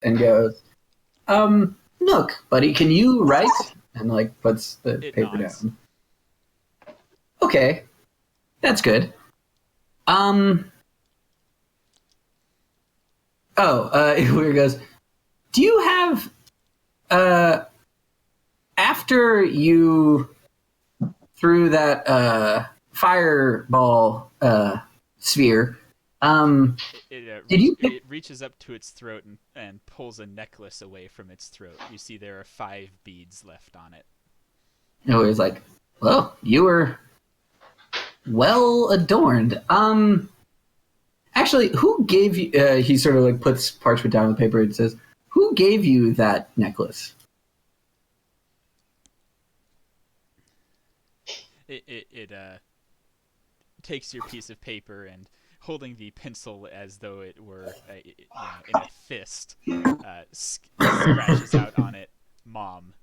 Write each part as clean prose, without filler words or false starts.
and goes, Nook, buddy, can you write? And like puts the It paper nods. down. Okay, that's good. Weir goes, do you have after you threw that fireball sphere, did you pick? It reaches up to its throat and pulls a necklace away from its throat. You see there are 5 beads left on it. No, he was like, well, you were well adorned. Actually, who gave you? He sort of like puts parchment down on the paper and says, "Who gave you that necklace?" It takes your piece of paper and, holding the pencil as though it were in a fist, scratches out on it, "Mom."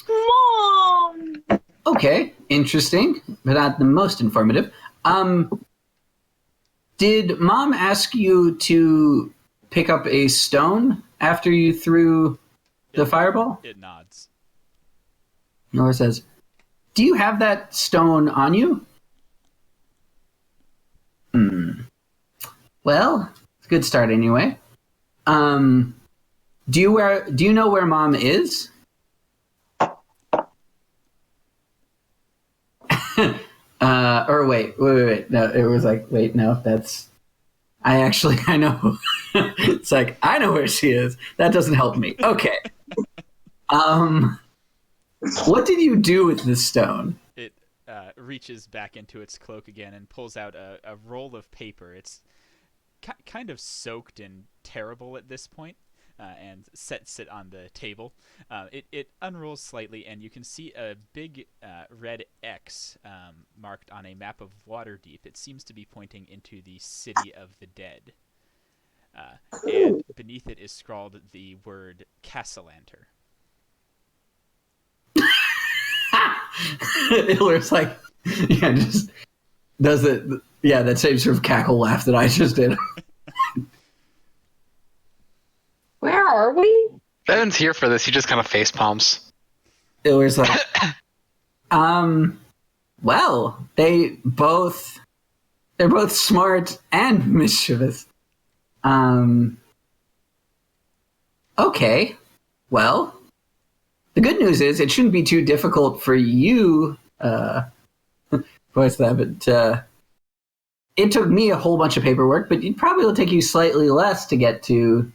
Mom! Okay, interesting, but not the most informative. Did Mom ask you to pick up a stone after you threw the fireball? It nods. Nora says, do you have that stone on you? Well, it's a good start anyway. Do you know where Mom is? Or wait. No, it was like, wait, no, that's... I know. It's like, I know where she is. That doesn't help me. Okay. What did you do with the stone? It reaches back into its cloak again and pulls out a roll of paper. It's kind of soaked and terrible at this point, and sets it on the table. It unrolls slightly, and you can see a big red X marked on a map of Waterdeep. It seems to be pointing into the City of the Dead. And beneath it is scrawled the word Castellanter. Iller's like, yeah, just does it. Yeah, that same sort of cackle laugh that I just did. Where are we? Bevan's here for this. He just kind of face palms. Iller's like, well, they're both smart and mischievous. Okay, well, the good news is it shouldn't be too difficult for you, voice that, but it took me a whole bunch of paperwork, but it probably will take you slightly less to get to...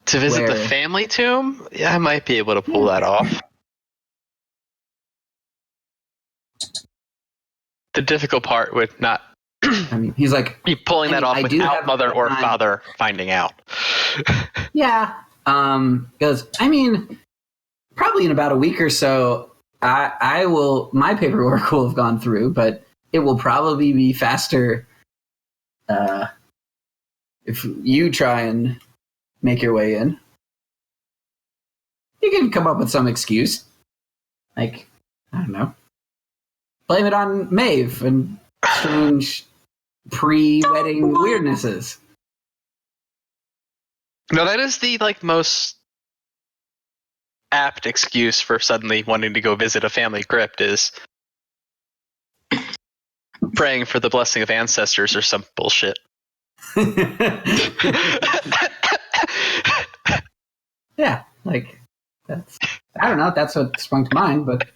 To visit the family tomb? Yeah, I might be able to pull that off. The difficult part would not I mean, he's like... be pulling that off without mother or father finding out. Yeah. Because, I mean, probably in about a week or so, my paperwork will have gone through, but it will probably be faster if you try and make your way in. You can come up with some excuse. Like, I don't know. Blame it on Maeve and strange pre-wedding weirdnesses. No, that is the most apt excuse for suddenly wanting to go visit a family crypt is praying for the blessing of ancestors or some bullshit. Yeah, like that's... I don't know. That's what sprung to mind, but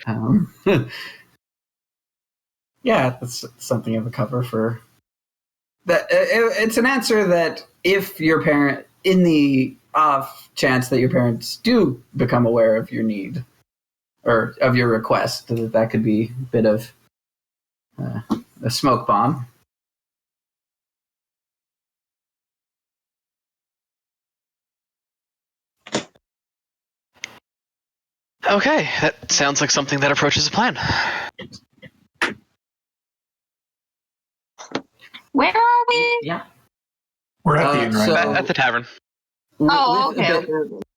yeah, that's something of a cover for that. It's an answer that if your parent, in the off chance that your parents do become aware of your need or of your request, that could be a bit of a smoke bomb. Okay, that sounds like something that approaches a plan. Where are we? Yeah. We're at the inn right now. At the tavern. Oh, okay.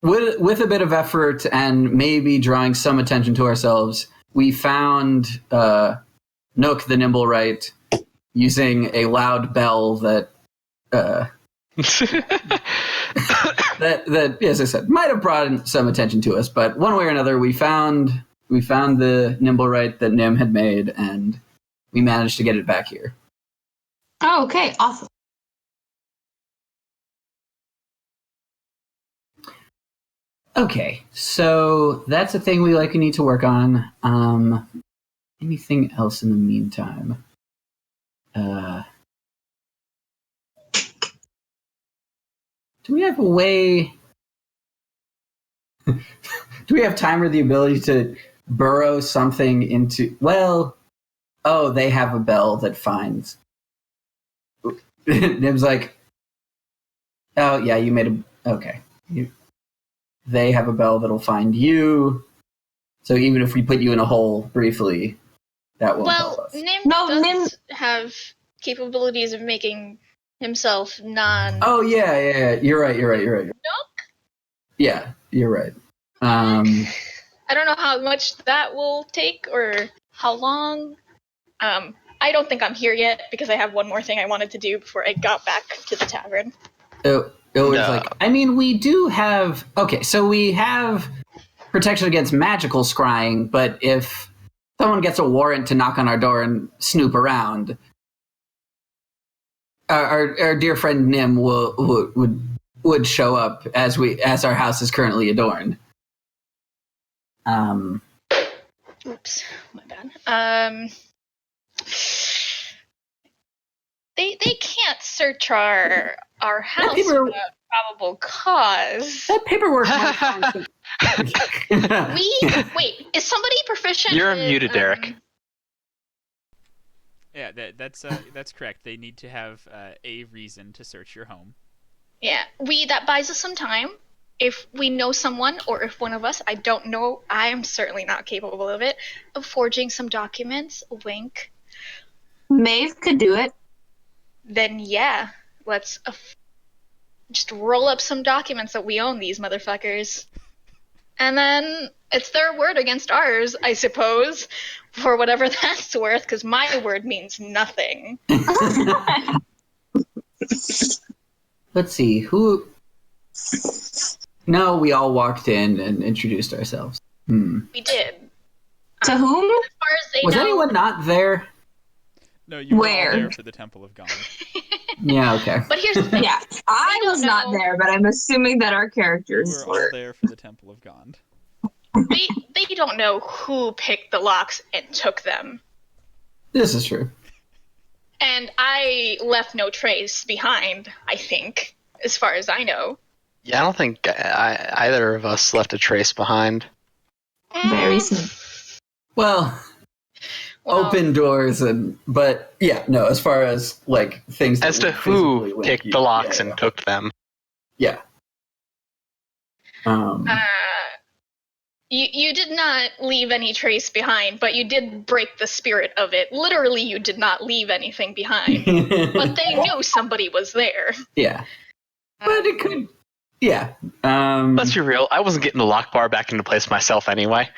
With a bit of effort and maybe drawing some attention to ourselves, we found Nook the Nimblewright using a loud bell that that, as I said, might have brought some attention to us, but one way or another, we found the Nimblewright that Nim had made, and we managed to get it back here. Oh, okay, awesome. Okay, so that's a thing we likely need to work on. Anything else in the meantime? Do we have a way? Do we have time or the ability to burrow something into? Well, oh, they have a bell that finds. Nim's like, oh yeah, you made a okay. They have a bell that'll find you. So even if we put you in a hole briefly, that won't help us. Nim does have capabilities of making himself non. Oh yeah. You're right. Nook? Yeah, you're right. I don't know how much that will take or how long. I don't think I'm here yet because I have one more thing I wanted to do before I got back to the tavern. It was like, I mean, we do have... Okay, so we have protection against magical scrying, but if someone gets a warrant to knock on our door and snoop around, our dear friend Nim would show up as our house is currently adorned. Oops, my bad. They can't search our house without probable cause. That paperwork. Wait, is somebody proficient? You're muted, Derek. Yeah, that's correct. They need to have a reason to search your home. Yeah, that buys us some time. If we know someone, or if one of us, I don't know, I am certainly not capable of it, of forging some documents, wink. Maeve could do it. Then yeah, let's just roll up some documents that we own these motherfuckers. And then it's their word against ours, I suppose, for whatever that's worth, because my word means nothing. Let's see, who... No, we all walked in and introduced ourselves. We did. To whom? As far as they Was know, anyone not there? No, you were Where? all there for the Temple of Gone. Yeah, okay. But here's the thing. Yeah, I was not there, but I'm assuming that our You characters were all there for the Temple of Gone. They don't know who picked the locks and took them. This is true. And I left no trace behind, I think, as far as I know. Yeah, I don't think either of us left a trace behind. Very soon. Well, open doors but yeah, no, as far as like things As to who picked the locks and took them. Yeah. You did not leave any trace behind, but you did break the spirit of it. Literally, you did not leave anything behind. But they knew somebody was there. Yeah. But it could... Yeah. Let's be real, I wasn't getting the lock bar back into place myself anyway.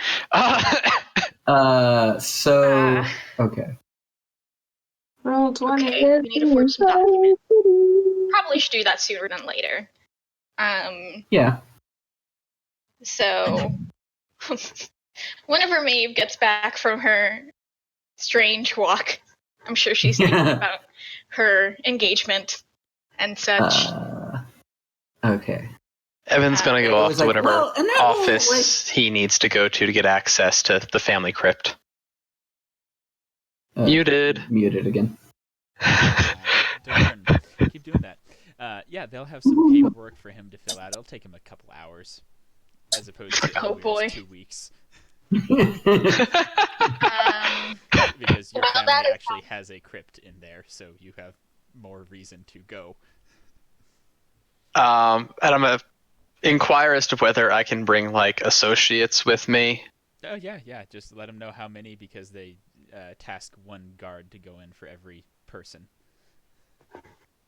Okay. Roll 20. Okay, we need to forge some documents. Probably should do that sooner than later. Yeah. So, whenever Maeve gets back from her strange walk, I'm sure she's thinking about her engagement and such. Okay. Evan's gonna go off to whatever office like... he needs to go to get access to the family crypt. Muted again. Darn. Keep doing that. Yeah, they'll have some paperwork for him to fill out. It'll take him a couple hours, as opposed to always 2 weeks. Because your family actually has a crypt in there, so you have more reason to go. And I'm gonna inquire as to whether I can bring like associates with me. Oh yeah. Just let them know how many, because they task one guard to go in for every person.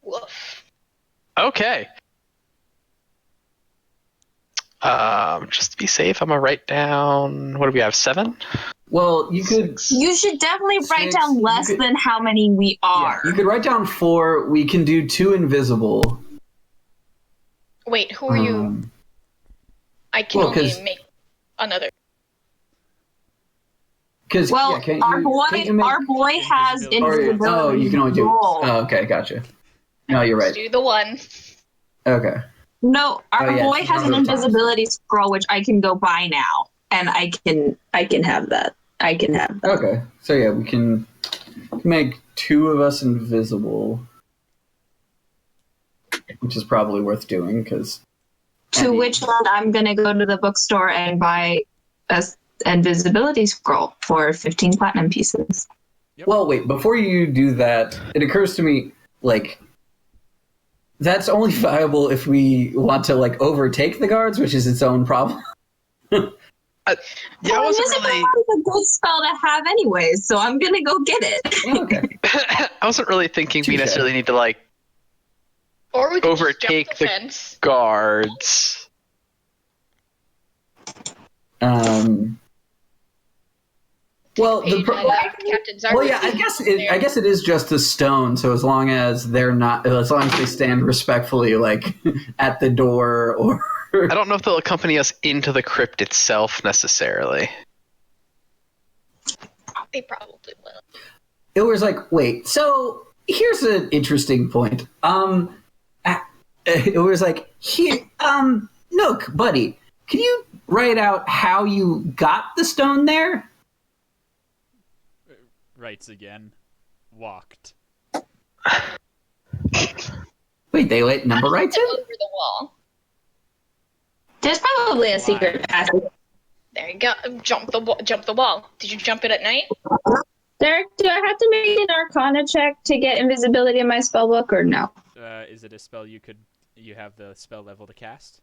Woof. Okay. Just to be safe, I'm gonna write down. What do we have? 7? Well, you could. You should definitely write down less than how many we are. Yeah, you could write down 4. We can do 2 invisible. Wait, who are you? I can only make another. Because Well, our boy has invisibility. Oh, you can only do. Oh, okay, gotcha. No, you're right. Let's do the one. Okay. No, our boy has an invisibility scroll which I can go buy now, and I can have that. I can have that. Okay, so yeah, we can make 2 of us invisible, which is probably worth doing because. To which end, I'm gonna go to the bookstore and buy a invisibility scroll for 15 platinum pieces. Yep. Well, wait, before you do that, it occurs to me, like, that's only viable if we want to, like, overtake the guards, which is its own problem. Yeah, I wasn't really. It's a good spell to have anyways, so I'm gonna go get it. Okay. I wasn't really thinking we necessarily need to, like, or we can overtake just jump the the fence. guards. Well, Captain Zark. well, yeah, I guess it is just a stone. So as long as they stand respectfully, like at the door, or I don't know if they'll accompany us into the crypt itself necessarily. They probably will. It was like, wait. So here's an interesting point. It was like, here, Nook, buddy, can you write out how you got the stone there? Writes again. Walked. Wait, they let number writes it? Over the wall. There's probably a secret passage. There you go. Jump the wall. Did you jump it at night? Derek, do I have to make an Arcana check to get invisibility in my spellbook, or no? Is it a spell you have the spell level to cast?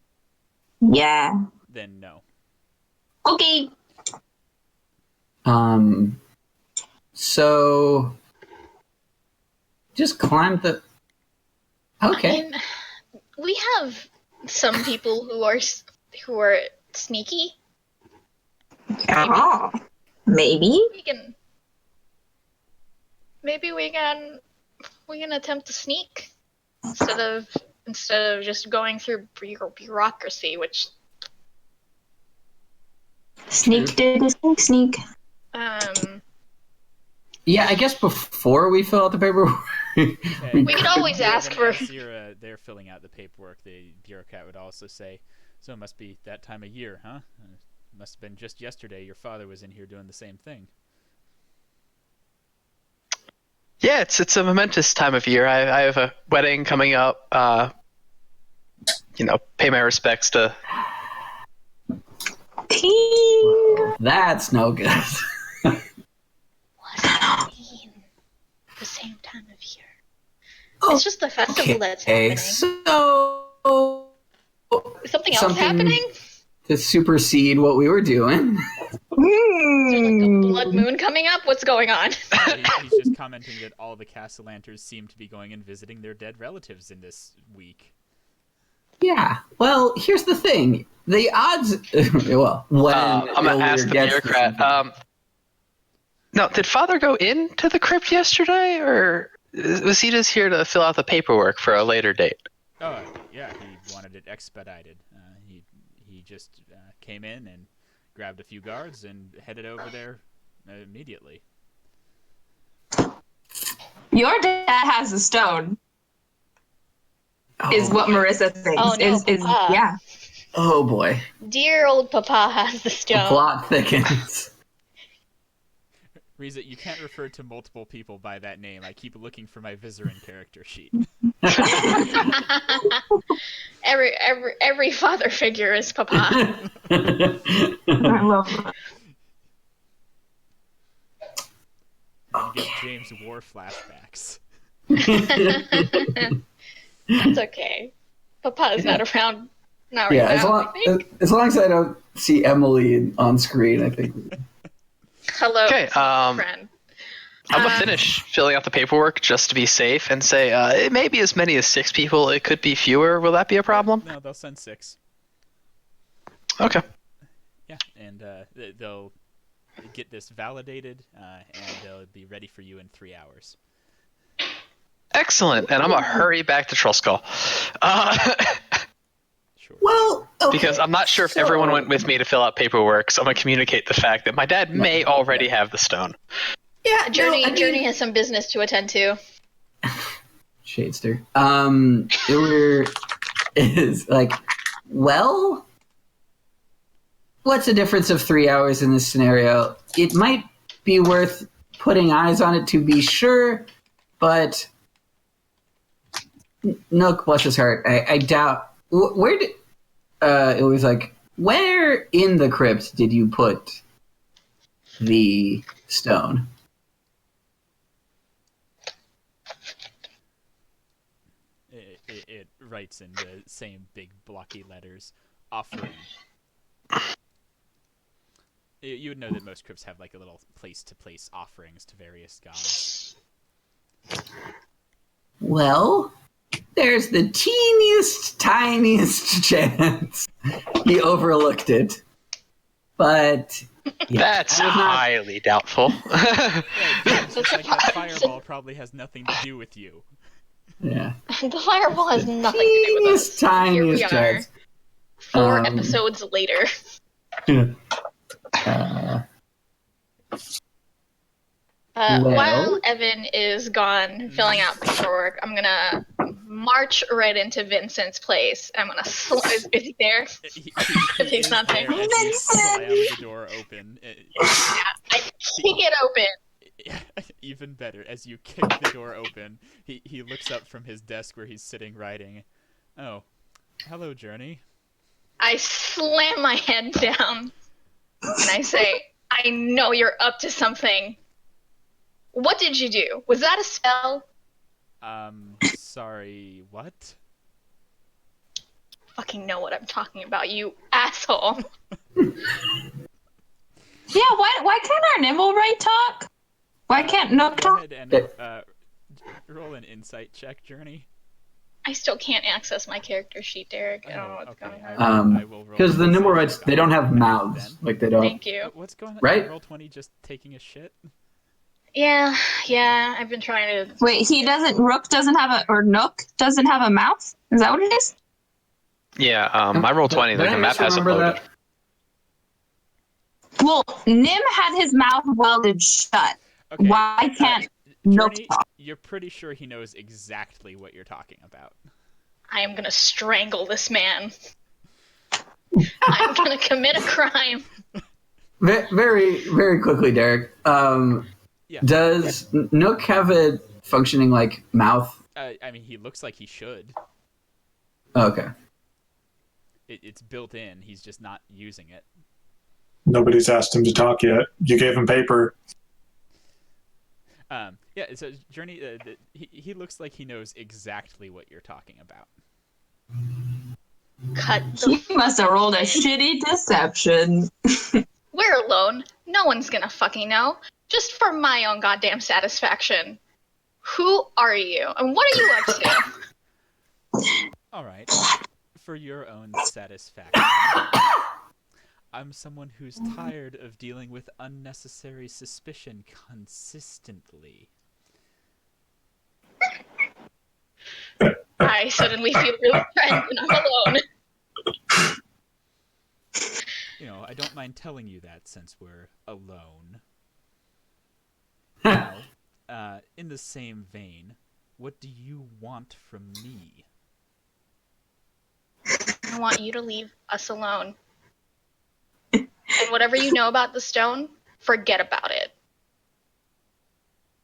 Yeah. Then no. Okay. So just climb the. Okay. I mean, we have some people who are sneaky. Oh, maybe. Maybe we can attempt to sneak instead of just going through bureaucracy, which. Sneak did a sneak. Yeah, I guess before we fill out the paperwork, we could always ask for. As they're filling out the paperwork, the bureaucrat would also say, "So it must be that time of year, huh? Must have been just yesterday. Your father was in here doing the same thing." Yeah, it's a momentous time of year. I have a wedding coming up. Pay my respects to. That's no good. What does that mean? The same time of year. It's just the festival that's happening. So something else happening? To supersede what we were doing. Is there like a blood moon coming up? What's going on? He's just commenting that all the Castellanters seem to be going and visiting their dead relatives in this week. Yeah. Well, here's the thing. The odds. Well, when I'm gonna ask the bureaucrat. No, did Father go into the crypt yesterday, or was he just here to fill out the paperwork for a later date? Oh, yeah, he wanted it expedited. He just came in and grabbed a few guards and headed over there immediately. Your dad has a stone. Is what Marissa thinks. Oh, no, yeah. Oh boy. Dear old Papa has the stone. The plot thickens. Riza, you can't refer to multiple people by that name. I keep looking for my Vizarin character sheet. every father figure is Papa. I love that. You get James War flashbacks. That's okay. Papa is not around. Not right now, as long as I don't see Emily on screen, I think. Hello, I'm friend. gonna finish filling out the paperwork just to be safe and say it may be as many as 6 people. It could be fewer. Will that be a problem? No, they'll send 6. Okay. Yeah, and they'll get this validated, and they'll be ready for you in 3 hours. Excellent. And I'm gonna hurry back to Trollskull. because I'm not sure if everyone went with me to fill out paperwork, so I'm going to communicate the fact that my dad may already have the stone. Yeah, Journey has some business to attend to. Shadester. Is like, well, what's the difference of 3 hours in this scenario? It might be worth putting eyes on it to be sure, but Nook, bless his heart, I doubt. Where did it was like? Where in the crypt did you put the stone? It writes in the same big blocky letters, offering. You would know that most crypts have like a little place to place offerings to various gods. Well, there's the tiniest chance he overlooked it. But yeah, that's highly doubtful. Yeah, it's like that fireball probably has nothing to do with you. Yeah. The fireball has nothing to do with us. Here we are, chance. 4 episodes later. While Evan is gone filling out paperwork, I'm gonna march right into Vincent's place. I'm gonna is he there? He's not there. Vincent! Slam the door open. I kick it open. Even better, as you kick the door open, he looks up from his desk where he's sitting writing. Oh, hello, Journey. I slam my head down and I say, I know you're up to something. What did you do? Was that a spell? Sorry, what? Fucking know what I'm talking about, you asshole. Yeah, why can't our nimble right talk? Why can't Nook talk? Go ahead and roll an insight check, Journey. I still can't access my character sheet, Derek. I don't know what's going on. Because the Nimblewrights, they don't have mouths. Like, they don't. Thank you. What's going on? Right? Roll 20 just taking a shit? Yeah, I've been trying to... Wait, Nook doesn't have a mouth? Is that what it is? Yeah, I rolled 20, the map hasn't loaded. That? Well, Nim had his mouth welded shut. Okay. Why can't Nook Journey, talk? you're pretty sure he knows exactly what you're talking about. I am gonna strangle this man. I'm gonna commit a crime. Very, very quickly, Derek. Does Nook have a functioning, like, mouth? I mean, he looks like he should. Okay. It's built in. He's just not using it. Nobody's asked him to talk yet. You gave him paper. Yeah, so Journey, he looks like he knows exactly what you're talking about. He must have rolled a shitty deception. We're alone. No one's gonna fucking know. Just for my own goddamn satisfaction. Who are you? And what are you up to? Alright. For your own satisfaction. I'm someone who's tired of dealing with unnecessary suspicion consistently. I suddenly feel really threatened and I'm alone. You know, I don't mind telling you that since we're alone. Now, in the same vein, what do you want from me? I want you to leave us alone. And whatever you know about the stone, forget about it.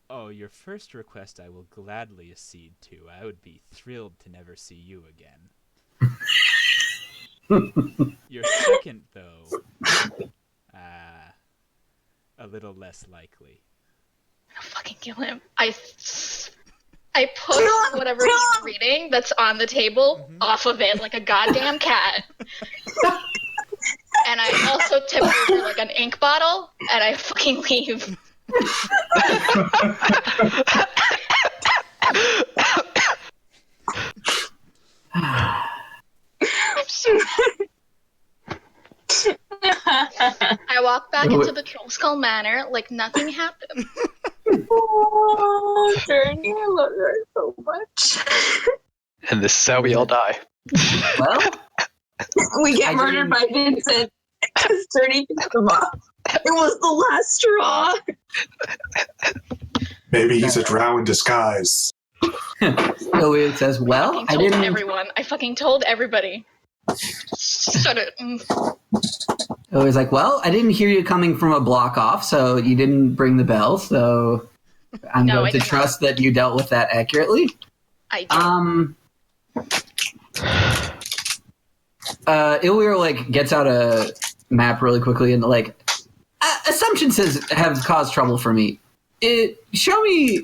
Oh, your first request I will gladly accede to. I would be thrilled to never see you again. Your second, though, a little less likely. I'll fucking kill him. I pushed whatever he's reading that's on the table off of it like a goddamn cat. And I also tip over like an ink bottle, and I fucking leave. I walk back into the Troll Skull Manor like nothing happened. Oh, Journey, I love her so much. And this is how we all die. Well, We get murdered by Vincent because 30 pissed him off. It was the last straw. Maybe he's a drow in disguise. Iliad says, well, I told didn't... everyone. I fucking told everybody. Shut it. Iliad's like, well, I didn't hear you coming from a block off, so you didn't ring the bell, so I'm going to trust that you dealt with that accurately. I did. Illyr, like, gets out a map really quickly and, like, assumptions have caused trouble for me. Show me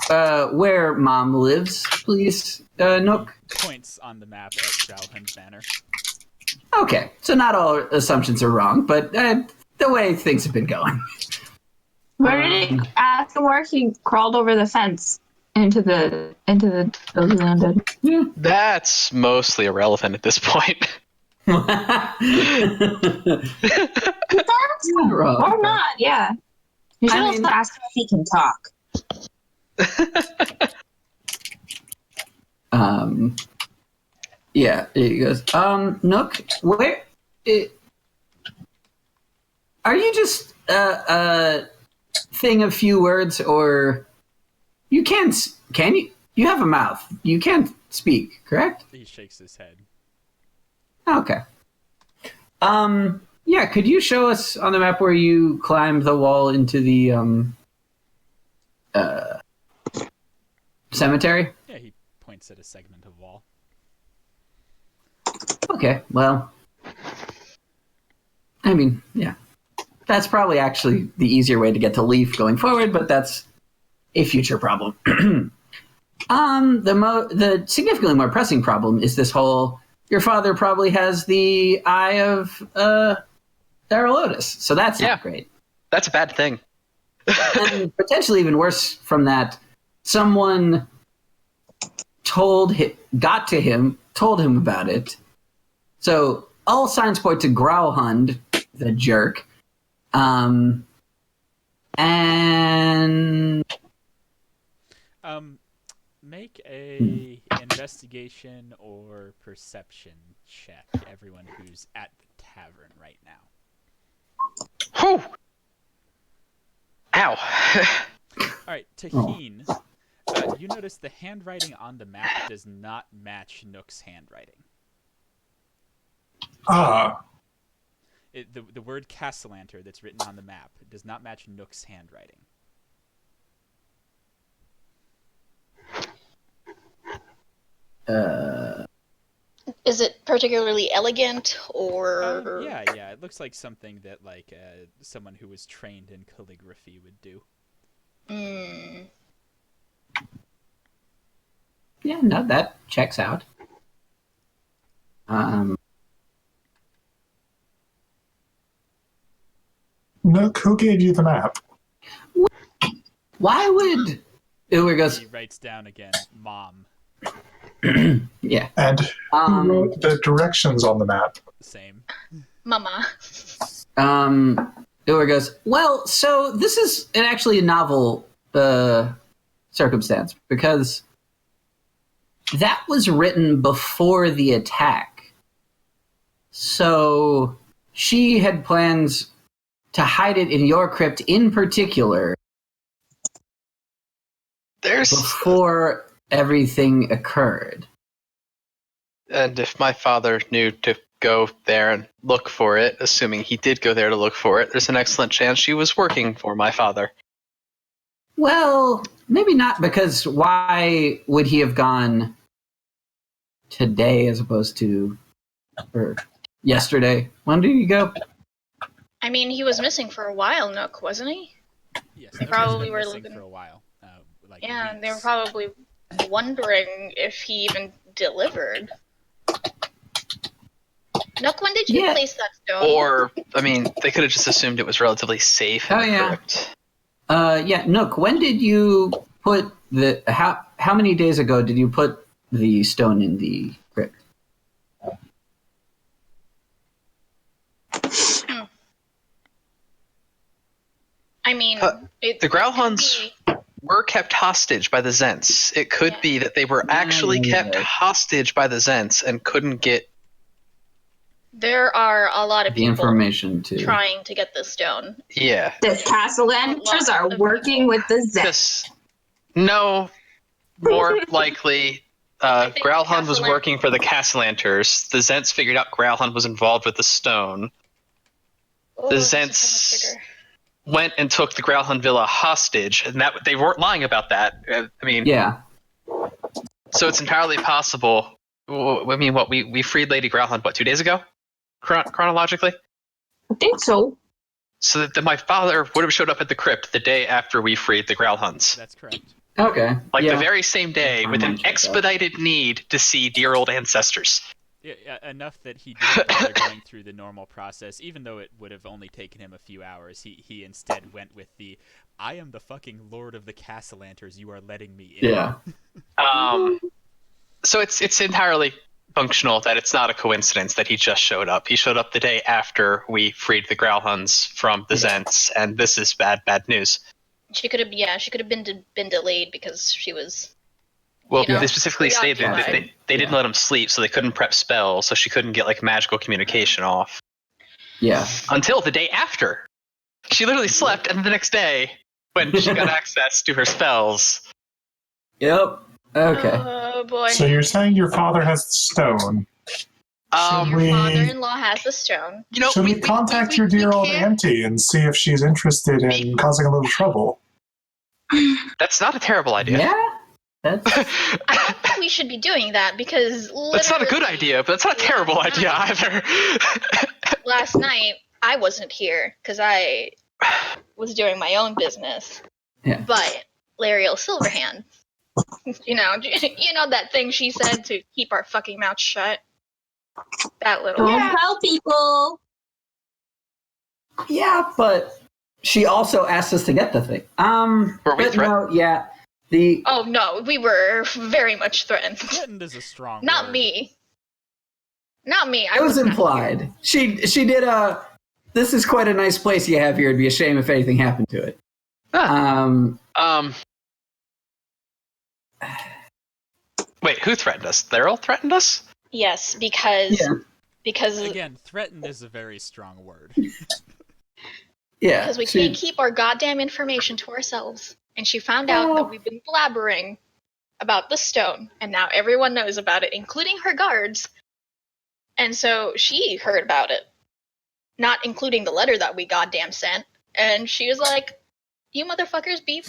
where Mom lives, please, Nook. Points on the map at Drowland Manor. Okay, so not all assumptions are wrong, but the way things have been going. Where did he ask him where he crawled over the fence into the building landed? Yeah. That's mostly irrelevant at this point. Or not, yeah. You should also ask him if he can talk. Yeah, he goes, Nook, where... are you just a thing of few words, or... You can you? You have a mouth. You can't speak, correct? He shakes his head. Okay. Yeah, could you show us on the map where you climbed the wall into the, cemetery? Yeah, he points at a segment of wall. Okay, well... I mean, yeah. That's probably actually the easier way to get to Leaf going forward, but that's a future problem. The significantly more pressing problem is this whole... Your father probably has the eye of Daralotus, so that's not great. That's a bad thing. And potentially even worse from that, someone told him about it. So all signs point to Growlhund, the jerk. And make a investigation or perception check, everyone who's at the tavern right now. Whew! Ow. Alright, Taheen, you notice the handwriting on the map does not match Nook's handwriting. Ah. The word Castellanter that's written on the map does not match Nook's handwriting. Is it particularly elegant, or... Yeah. It looks like something that someone who was trained in calligraphy would do. yeah, no, that checks out. Nook, who gave you the map? Why would... Illyr goes... He writes down again, Mom. Yeah. And who wrote the directions on the map? Same. Mama. Illyr goes, well, so this is actually a novel circumstance, because that was written before the attack. So she had plans to hide it in your crypt in particular before everything occurred. And if my father knew to go there and look for it, assuming he did go there to look for it, there's an excellent chance she was working for my father. Well, maybe not, because why would he have gone today as opposed to yesterday? When did he go? I mean, he was missing for a while, Nook, wasn't he? Yes, They Nook probably has been were missing looking for a while. Yeah, weeks. they were probably wondering if he even delivered. Nook, when did you place that stone? Or, I mean, they could have just assumed it was relatively safe in the crypt. Yeah, Nook, when did you put the... How many days ago did you put the stone in the crypt? I mean... the Growlhunds were kept hostage by the Zents. It could be that they were actually kept hostage by the Zents and couldn't get There are a lot of the people information too. trying to get this stone. Yeah. The Castellaners are working with the Zets. Because no, more likely, think Growlhund was Castellan- working for the Castellanters. The Zents figured out Growlhund was involved with the stone. Oh, The this is so much Zents bigger. went and took the Growlhund Villa hostage, and that they weren't lying about that. I mean, Yeah. so it's entirely possible. I mean, what we freed Lady Growlhund 2 days ago, chronologically. I think so. So that my father would have showed up at the crypt the day after we freed the Growlhunds. That's correct. Okay. Like yeah. the very same day, with an Check that. expedited need to see dear old ancestors. Yeah, enough that he didn't bother going through the normal process, even though it would have only taken him a few hours. He instead went with the, I am the fucking Lord of the Castellanters, you are letting me in. Yeah. So it's entirely functional that it's not a coincidence that he just showed up. He showed up the day after we freed the Growlhunds from the Zents, and this is bad news. She could have been delayed because she was. Well, You know, they specifically stated that preoccupied. they didn't let him sleep, so they couldn't prep spells, so she couldn't get like magical communication off Yeah. until the day after. She literally slept, and the next day, when she got access to her spells. Yep. Okay. Oh boy. So you're saying your father has the stone. Um, we- Your father-in-law has the stone. you know, Should we contact your dear old can't- auntie and see if she's interested in causing a little trouble? That's not a terrible idea. Yeah. That's I think we should be doing that because That's not a good literally idea, but it's not a terrible idea either. last night I wasn't here because I was doing my own business. Yeah. But Lariel Silverhand, you know that thing she said to keep our fucking mouths shut. That little. Don't tell people. yeah, but she also asked us to get the thing. Were we but threatened? no, yeah. The Oh no, we were very much threatened. Threatened is a strong Not word. me. Not me. it was not implied. She did a. This is quite a nice place you have here. It'd be a shame if anything happened to it. Wait, who threatened us? Therill threatened us? Yes, because Again, threatened is a very strong word. Yeah. because we can't keep our goddamn information to ourselves. And she found out that we've been blabbering about the stone, and now everyone knows about it, including her guards. And so she heard about it, not including the letter that we goddamn sent. And she was like, "You motherfuckers be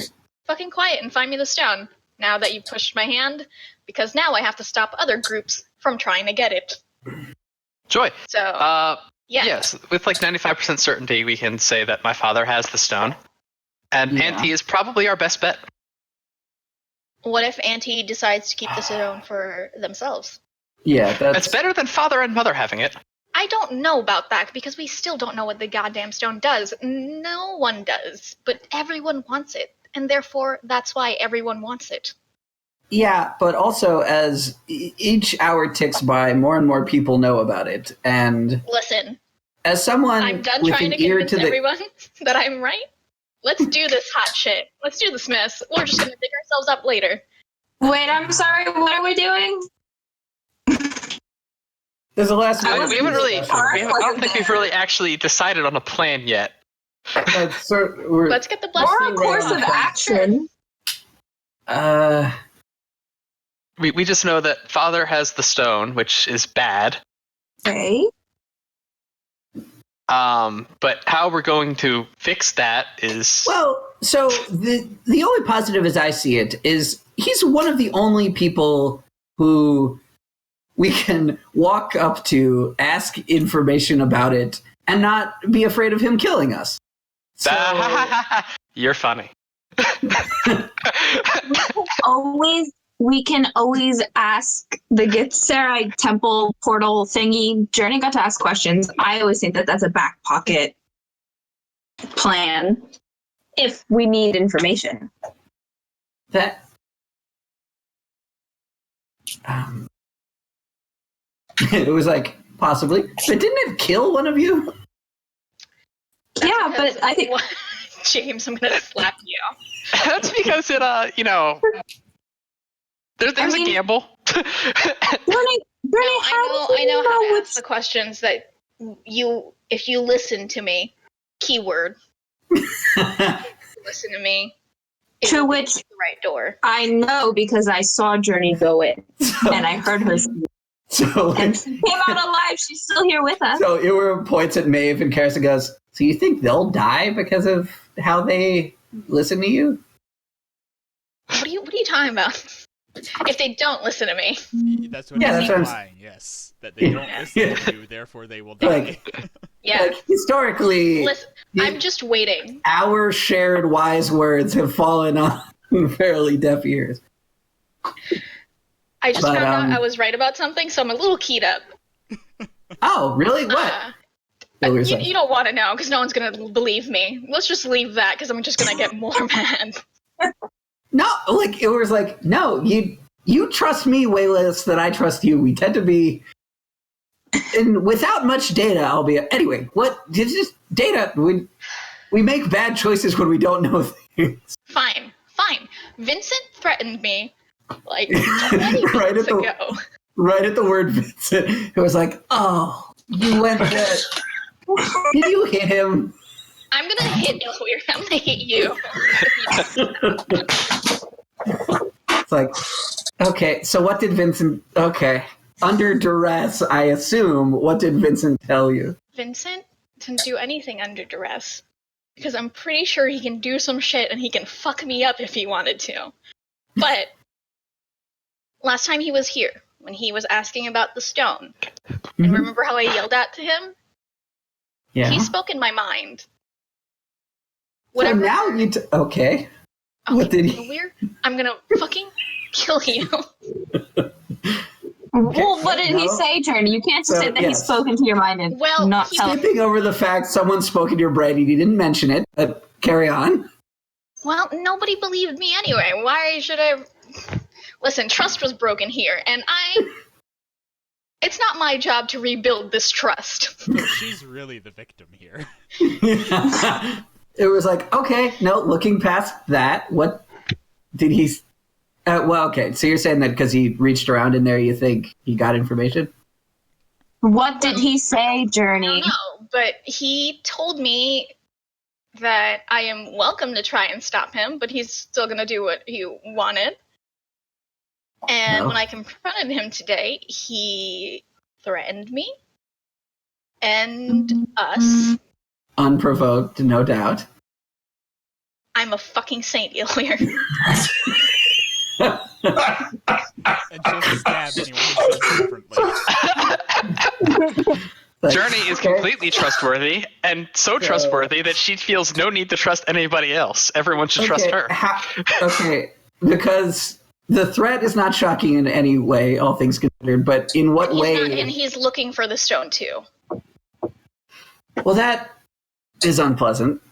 fucking quiet and find me the stone now that you pushed my hand, because now I have to stop other groups from trying to get it." Joy. So yeah. Yes, with like 95% certainty, we can say that my father has the stone. And Yeah. Auntie is probably our best bet. What if Auntie decides to keep the stone for themselves? Yeah, It's better than father and mother having it. I don't know about that because we still don't know what the goddamn stone does. No one does, but everyone wants it, and therefore that's why everyone wants it. Yeah, but also as each hour ticks by, more and more people know about it, and Listen, as someone I'm done with trying an to ear convince to the everyone that I'm right. Let's do this hot shit. Let's do this mess. We're just gonna dig ourselves up later. Wait, I'm sorry. What are we doing? there's a last. We haven't really. discussion. I don't think we've really actually decided on a plan yet. Let's get the Or blessing. a course of action. We just know that father has the stone, which is bad. Okay. But how we're going to fix that is Well, so the only positive as I see it is he's one of the only people who we can walk up to, ask information about it, and not be afraid of him killing us. So, You're funny. We can always ask the Githzerai temple portal thingy. Journey got to ask questions. I always think that that's a back pocket plan if we need information. that it was like possibly, but didn't it kill one of you? Yeah, but I think James, I'm gonna slap you. That's because it there's a gamble. I know how to ask the questions that if you listen to me, keyword, listen to me. To which the right door. I know because I saw Journey go in and I heard her speak. And she came out alive. She's still here with us. So Ilra points at Maeve and Karras and goes, so you think they'll die because of how they listen to you? What are you talking about? If they don't listen to me. That's what that's he's implying, yes. That they don't listen to you, therefore they will die. Historically, I'm just waiting. Our shared wise words have fallen on fairly deaf ears. I just found out I was right about something, so I'm a little keyed up. Oh, really? What? You don't want to know, because no one's going to believe me. Let's just leave that, because I'm just going to get more mad. No, it was like, no, you trust me way less than I trust you. We tend to be, and without much data, anyway, just data, we make bad choices when we don't know things. Fine. Vincent threatened me, 20 minutes ago. Right at the word Vincent, it was like, oh, you went there. Did you hit him? I'm going to hit Ilwyr. I'm going to hit you. It's like, okay, so what did Vincent... Okay, under duress, I assume, what did Vincent tell you? Vincent didn't do anything under duress. Because I'm pretty sure he can do some shit and he can fuck me up if he wanted to. But last time he was here, when he was asking about the stone, and remember how I yelled at to him? Yeah. He spoke in my mind. Whatever. So now you... okay. What did he... Weird. I'm gonna fucking kill you. Well, what did he say, Journey? You can't say that he spoke into your mind and not skipping over the fact someone spoke into your brain and he didn't mention it, but carry on. Well, nobody believed me anyway. Why should I... Listen, trust was broken here, and it's not my job to rebuild this trust. She's really the victim here. It was like, okay, no, looking past that, what did he... well, okay, so you're saying that because he reached around in there, you think he got information? What did he say, Journey? I don't know, but he told me that I am welcome to try and stop him, but he's still going to do what he wanted. And when I confronted him today, he threatened me and us. Unprovoked, no doubt. I'm a fucking saint, Ilwyr. And she'll stab anyone who says differently. Journey is completely trustworthy, and so trustworthy that she feels no need to trust anybody else. Everyone should trust her. Because the threat is not shocking in any way, all things considered, but in what way... And he's looking for the stone, too. Well, that is unpleasant,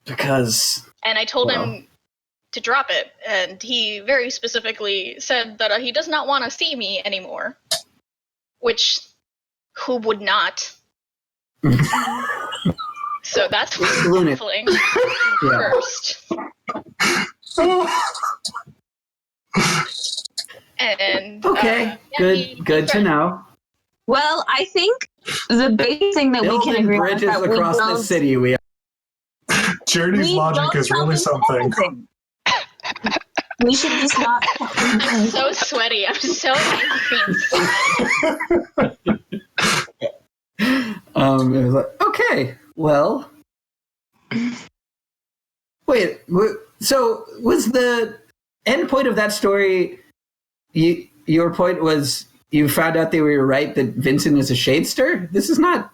because... And I told him to drop it, and he very specifically said that he does not want to see me anymore. Which, who would not? So that's baffling. First. And okay, good to know. Well, I think the big thing that we can agree on is that across the city. Journey's logic is really something. We should just not. I'm so sweaty. I'm so angry. It was like, okay, well, wait. So was the end point of that story? Your point was you found out they were right that Vincent is a shadester. This is not.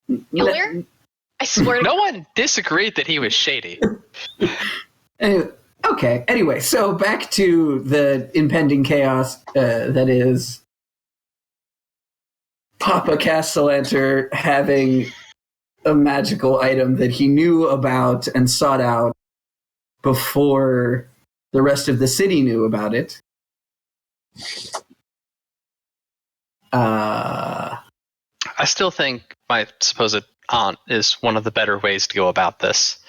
I swear. No one disagreed that he was shady. Okay. Anyway, so back to the impending chaos that is Papa Castellanter having a magical item that he knew about and sought out before the rest of the city knew about it. I still think my supposed aunt is one of the better ways to go about this.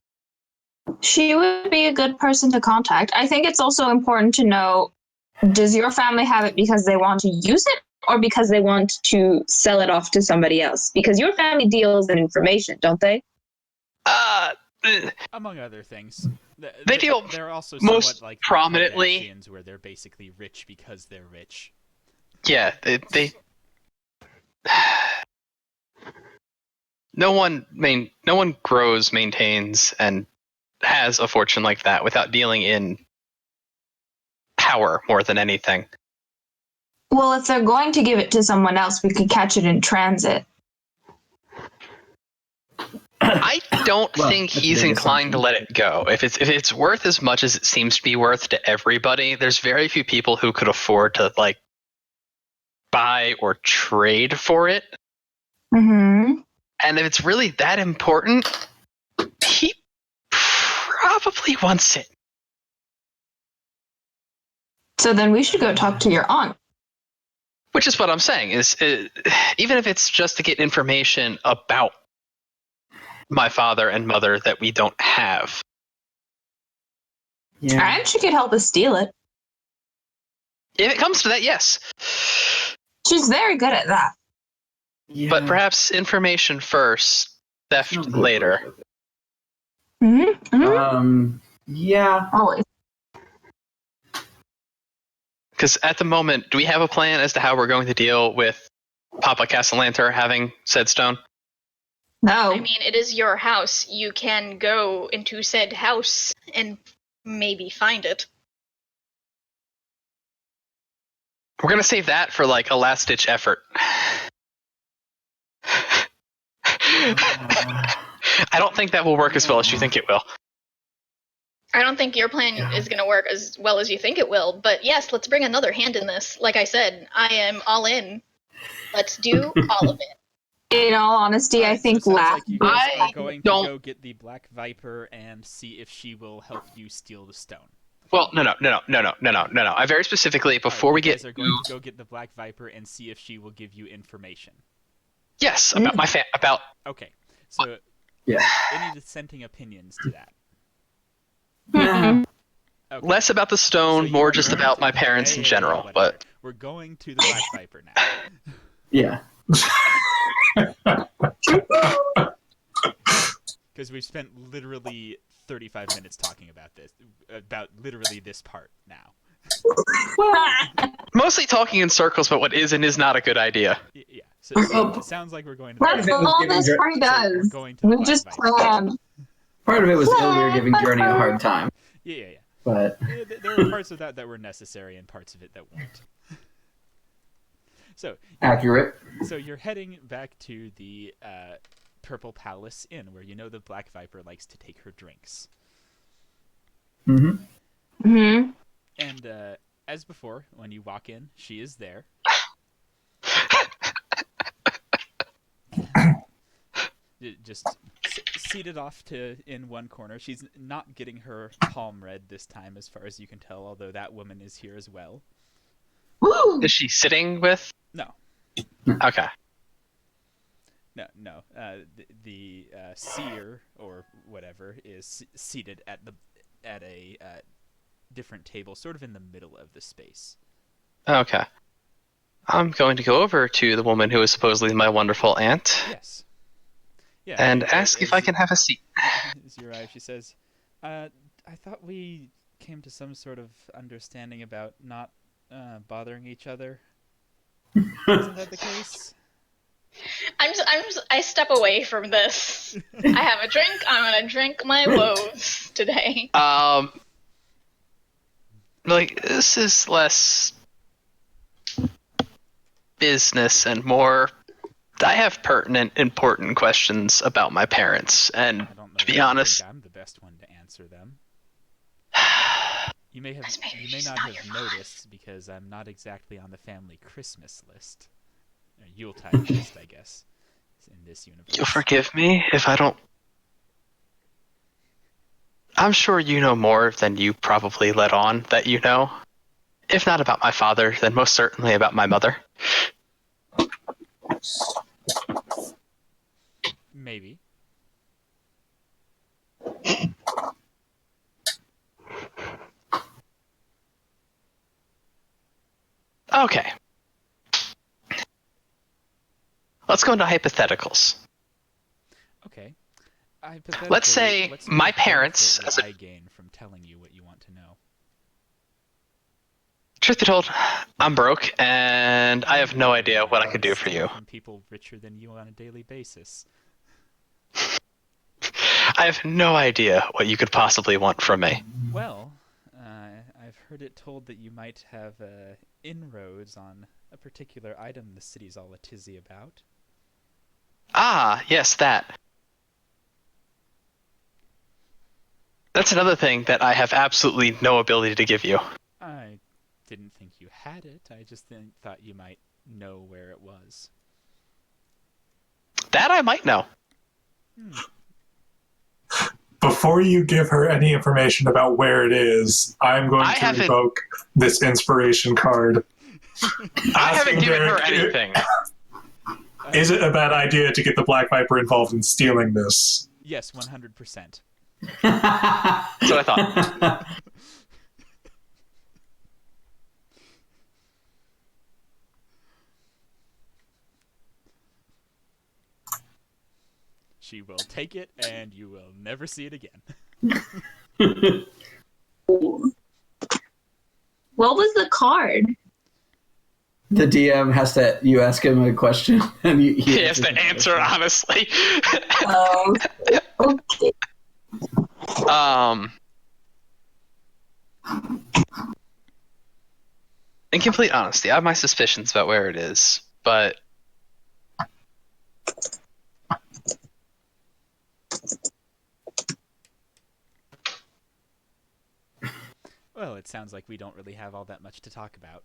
She would be a good person to contact. I think it's also important to know, does your family have it because they want to use it, or because they want to sell it off to somebody else? Because your family deals in information, don't they? Among other things. They deal they're also most somewhat like prominently. The Kardashians, where they're basically rich because they're rich. Yeah, they no one grows, maintains, and has a fortune like that without dealing in power more than anything. Well, if they're going to give it to someone else, we could catch it in transit. I don't Well, think that's a he's big inclined to let it go. If it's worth as much as it seems to be worth to everybody, there's very few people who could afford to like buy or trade for it. Mm-hmm. And if it's really that important, he probably wants it. So then we should go talk to your aunt. Which is what I'm saying, is even if it's just to get information about my father and mother that we don't have. Yeah. And she could help us steal it. If it comes to that, yes. She's very good at that. Yeah. But perhaps information first, theft No good later. with it. Mm-hmm. Mm-hmm. Yeah. Always. Because at the moment, do we have a plan as to how we're going to deal with Papa Castellanter having said stone? No. I mean, it is your house. You can go into said house and maybe find it. We're going to save that for like a last-ditch effort. I don't think that will work as well as you think it will. I don't think your plan is going to work as well as you think it will, but yes, let's bring another hand in this. Like I said, I am all in. Let's do all of it. In all honesty, I think so it sounds last. like you guys I are going don't- to go get the Black Viper and see if she will help you steal the stone. Well, no. I very specifically, before we you get guys are going to go get the Black Viper and see if she will give you information. Yes, about my about. Okay, so Yeah. any dissenting opinions to that? Mm-mm. Okay. Less about the stone, So you more are just going about to- my parents in general. whatever. But we're going to the Black Viper now. Yeah. Because we've spent literally 35 minutes talking about literally this part now. mostly talking in circles about what is and is not a good idea. Yeah, so it sounds like we're going to the That's Black Viper. all this party So does. we're going to the We Black just Viper. plan. Part of it was Ildir giving Journey a hard time, Yeah. but There were parts of that were necessary and parts of it that weren't. So accurate. So you're heading back to the Purple Palace Inn, where you know the Black Viper likes to take her drinks. Mm-hmm. Mm-hmm. And as before, when you walk in, she is there. Just seated off in one corner. She's not getting her palm read this time, as far as you can tell, although that woman is here as well. Woo! Is she sitting with? No. Okay. No. The seer or whatever is seated at a different table, sort of in the middle of the space. Okay. I'm going to go over to the woman who is supposedly my wonderful aunt. Yes. Yeah. And ask if I can have a seat. As you arrive, she says, "I thought we came to some sort of understanding about not bothering each other. Isn't that the case?" I step away from this. I have a drink. I'm gonna drink my woes today. Like, this is less business and more. I have pertinent, important questions about my parents, and I don't know to be why you honest, think I'm the best one to answer them. You may Maybe not she's not have your mom. noticed because I'm not exactly on the family Christmas list, or Yuletide list, I guess, in this universe. you'll forgive me if I don't. I'm sure you know more than you probably let on that you know. If not about my father, then most certainly about my mother. Maybe. Okay. let's go into hypotheticals. Okay. Let's say what sort my of parents, benefit would I gain from telling you what you want to know? Truth be told, I'm broke and I have no idea what I could do for you. From people richer than you on a daily basis. I have no idea what you could possibly want from me. Well, I've heard it told that you might have inroads on a particular item the city's all a tizzy about. Ah, yes, that. That's another thing that I have absolutely no ability to give you. I didn't think you had it. I just thought you might know where it was. That I might know. Before you give her any information about where it is, I'm going to revoke this inspiration card. I haven't given her anything. Is it a bad idea to get the Black Viper involved in stealing this? Yes, 100%. That's what I thought. She will take it, and you will never see it again. What was the card? The DM has to. You ask him a question, and he has to answer honestly. Okay. In complete honesty, I have my suspicions about where it is, but well, it sounds like we don't really have all that much to talk about.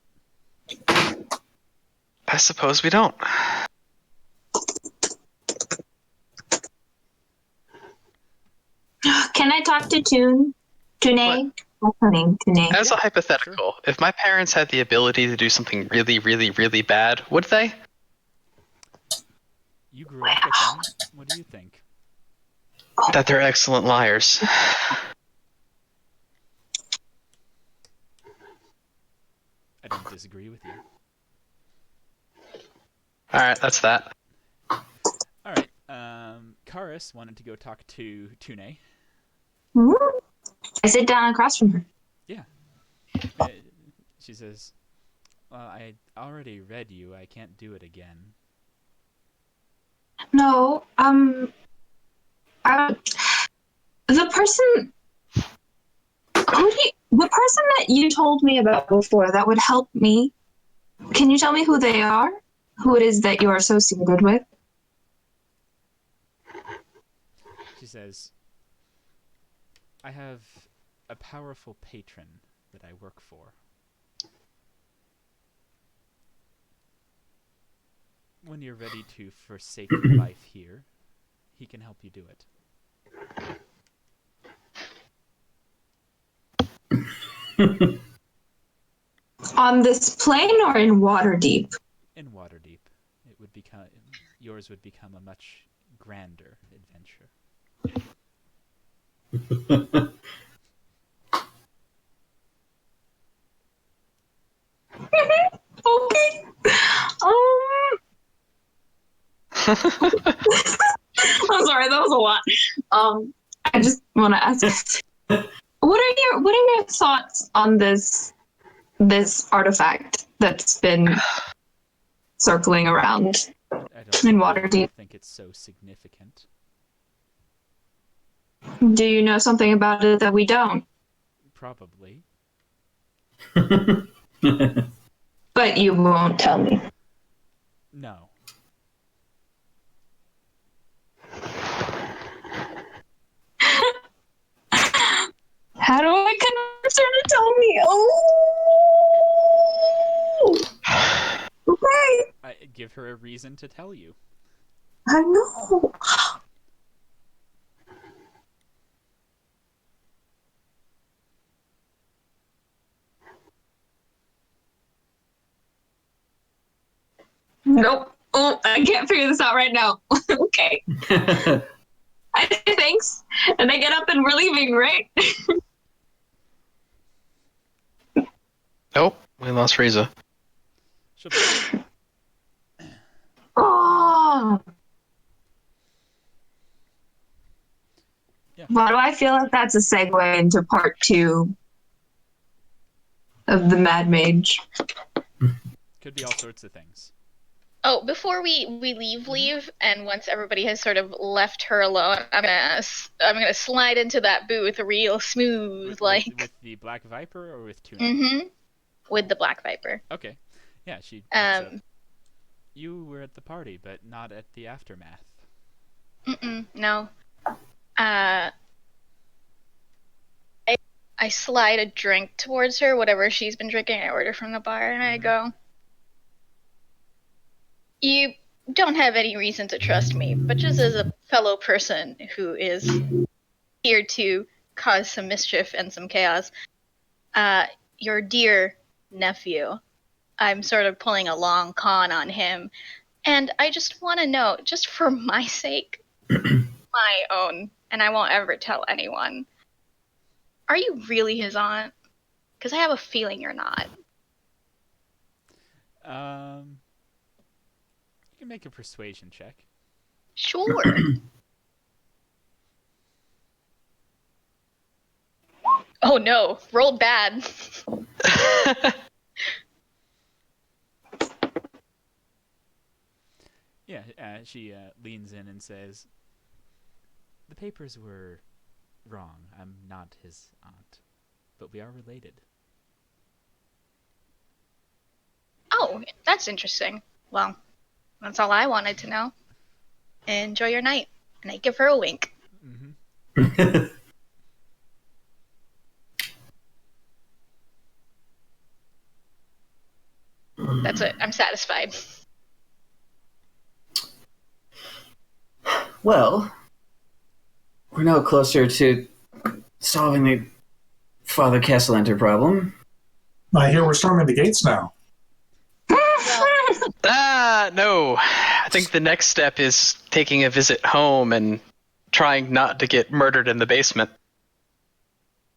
I suppose we don't. Can I talk to Tune? Tune? What's her name? Tune. As a hypothetical, if my parents had the ability to do something really, really, really bad, would they? You grew up with them. What do you think? That they're excellent liars. I don't disagree with you. Alright, that's that. Alright, Karis wanted to go talk to Tune. I sit down across from her. Yeah. She says, well, I already read you. I can't do it again. No, the person that you told me about before that would help me, can you tell me who they are? Who it is that you're associated with? She says, I have a powerful patron that I work for. When you're ready to forsake your life here, he can help you do it. On this plane or in Waterdeep? In Waterdeep. Yours would become a much grander adventure. Okay. I'm sorry, that was a lot. I just want to ask, what are your thoughts on this artifact that's been circling around in Waterdeep? I think it's so significant. Do you know something about it that we don't? Probably. But you won't tell me. No. How do I convince her to tell me? Oh! Okay. I give her a reason to tell you. I know. Nope. Oh, I can't figure this out right now. Okay. I say thanks, and I get up and we're leaving, right? Nope, we lost Riza. She'll be Oh. Oh. Yeah. Why do I feel like that's a segue into part 2 of the Mad Mage? Could be all sorts of things. Oh, before we leave, and once everybody has sort of left her alone, I'm gonna slide into that booth real smooth, with the Black Viper or with Tuna? Mm-hmm. With the Black Viper. Okay. Yeah, she walks up. You were at the party, but not at the aftermath. No. I slide a drink towards her, whatever she's been drinking. I order from the bar, and I go, "You don't have any reason to trust me, but just as a fellow person who is here to cause some mischief and some chaos, your dear nephew, I'm sort of pulling a long con on him, and I just want to know, just for my sake, my own, and I won't ever tell anyone, are you really his aunt? Because I have a feeling you're not." You can make a persuasion check. Sure. Oh no, rolled bad. Yeah, she leans in and says, "The papers were wrong. I'm not his aunt, but we are related." Oh, that's interesting. Well, that's all I wanted to know. Enjoy your night. And I give her a wink. Mm-hmm. That's it. I'm satisfied. Well, we're now closer to solving the Father Castellanter problem. I hear we're storming the gates now. No. I think the next step is taking a visit home and trying not to get murdered in the basement.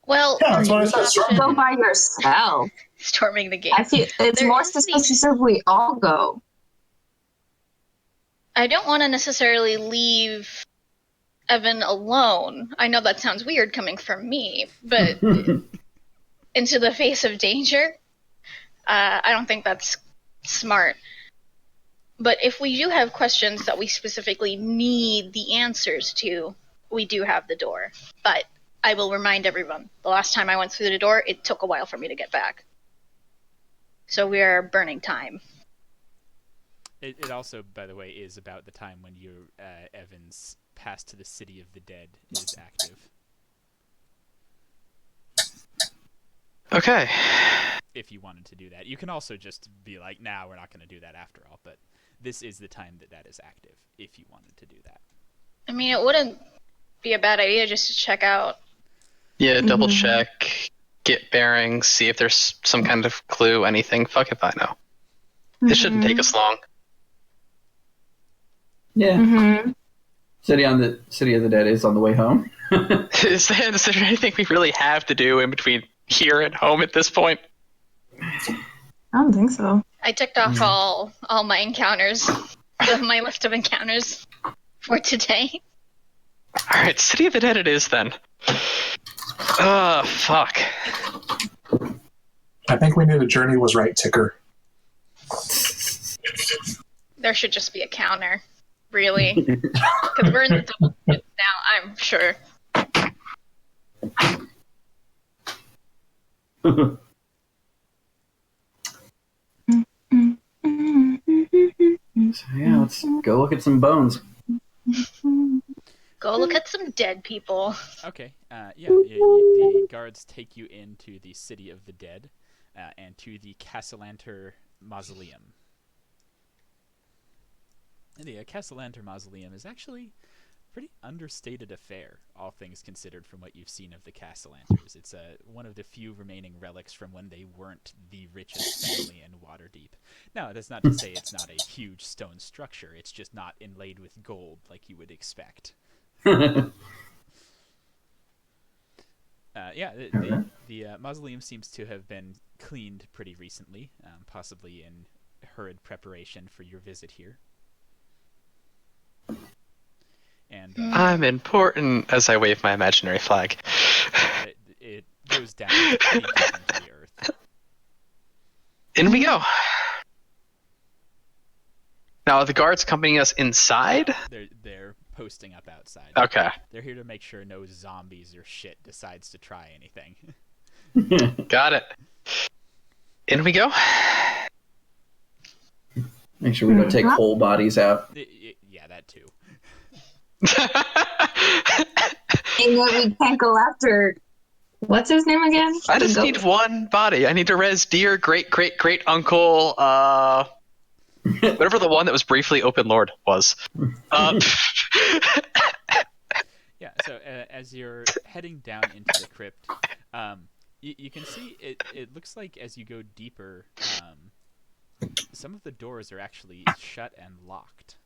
Well, Yeah, that's what I said. Go by yourself. Storming the gate. I feel it's more suspicious if we all go. I don't want to necessarily leave Evan alone. I know that sounds weird coming from me, but into the face of danger, I don't think that's smart. But if we do have questions that we specifically need the answers to, we do have the door. But I will remind everyone, the last time I went through the door, it took a while for me to get back. So we are burning time. It also, by the way, is about the time when your Evan's pass to the City of the Dead is active. Okay. If you wanted to do that. You can also just be like, nah, we're not going to do that after all. But this is the time that is active, if you wanted to do that. I mean, it wouldn't be a bad idea just to check out. Yeah, double check, get bearings, see if there's some kind of clue, anything. Fuck if I know. It shouldn't take us long. Yeah. City of the Dead is on the way home. Is there anything we really have to do in between here and home at this point? I don't think so. I ticked off all my encounters, my list of encounters for today. Alright, City of the Dead it is then. Fuck. I think we need a Journey Was Right ticker. There should just be a counter, really. Because we're in the double digits now, I'm sure. So yeah, let's go look at some bones. Go look at some dead people. Okay. The guards take you into the City of the Dead and to the Castellanter Mausoleum. And the Castellanter Mausoleum is actually a pretty understated affair, all things considered, from what you've seen of the Castellanters. It's one of the few remaining relics from when they weren't the richest family in Waterdeep. Now, that's not to say it's not a huge stone structure. It's just not inlaid with gold like you would expect. The mausoleum seems to have been cleaned pretty recently, possibly in hurried preparation for your visit here. and I'm important as I wave my imaginary flag. it goes down pretty deep into the earth. In we go. Now, are the guards accompanying us inside? They're posting up outside. Okay. They're here to make sure no zombies or shit decides to try anything. Got it. In we go. Make sure we don't take whole bodies out. Yeah, that too. And yet we can't go after. What's his name again? I just need one body. I need to res dear great uncle. Whatever the one that was briefly Open Lord was. Yeah. So as you're heading down into the crypt, you can see it looks like as you go deeper, some of the doors are actually shut and locked,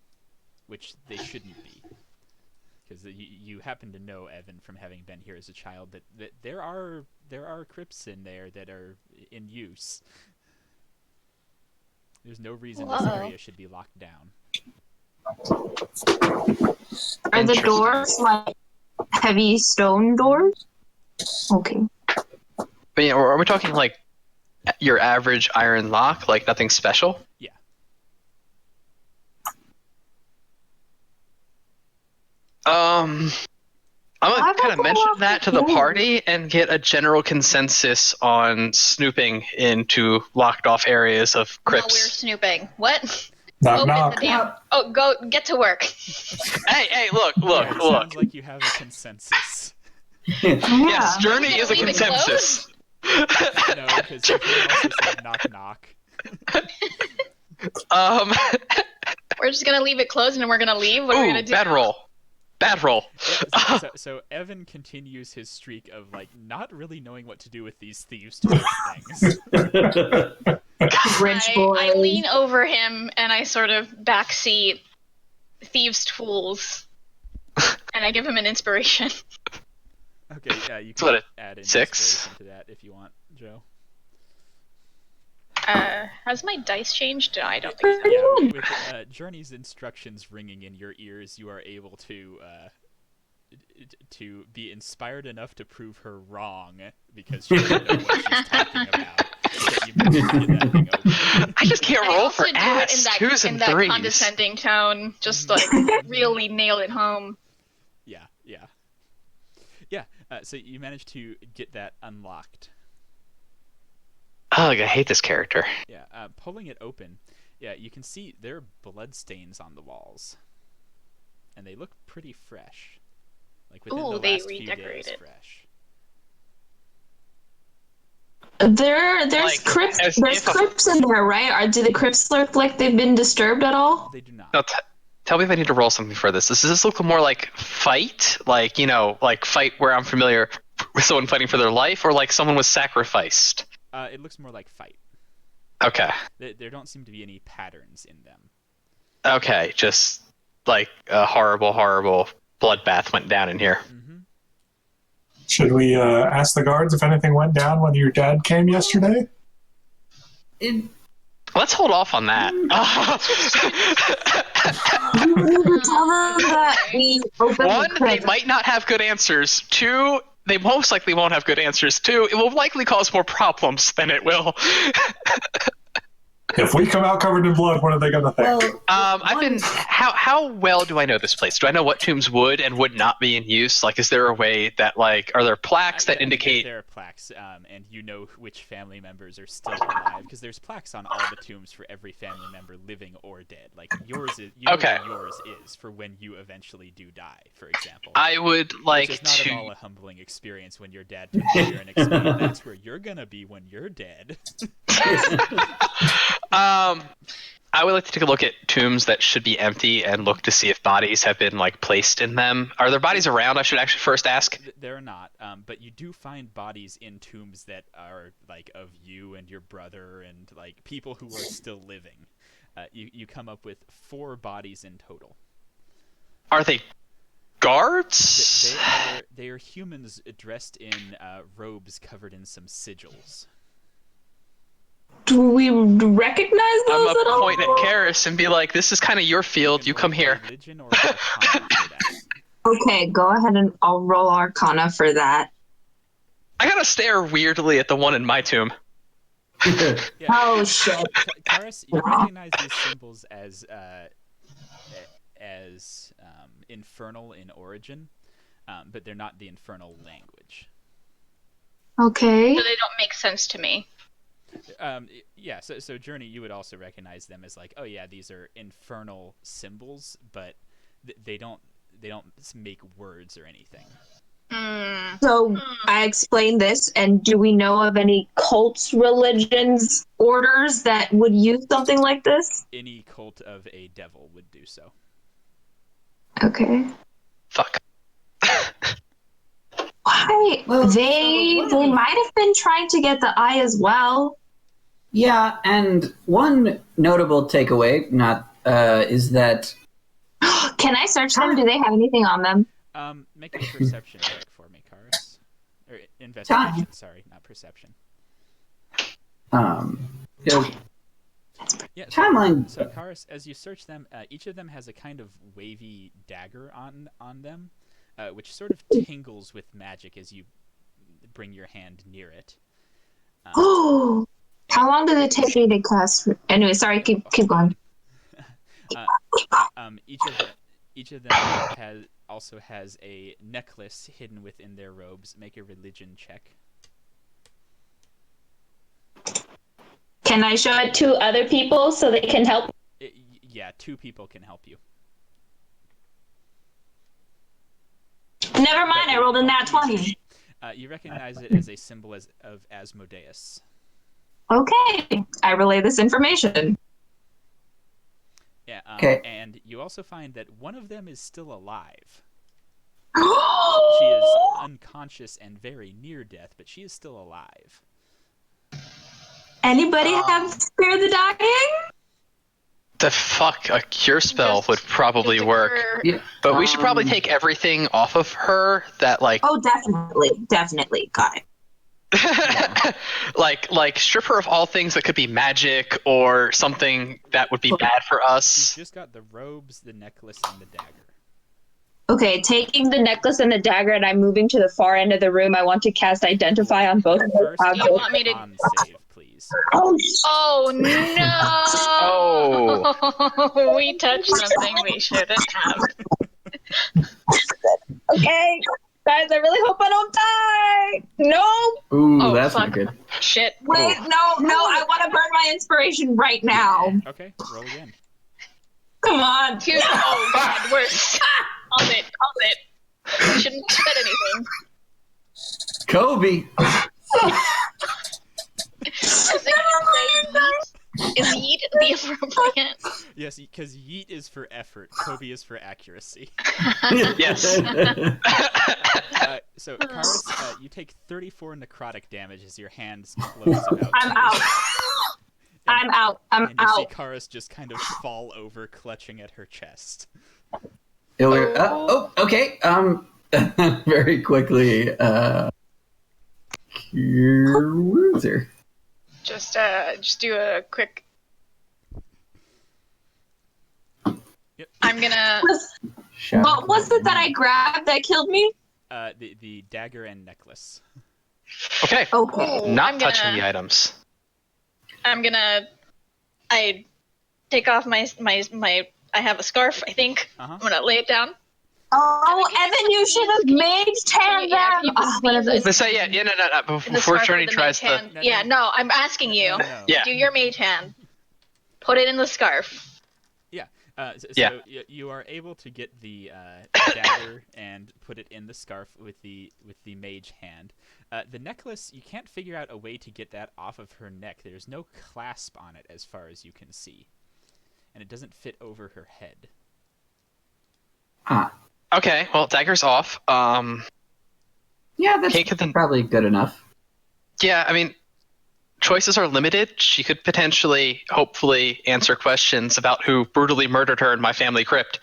which they shouldn't be. Because you happen to know, Evan, from having been here as a child, that there are crypts in there that are in use. There's no reason this area should be locked down. Are the doors like heavy stone doors? Okay. But yeah, are we talking like your average iron lock, like nothing special? Yeah. I'm gonna kind of mention that to the party and get a general consensus on snooping into locked off areas of No, we're crypts. snooping. What? Knock, knock. The damn. Oh, go get to work. Hey, look. It sounds like you have a consensus. Yes, Journey is a Leave it consensus. No, because you can also say knock knock. We're just gonna leave it closed and we're gonna leave. What are we gonna do? Bad roll. Yeah, so Evan continues his streak of like not really knowing what to do with these thieves tools things. Rich boy. I lean over him and I sort of backseat thieves' tools, and I give him an inspiration. Okay, yeah, you can add an 6 inspiration to that if you want, Joe. Has my dice changed? No, I don't think so. Yeah, with Journey's instructions ringing in your ears, you are able to be inspired enough to prove her wrong because she doesn't know what she's talking about. That you managed to get that thing open. I just can't roll for do ass. it in that, 2s and in that 3s. condescending tone, just like really nail it home. Yeah. So you managed to get that unlocked. Oh, I hate this character. Yeah, pulling it open, you can see there are blood stains on the walls, and they look pretty fresh. Like within the last few days, fresh. There's Like, crypts. There's crypts in there, right? Do the crypts look like they've been disturbed at all? They do not. No, tell me if I need to roll something for this. Does this look more like fight? Like, like fight where I'm familiar with someone fighting for their life, or like someone was sacrificed? It looks more like fight. Okay. There don't seem to be any patterns in them. Okay, just like a horrible bloodbath went down in here. Mm-hmm. Should we ask the guards if anything went down when your dad came yesterday? Let's hold off on that. One, they might not have good answers. 2, they most likely won't have good answers. 2, it will likely cause more problems than it will. If we come out covered in blood, what are they going to think? Well, How well do I know this place? Do I know what tombs would and would not be in use? Like, is there a way that, like, are there plaques that indicate... There are plaques, and you know which family members are still alive, because there's plaques on all the tombs for every family member living or dead. Like, yours is, Okay. where yours is for when you eventually do die, for example. I would like which is not to... at all a humbling experience when your dad took you here and explained that's where you're gonna be when you're dead. I would like to take a look at tombs that should be empty and look to see if bodies have been like placed in them. Are there bodies around? I should actually first ask. There are not, but you do find bodies in tombs that are like of you and your brother and like people who are still living. You come up with 4 bodies in total. Are they guards? They are humans dressed in robes covered in some sigils. Do we recognize those I'm at gonna all? point at Karis and be like, "This is kind of your field. You come here." Religion or arcana for that. Okay, go ahead and I'll roll Arcana for that. I gotta stare weirdly at the one in my tomb. Yeah. Oh shit! Karis, you recognize these symbols as infernal in origin, but they're not the infernal language. Okay. So they don't make sense to me. Yeah, so Journey, you would also recognize them as like, oh yeah, these are infernal symbols, but they don't make words or anything. So I explained this, and do we know of any cults, religions, orders that would use something like this? Any cult of a devil would do so. Okay. Fuck. Why? Well, They might have been trying to get the eye as well. Yeah, and one notable takeaway is that Can I search them? Do they have anything on them? Make a perception check for me, Karis. Or investigation, sorry, not perception. Yeah, timeline. So Karis, as you search them, each of them has a kind of wavy dagger on them, which sort of tingles with magic as you bring your hand near it. Oh, how long does it take me to cast? Anyway, sorry, keep going. Each of them also has a necklace hidden within their robes. Make a religion check. Can I show it to other people so they can help? Yeah, 2 people can help you. Never mind, I rolled a nat 20. You recognize it as a symbol of Asmodeus. Okay, I relay this information. Yeah. Okay. And you also find that one of them is still alive. She is unconscious and very near death, but she is still alive. Anybody have Spare the Dying? The fuck, a cure spell would probably work. Yeah, But we should probably take everything off of her that, like... Oh, definitely. Got it. like strip her of all things that could be magic or something that would be bad for us. She's just got the robes, the necklace, and the dagger. Okay, taking the necklace and the dagger, and I'm moving to the far end of the room. I want to cast Identify on both of those First, objects. Do you want me to- on save, please. Oh no! Oh. We touched something we shouldn't have. Okay, guys, I really hope I don't die. No, ooh, Oh, that's fuck. not good. Shit. wait, no, I want to burn my inspiration right now. Okay, roll again. Come on. Oh god, worse. Called it. I shouldn't have said anything. Kobe. Is yeet the appropriate? Yes, because yeet is for effort, Kobe is for accuracy. Yes. So, Karis, you take 34 necrotic damage as your hands close about. I'm out. I'm out. And you see Karis just kind of fall over, clutching at her chest. Okay. Very quickly. Cure wounds her. Just do a quick. Yep. I'm gonna. What was it that I grabbed that killed me? The dagger and necklace. Okay. Okay. Not touching the items. I take off my. I have a scarf. I think. Uh-huh. I'm gonna lay it down. Oh, Evan, you should have made Can you them. please, So yeah, no. the Before scarf Journey with the tries mage to... hand. Yeah, no, I'm asking you. No. Yeah. Do your mage hand. Put it in the scarf. So you are able to get the dagger and put it in the scarf with the mage hand. The necklace, you can't figure out a way to get that off of her neck. There's no clasp on it as far as you can see, and it doesn't fit over her head. Okay, well, dagger's off. Yeah, that's probably good enough. Yeah, I mean, choices are limited. She could potentially, hopefully, answer questions about who brutally murdered her in my family crypt.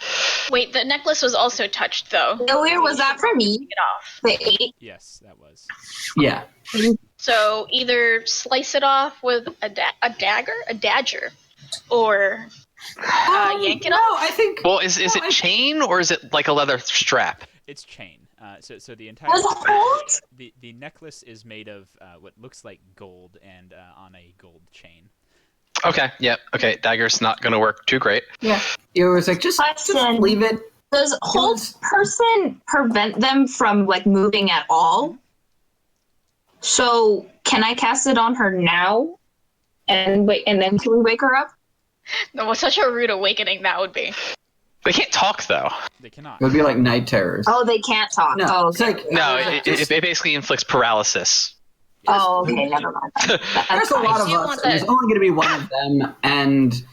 Wait, the necklace was also touched, though. Where was that for me? Take it off. The 8. Yes, that was. Yeah. So either slice it off with a dagger, or yank it No, off. I think. Well, is it chain or is it like a leather strap? It's chain. So the entire Was hold? the necklace is made of what looks like gold and on a gold chain. Okay, yep. Okay, dagger's not gonna work too great. Yeah. It was like, just leave it. Does hold person prevent them from like moving at all? So can I cast it on her now? And wait, and then can we wake her up? No, such a rude awakening that would be. They can't talk though. They cannot. It would be like night terrors. Oh, they can't talk. No, Oh, it's okay. like No, it basically inflicts paralysis. Oh, okay, never mind. there's a lot of You us, want and there's that- only going to be one of them, and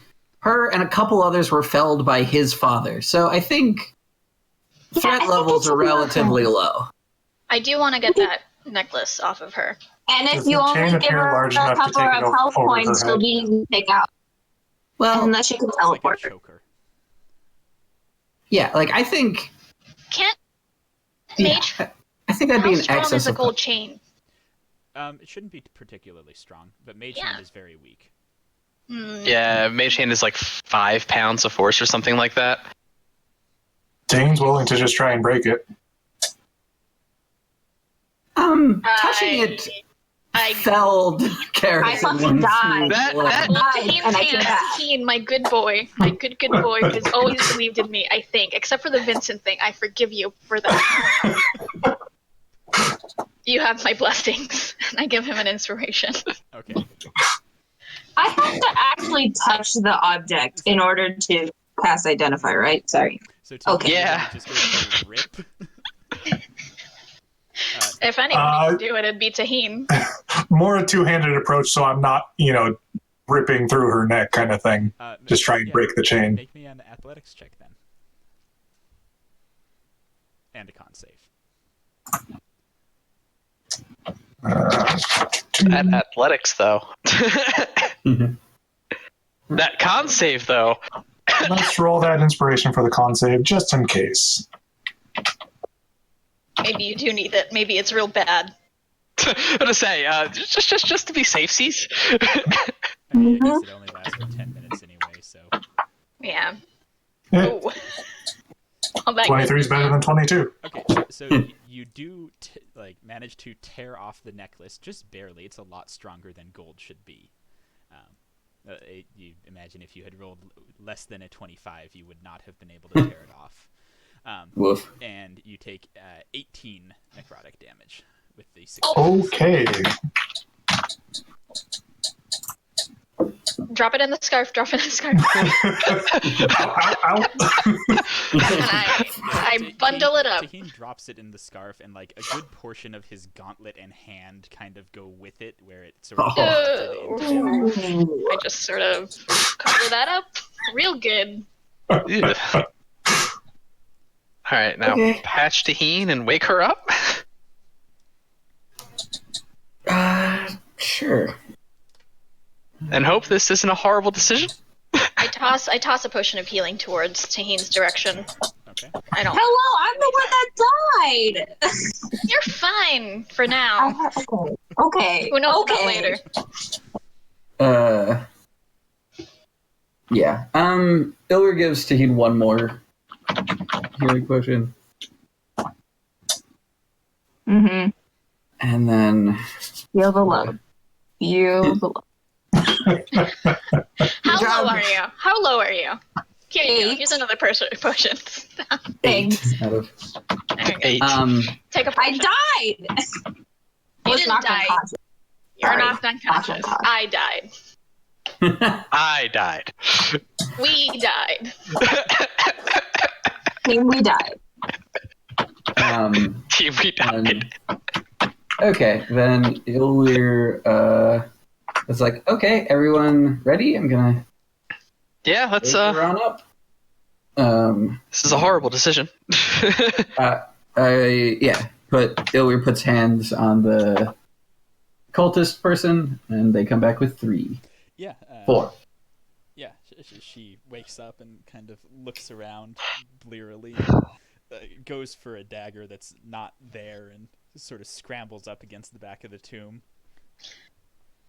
her and a couple others were felled by his father. So I think I threat think levels it's are a little relatively low. I do want to get that necklace off of her. And if Does you the only chain give appear her large a enough to couple take it of health over her points, she'll head? be easy to take out. Well, Unless she can It's like a teleport. choker. yeah, like I think Can't yeah, mage? I think that'd How be an strong excess is a of gold chain? It shouldn't be particularly strong, but mage Yeah. hand is very weak. Yeah, mage hand is like 5 pounds of force or something like that. Dane's willing to just try and break it. touching it I felled Karis. I fucking died. That- Well, Died, Taheen's and I came hand, back. Taheen, my good boy, who's always believed in me, I think. Except for the Vincent thing, I forgive you for that. You have my blessings. And I give him an inspiration. Okay. I have to actually touch the object in order to cast Identify, right? Sorry. So Okay. Yeah. just go for rip. If anyone could do it, it'd be Taheen. More a two-handed approach, so I'm not, ripping through her neck kind of thing. Just try and break the chain. Make me an athletics check then. And a con save. At athletics, though. That con save, though. Let's roll that inspiration for the con save, just in case. Maybe you do need it. Maybe it's real bad. I'm gonna say, just to be safesies. I mean, I guess it only lasts for 10 minutes anyway, so. Yeah. Yeah. Oh. All that 23 is good. better than 22. Okay, so you do manage to tear off the necklace just barely. It's a lot stronger than gold should be. You imagine if you had rolled less than a 25, you would not have been able to tear it off. Woof. And you take 18 necrotic damage with the 6. Okay. Drop it in the scarf. Drop it in the scarf. Ow, ow. And I bundle it up. Taheen drops it in the scarf, and like a good portion of his gauntlet and hand kind of go with it, where it sort of I just sort of cover that up real good. Ew. Alright, now Okay. patch Taheen and wake her up. Sure. And hope this isn't a horrible decision. I toss a potion of healing towards Taheen's direction. Okay. I don't. Hello, I'm the one that died. You're fine for now. Okay. Who knows okay. about later? Yeah. Ilwer gives Taheen one more healing potion, Mm-hmm. and then Feel the love. Feel the love. How job. low are you? How low are you? Here you go. 8. Here's another potion. Thanks. out of There you go. 8. Take a I potion. died. You Was didn't knocked die. unconscious. You're Sorry. knocked unconscious. Knocked I died. I died. We died. Team, we died. Team, we died. Okay, then Ilwyr is like, okay, everyone ready? I'm gonna Yeah, let's, wake her on up. this is a horrible decision. But Ilwyr puts hands on the cultist person, and they come back with 3. Yeah. 4. Yeah. She wakes up and kind of looks around blearily, goes for a dagger that's not there, and sort of scrambles up against the back of the tomb.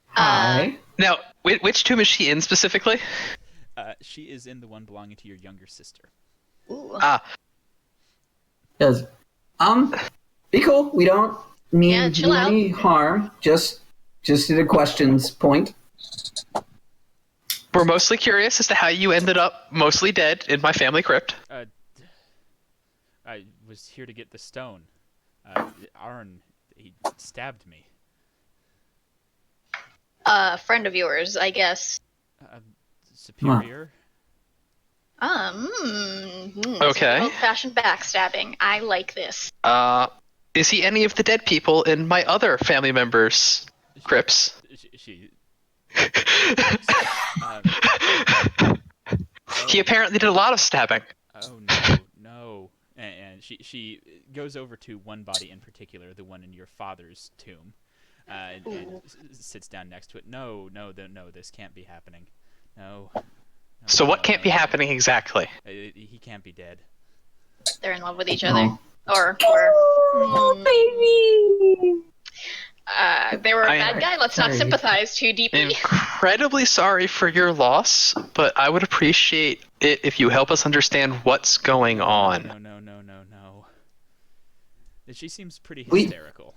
Hi. Now, which tomb is she in specifically? She is in the one belonging to your younger sister. Ooh. Ah, Yes. Be cool. We don't mean chill out. any harm. Just at a questions point. We're mostly curious as to how you ended up mostly dead in my family crypt. I was here to get the stone. Arn, he stabbed me. Friend of yours, I guess. Superior? Okay. Old-fashioned backstabbing. I like this. Is he any of the dead people in my other family members' crypts? He apparently did a lot of stabbing. Oh no. And she goes over to one body in particular, the one in your father's tomb, and sits down next to it. No, this can't be happening. No. So what can't be happening exactly? He can't be dead. They're in love with each other. Or baby. they were a bad guy. Let's not sympathize too deeply. Incredibly sorry for your loss, but I would appreciate it if you help us understand what's going on. No. She seems pretty hysterical.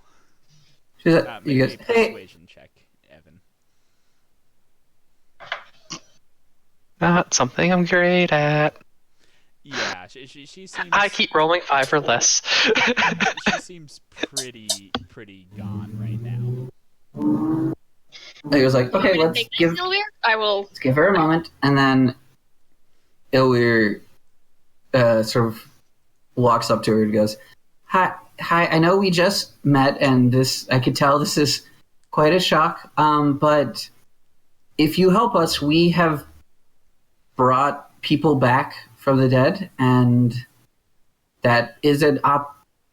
Make a persuasion check, Evan. Not something I'm great at. Yeah, she seems... I keep rolling 5 or less. She seems pretty gone right now. He was like, okay, let's give her a moment. And then Ilwyr sort of walks up to her and goes, Hi, I know we just met, and I could tell this is quite a shock, but if you help us, we have brought people back from the dead, and that is an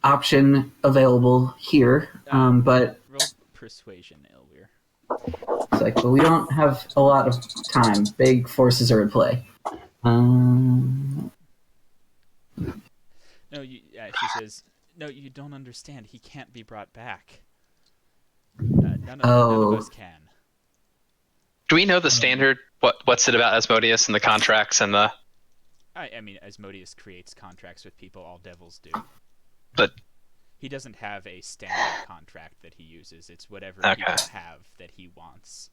option available here, but... Roll persuasion, Ilwyr. It's like, well, we don't have a lot of time. Big forces are at play. No, she says, no, you don't understand. He can't be brought back. None of us can. Do we know the standard? What's it about Asmodeus and the contracts and the... I mean, Asmodeus creates contracts with people. All devils do. But he doesn't have a standard contract that he uses. It's whatever people have that he wants.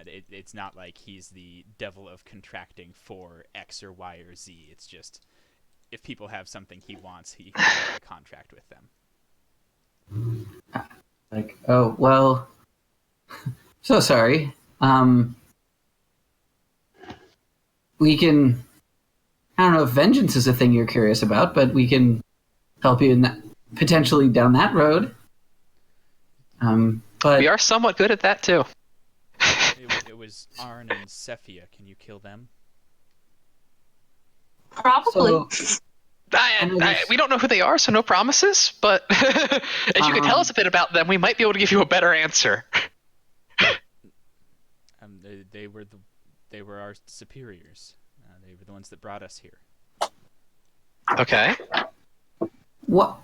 It's not like he's the devil of contracting for X or Y or Z. It's just if people have something he wants, he can make a contract with them. Like, oh, well, so sorry. We can... I don't know if vengeance is a thing you're curious about, but we can help you in that, potentially down that road. But we are somewhat good at that too. It was Arn and Sephia. Can you kill them? Probably. We don't know who they are, so no promises. But if you could tell us a bit about them, we might be able to give you a better answer. They were our superiors. They were the ones that brought us here. Okay. What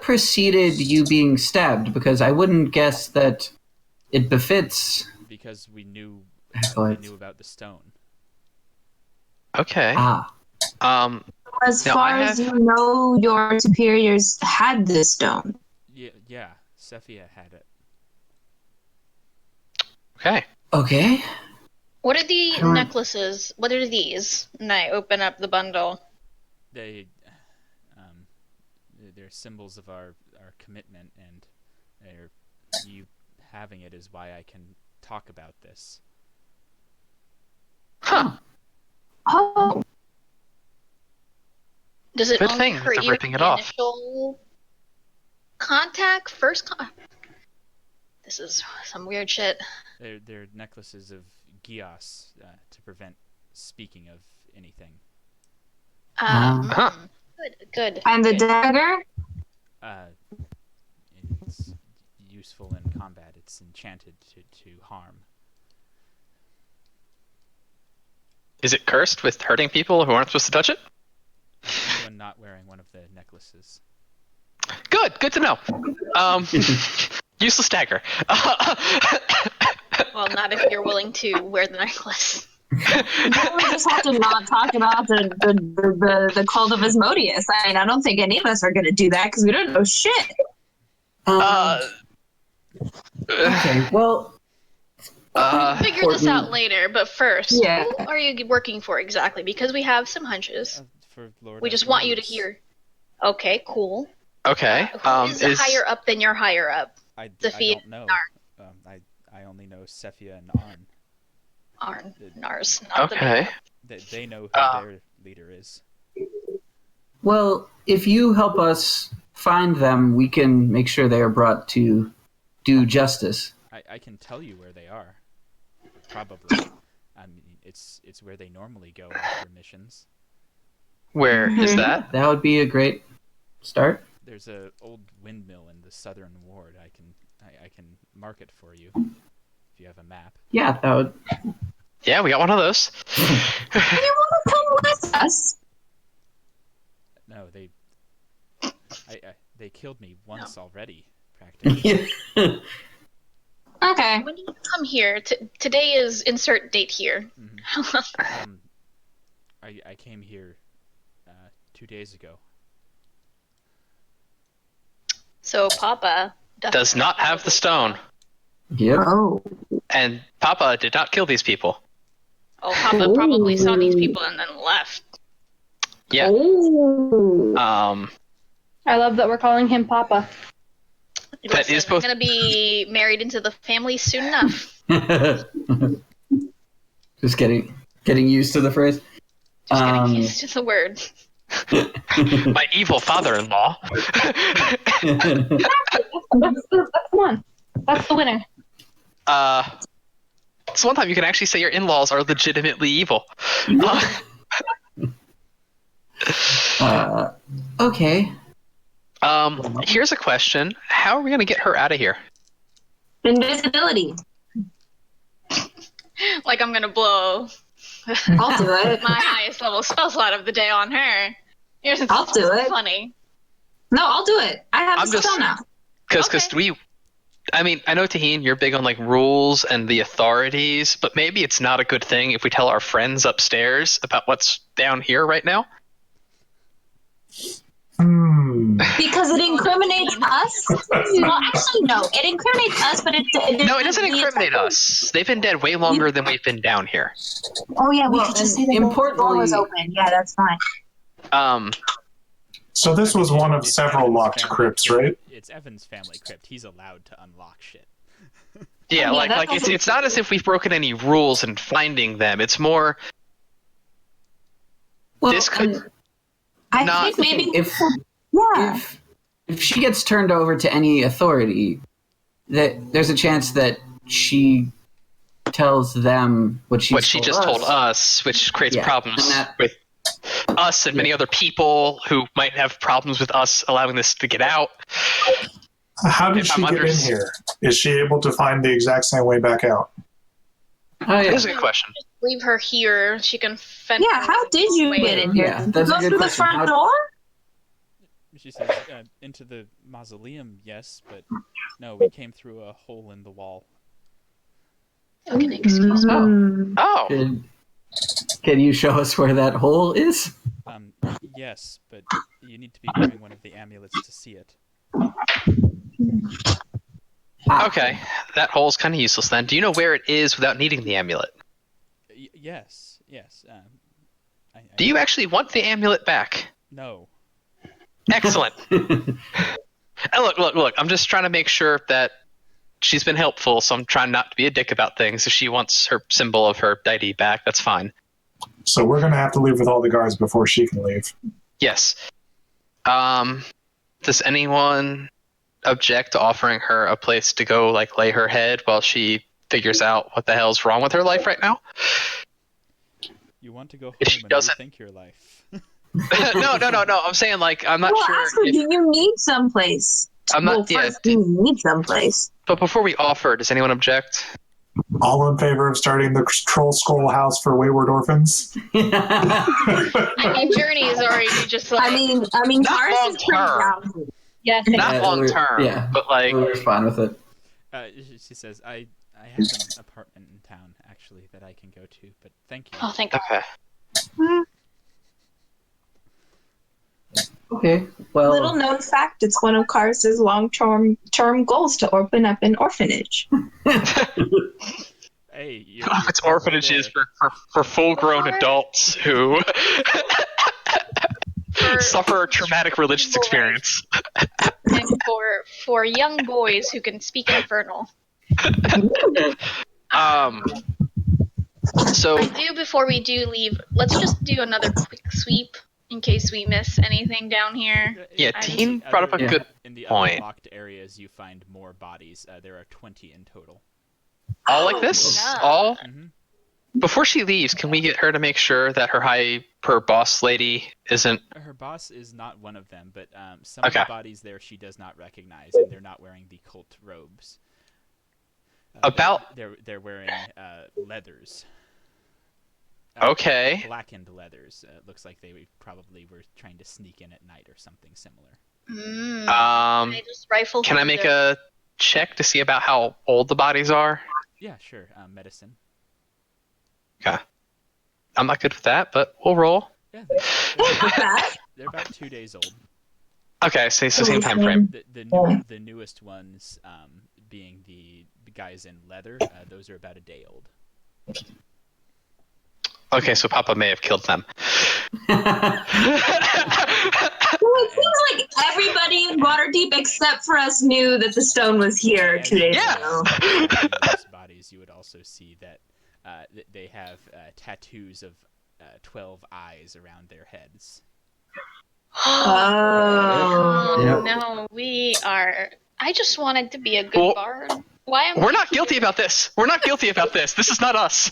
preceded you being stabbed? Because I wouldn't guess that it befits. Because we knew about the stone. Okay. As far as you know, your superiors had this stone. Yeah. Sephia had it. Okay. What are the necklaces? What are these? And I open up the bundle. They're symbols of our commitment, and you having it is why I can talk about this. Huh. Oh. Does it Good only thing hurt they're you ripping at it the off. initial contact? This is some weird shit. They're necklaces of Gios to prevent speaking of anything. Good. And the dagger? It's useful in combat. It's enchanted to harm. Is it cursed with hurting people who aren't supposed to touch it? Anyone not wearing one of the necklaces. Good to know. Useless dagger. Well, not if you're willing to wear the necklace. Now we just have to not talk about the cult of Asmodeus. I mean, I don't think any of us are going to do that because we don't know shit. Okay, well... We'll figure this out later, but first, Yeah. who are you working for exactly? Because we have some hunches. For Lord We just want you to hear. Okay, cool. Okay. Who is higher up than your higher up? I Zafia don't know. I only know Sephia and Arn. Arn. Nars. Not Okay. They know who their leader is. Well, if you help us find them, we can make sure they are brought to do justice. I can tell you where they are. Probably. I mean, it's where they normally go after missions. Where is that? That would be a great start. There's a old windmill in the southern ward. I can mark it for you if you have a map. Yeah, that would. Yeah, we got one of those. You want to come with us? No, they killed me once already, practically. Okay. When did you come here? Today is insert date here. Mm-hmm. I came here 2 days ago. So Papa Does not have the stone. Yep. Oh. And Papa did not kill these people. Oh, Papa probably saw these people and then left. Yeah. Oh. I love that we're calling him Papa. That is both. I'm gonna be married into the family soon enough. Just getting used to the phrase. Just getting used to the word. My evil father-in-law. That's the one. That's the winner. It's one time you can actually say your in-laws are legitimately evil. Okay. Here's a question. How are we going to get her out of here? Invisibility. Like I'm gonna blow I'll do it. my highest level spell slot of the day on her. I'll do it. Funny. No, I'll do it. I have the spell now. Because I mean, I know, Taheen, you're big on like rules and the authorities, but maybe it's not a good thing if we tell our friends upstairs about what's down here right now. Because it incriminates us? Well, actually, no. It incriminates us, but it doesn't incriminate us. They've been dead way longer than we've been down here. Oh, yeah, we could just say the door was open. Yeah, that's fine. So this was one of several locked crypts, right? It's Evan's family crypt. He's allowed to unlock shit. Yeah, like it's not as if we've broken any rules in finding them. It's more. Well, this could. I think maybe if she gets turned over to any authority, that there's a chance that she tells them what she just told us, which creates problems with us and many other people who might have problems with us allowing this to get out. How did she get in here? Is she able to find the exact same way back out? Oh, yeah. That's a good question. Just leave her here. She can fend. Yeah, how did you get in here? Yeah, that's Go a good through the question. front door? She says, into the mausoleum, yes, but no, we came through a hole in the wall. Okay, excuse me. Oh. Can you show us where that hole is? Yes, but you need to be wearing one of the amulets to see it. Okay, that hole's kind of useless then. Do you know where it is without needing the amulet? Yes. Do you actually want the amulet back? No. Excellent. And look, I'm just trying to make sure that she's been helpful, so I'm trying not to be a dick about things. If she wants her symbol of her deity back, that's fine. So we're going to have to leave with all the guards before she can leave. Yes. Does anyone object to offering her a place to go, like, lay her head while she figures out what the hell's wrong with her life right now? You want to go home If she and doesn't- rethink your life. No. I'm saying, like, I'm not sure. Ask her, do you need someplace? I'm not. First, do you need someplace? But before we offer, does anyone object? All in favor of starting the Troll Skull House for Wayward Orphans? I mean, Journey is already just like. I mean, Not Taurus long is pretty term. lousy. Yes. Not long term. Yeah, but like we're fine with it. She says, I have an apartment in town, actually. actually, that I can go to, but thank you. Oh, thank God. Okay. Okay, well, Little known fact, it's one of Kars's long-term goals to open up an orphanage. Hey, It's orphanages for full-grown adults who suffer a traumatic religious experience. And for young boys who can speak Infernal. So I do, before we do leave, let's just do another quick sweep in case we miss anything down here. yeah, Teen brought up a good in the point. unlocked areas, you find more bodies. There are 20 in total. All like this? Yeah. All? Mm-hmm. Before she leaves, can we get her to make sure that her boss lady isn't... Her boss is not one of them, but some of the bodies there she does not recognize, and they're not wearing the cult robes. They're wearing leathers. Okay. Blackened leathers. Looks like they probably were trying to sneak in at night or something similar. Can I just rifle Can I through make a check to see about how old the bodies are? Yeah, sure. Medicine. Okay. I'm not good with that, but we'll roll. Yeah, That? they're about 2 days old. Okay, so it's the same time frame. The newest ones, being the guys in leather, those are about a day old. Okay, so Papa may have killed them. Well, it seems like everybody in Waterdeep except for us knew that the stone was here 2 days ago. Those bodies, you would also see that they have tattoos of 12 eyes around their heads. Oh. No, we are. I just wanted to be a good bard. Why am We're not guilty about this. We're not guilty about this. This is not us.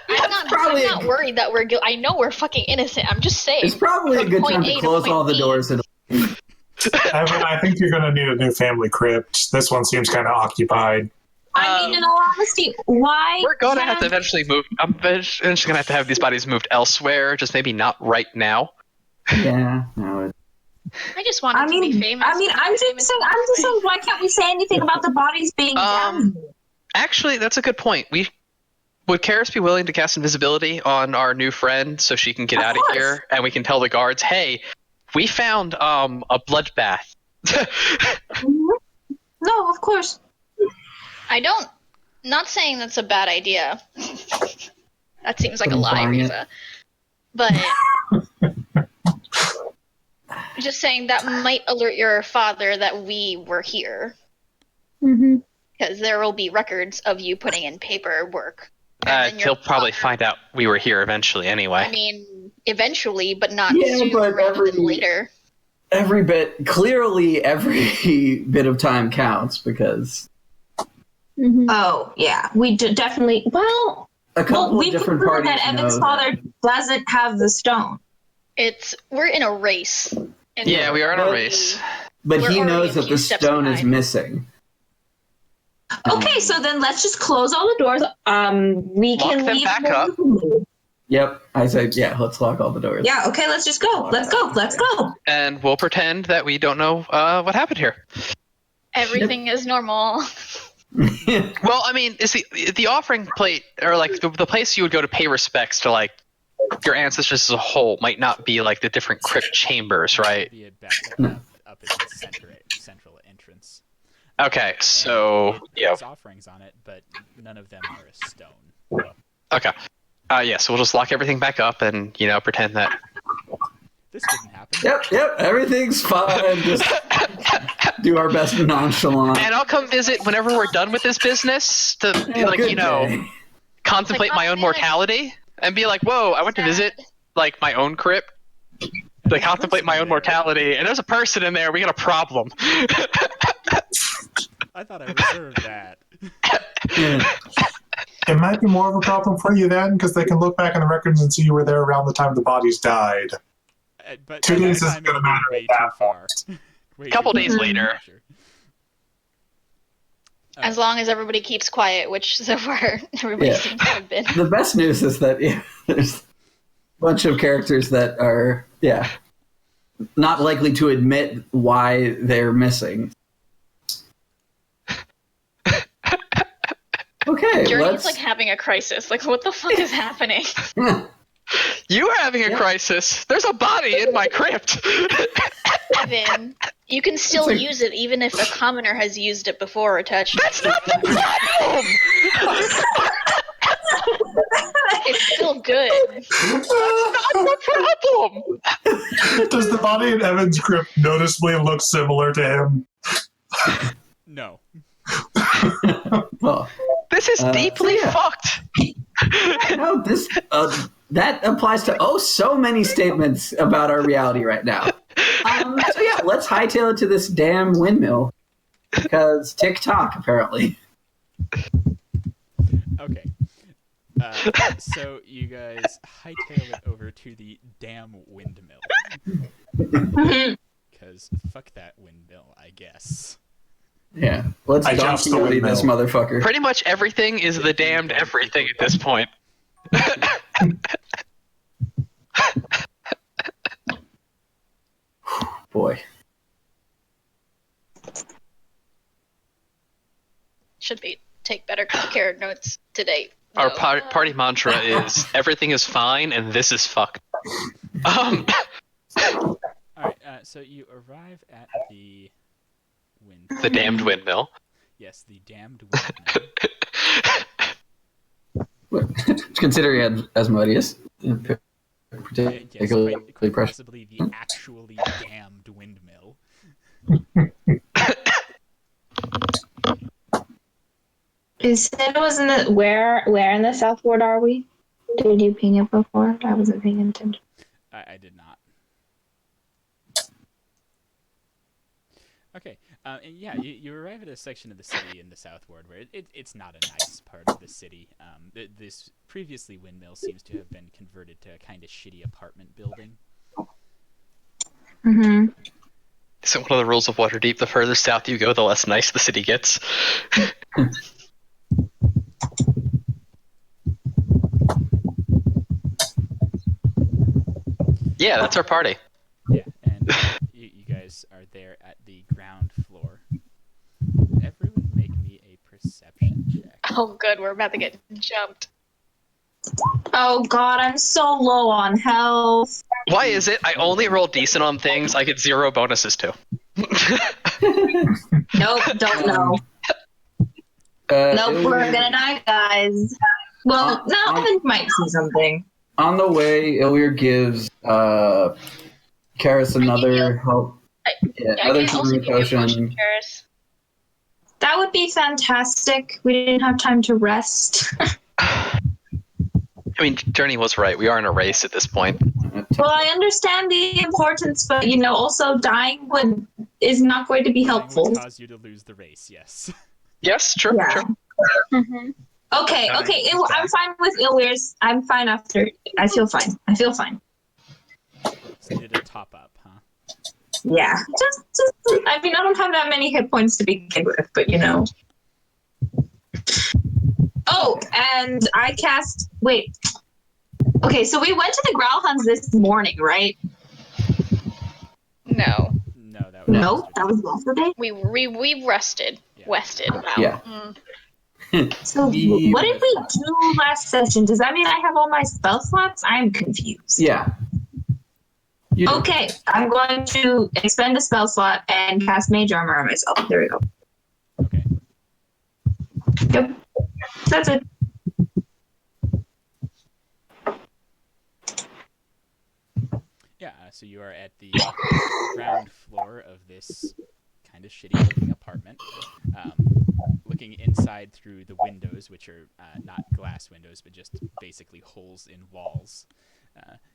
I'm not worried that we're guilty. I know we're fucking innocent. I'm just saying. It's probably a good time to close all the doors. Evan, I think you're going to need a new family crypt. This one seems kind of occupied. I mean, in all honesty, why? We're going to have to eventually move. I'm eventually going to have these bodies moved elsewhere, just maybe not right now. Yeah, no. I just wanted to be famous. I'm just saying, why can't we say anything about the bodies being down here? Actually, that's a good point. Would Karis be willing to cast invisibility on our new friend so she can get out of here, and we can tell the guards, hey, we found a bloodbath. No, of course. Not saying that's a bad idea. That seems like a lie, Riza. But just saying that might alert your father that we were here. Mm-hmm. Because there will be records of you putting in paperwork. He'll probably find out we were here eventually anyway. I mean, eventually, but not sooner rather than later. Every bit of time counts because... Mm-hmm. Oh, yeah. We definitely... Well, we different parties that Evan's father doesn't have the stone. We're in a race. Yeah, we are in a race. But he knows that the stone is missing. Okay, so then let's just close all the doors. We can leave back up. Yep, I said, let's lock all the doors. Yeah, okay, let's just go. Let's go. And we'll pretend that we don't know what happened here. Everything is normal. Well, I mean, is the offering plate, or like the place you would go to pay respects to like your ancestors as a whole, might not be like the different crypt chambers, right? Be up at the central entrance. Okay, so there's offerings on it, but none of them are a stone. Okay. So we'll just lock everything back up and pretend that this didn't happen. Yep, everything's fine. Just do our best nonchalant. And I'll come visit whenever we're done with this business to contemplate my own mortality and be like, whoa, I went to visit like my own crypt to contemplate my own mortality, and there's a person in there. We got a problem. I thought I reserved that. It might be more of a problem for you then, because they can look back in the records and see you were there around the time the bodies died. But 2 days isn't going to matter way at too that far. A couple days later. As long as everybody keeps quiet, which so far everybody seems to have been. The best news is that there's a bunch of characters that are, not likely to admit why they're missing. Okay, Journey's like having a crisis. Like, what the fuck is happening? You are having a crisis. There's a body in my crypt. Evan, you can still use it even if a commoner has used it before or touched it. That's not the problem. It's still good. That's not the problem. Does the body in Evan's crypt noticeably look similar to him? No. Well, This is deeply fucked. no, this that applies to so many statements about our reality right now. So yeah, let's hightail it to this damn windmill because TikTok apparently. Okay. So you guys hightail it over to the damn windmill. Because fuck that windmill, I guess. Yeah, let's joust the donkey windmill. this motherfucker. Pretty much everything is the damned everything at this point. Boy. Should be take better care of notes today. Our No. party mantra is everything is fine and this is fucked. Alright, so you arrive at the windmill. The damned windmill. Yes, the damned windmill. Considering Asmodeus. Yes, Particularly quite precious. possibly the actually damned windmill. You said it was in the where in the South Ward are we? Did you ping it before? I wasn't paying attention. I did not. Okay, and yeah, you arrive at a section of the city in the South Ward where it's not a nice part of the city. This previously windmill seems to have been converted to a kind of shitty apartment building. Mm-hmm. Isn't one of the rules of Waterdeep, the further south you go, the less nice the city gets? Yeah, that's our party. Yeah, and you guys are there at the ground floor. Everyone make me a perception check. Oh, good. We're about to get jumped. Oh God, I'm so low on health. Why is it I only roll decent on things I get 0 bonuses to? Nope, don't know. Nope, we're gonna die, guys. Well, no, I might see something. On the way, Ilwyr gives Karis another help. I Other can also give you a potion. potion, Karis. That would be fantastic. We didn't have time to rest. I mean, Journey was right. We are in a race at this point. Well, I understand the importance, but also dying is not going to be helpful. Would cause you to lose the race, yes. Yes, true, Yeah. true. Mm-hmm. Okay. I'm fine with Ilwyr's. I'm fine after. I feel fine. So you did a top up, huh? Yeah. Just. I mean, I don't have that many hit points to begin with, but Oh, and I cast. Wait. Okay, so we went to the Growlhounds this morning, right? No. No, that was No, that was yesterday. We rested. Yeah. Wested. Wow. Yeah. So what did we do last session? Does that mean I have all my spell slots? I'm confused. Yeah. You do. Okay, I'm going to expend a spell slot and cast Mage Armor on myself. There we go. Okay. Yep. That's it. Yeah, so you are at the ground floor of this kind of shitty-looking apartment, looking inside through the windows, which are not glass windows, but just basically holes in walls.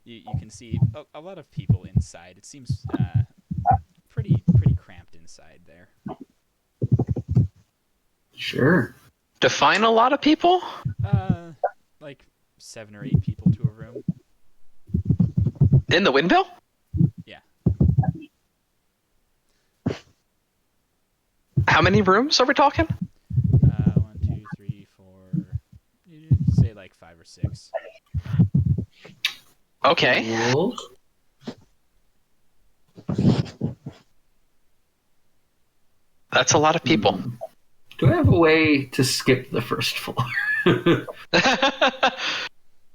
You can see a lot of people inside. It seems pretty cramped inside there. Sure. Define a lot of people? Like 7 or 8 people to a room. In the windmill? Yeah. How many rooms are we talking? 1, 2, 3, 4. You say like 5 or 6. Okay. Cool. That's a lot of people. Do I have a way to skip the first floor?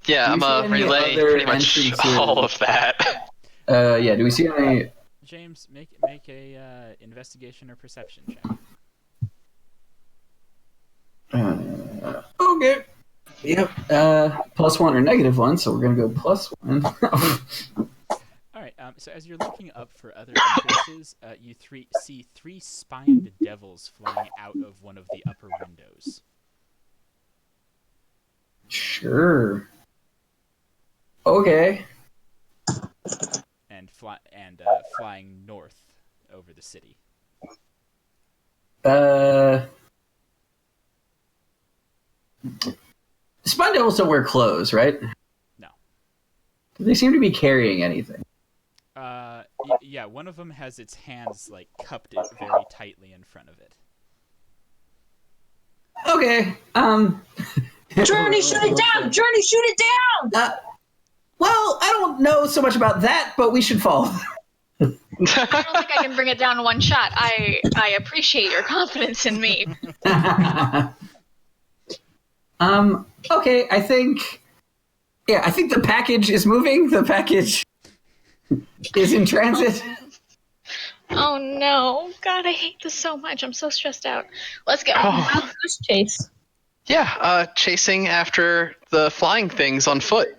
Yeah, Do I'm you see any relay other pretty much entrances? all of that. Yeah. Do we see any? James, make a investigation or perception check. Okay. Yep. +1 or -1, so we're gonna go +1. All right. So as you're looking up for other entrances, you see three spined devils flying out of one of the upper windows. Sure. Okay. And flying north over the city. Spine Devils don't wear clothes, right? No. Do they seem to be carrying anything? Yeah, one of them has its hands like cupped it very tightly in front of it. Okay. Journey, shoot it down! Journey, shoot it down! Well, I don't know so much about that, but we should follow. I don't think I can bring it down in one shot. I appreciate your confidence in me. Okay, I think the package is moving. The package is in transit. Oh no. God, I hate this so much. I'm so stressed out. Let's go. Oh. Chase. Yeah, chasing after the flying things on foot.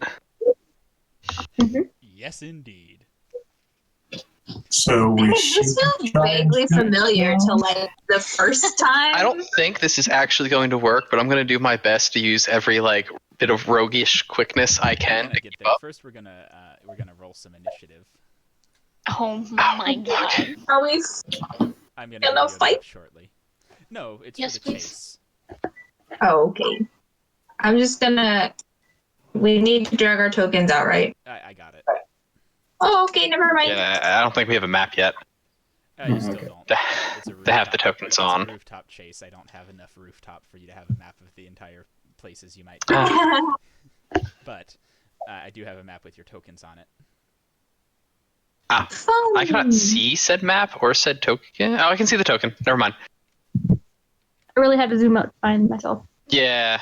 Yes, indeed. So we This feels vaguely familiar to like the first time. I don't think this is actually going to work, but I'm going to do my best to use every like bit of roguish quickness I can to Get keep there. up. First, we're gonna roll some initiative. Oh my god. Are we? I'm gonna Gonna video that fight? up shortly. No, it's Yes, for the please. chase. Oh, okay. I'm just gonna. We need to drag our tokens out, right? I got it. Oh, okay. Never mind. Yeah, I don't think we have a map yet. You still Okay. don't. They It's a they have the rooftop- tokens it's on. a rooftop chase. I don't have enough rooftop for you to have a map of the entire places you might. But I do have a map with your tokens on it. Fun. I cannot see said map or said token. Oh, I can see the token. Never mind. I really had to zoom out to find myself. Yeah.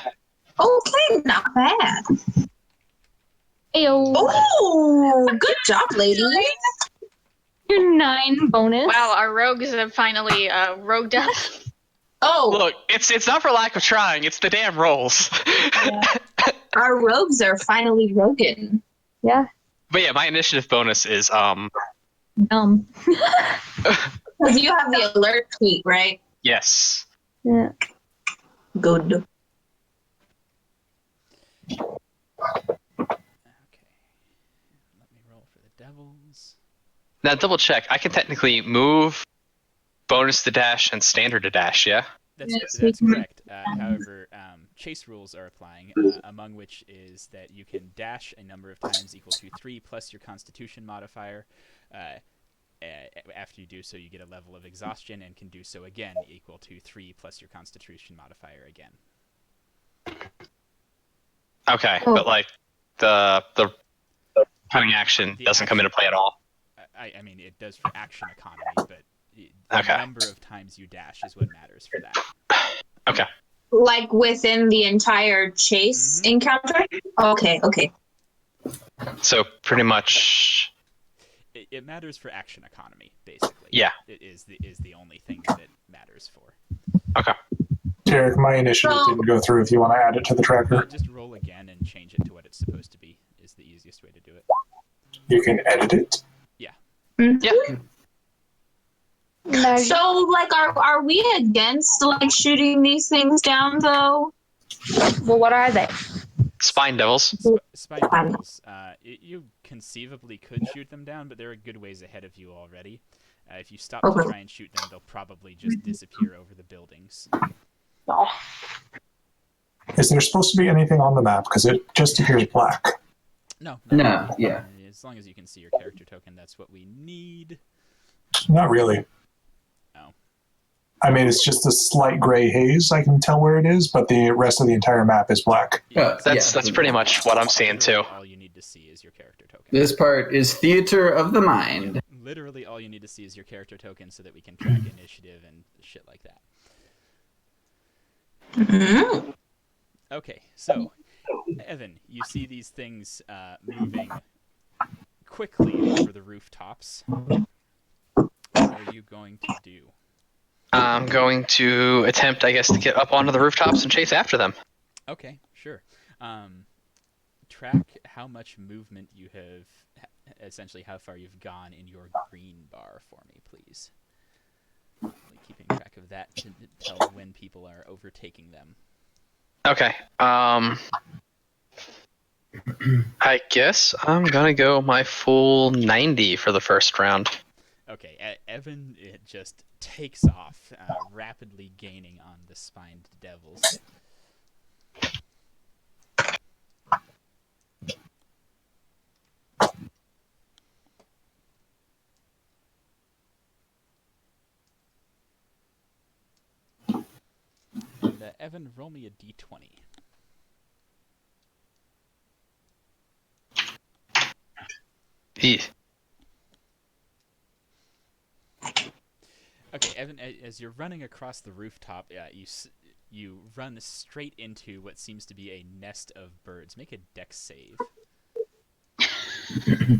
Okay, not bad. Ayo. Oh, good job, lady. Your 9 bonus. Wow, our rogues have finally rogued up. Oh, Look, it's not for lack of trying. It's the damn rolls. our rogues are finally rogan. Yeah. But yeah, my initiative bonus is Dumb. Because you have the alert tweet, right? yes. Yeah. Good. Okay. Let me roll for the devils. Now double check. I can technically move, bonus the dash, and standard to dash. Yeah. That's correct. However, chase rules are applying, among which is that you can dash a number of times equal to 3 plus your Constitution modifier. After you do so, you get a level of exhaustion and can do so again equal to 3 plus your Constitution modifier again. Okay, but like the hunting action doesn't come into play at all. I mean, it does for action economy, but the Okay. number of times you dash is what matters for that. Okay. Like within the entire chase encounter? Okay. So pretty much. It matters for action economy, basically. Yeah. It is the only thing that it matters for. Okay. Derek, my initiative didn't go through if you want to add it to the tracker. Just roll again and change it to what it's supposed to be is the easiest way to do it. You can edit it. Yeah. So, like, are we against like shooting these things down though? Well, what are they? Spine devils. Spike devils. You conceivably could shoot them down, but they're a good ways ahead of you already. If you stop to try and shoot them, they'll probably just disappear over the buildings. Oh. Is there supposed to be anything on the map? Because it just appears black. No. Yeah. As long as you can see your character token, that's what we need. Not really. Oh. I mean, it's just a slight gray haze. I can tell where it is, but the rest of the entire map is black. That's pretty much what I'm seeing too. All you need to see is your character token. This part is theater of the mind. Literally, all you need to see is your character token so that we can track initiative and shit like that. Okay. All you need to see is your character token so that we can track initiative and shit like that. Literally, all you need to see is your character token so that we can track initiative and shit like that. Okay. Literally, all you need to see is your character token so that we can track initiative and shit like that. Mm-hmm. Okay, so Evan, you see these things moving quickly over the rooftops. What are you going to do? I'm going to attempt, I guess, to get up onto the rooftops and chase after them. Okay, sure. Track how much movement you have, essentially how far you've gone in your green bar for me, please. Keeping track of that to tell when people are overtaking them. Okay. I guess I'm gonna go my full 90 for the first round. Okay, Evan just takes off, rapidly gaining on the spined devils. And Evan, roll me a d20. Okay, Evan, as you're running across the rooftop, you run straight into what seems to be a nest of birds. Make a dex save.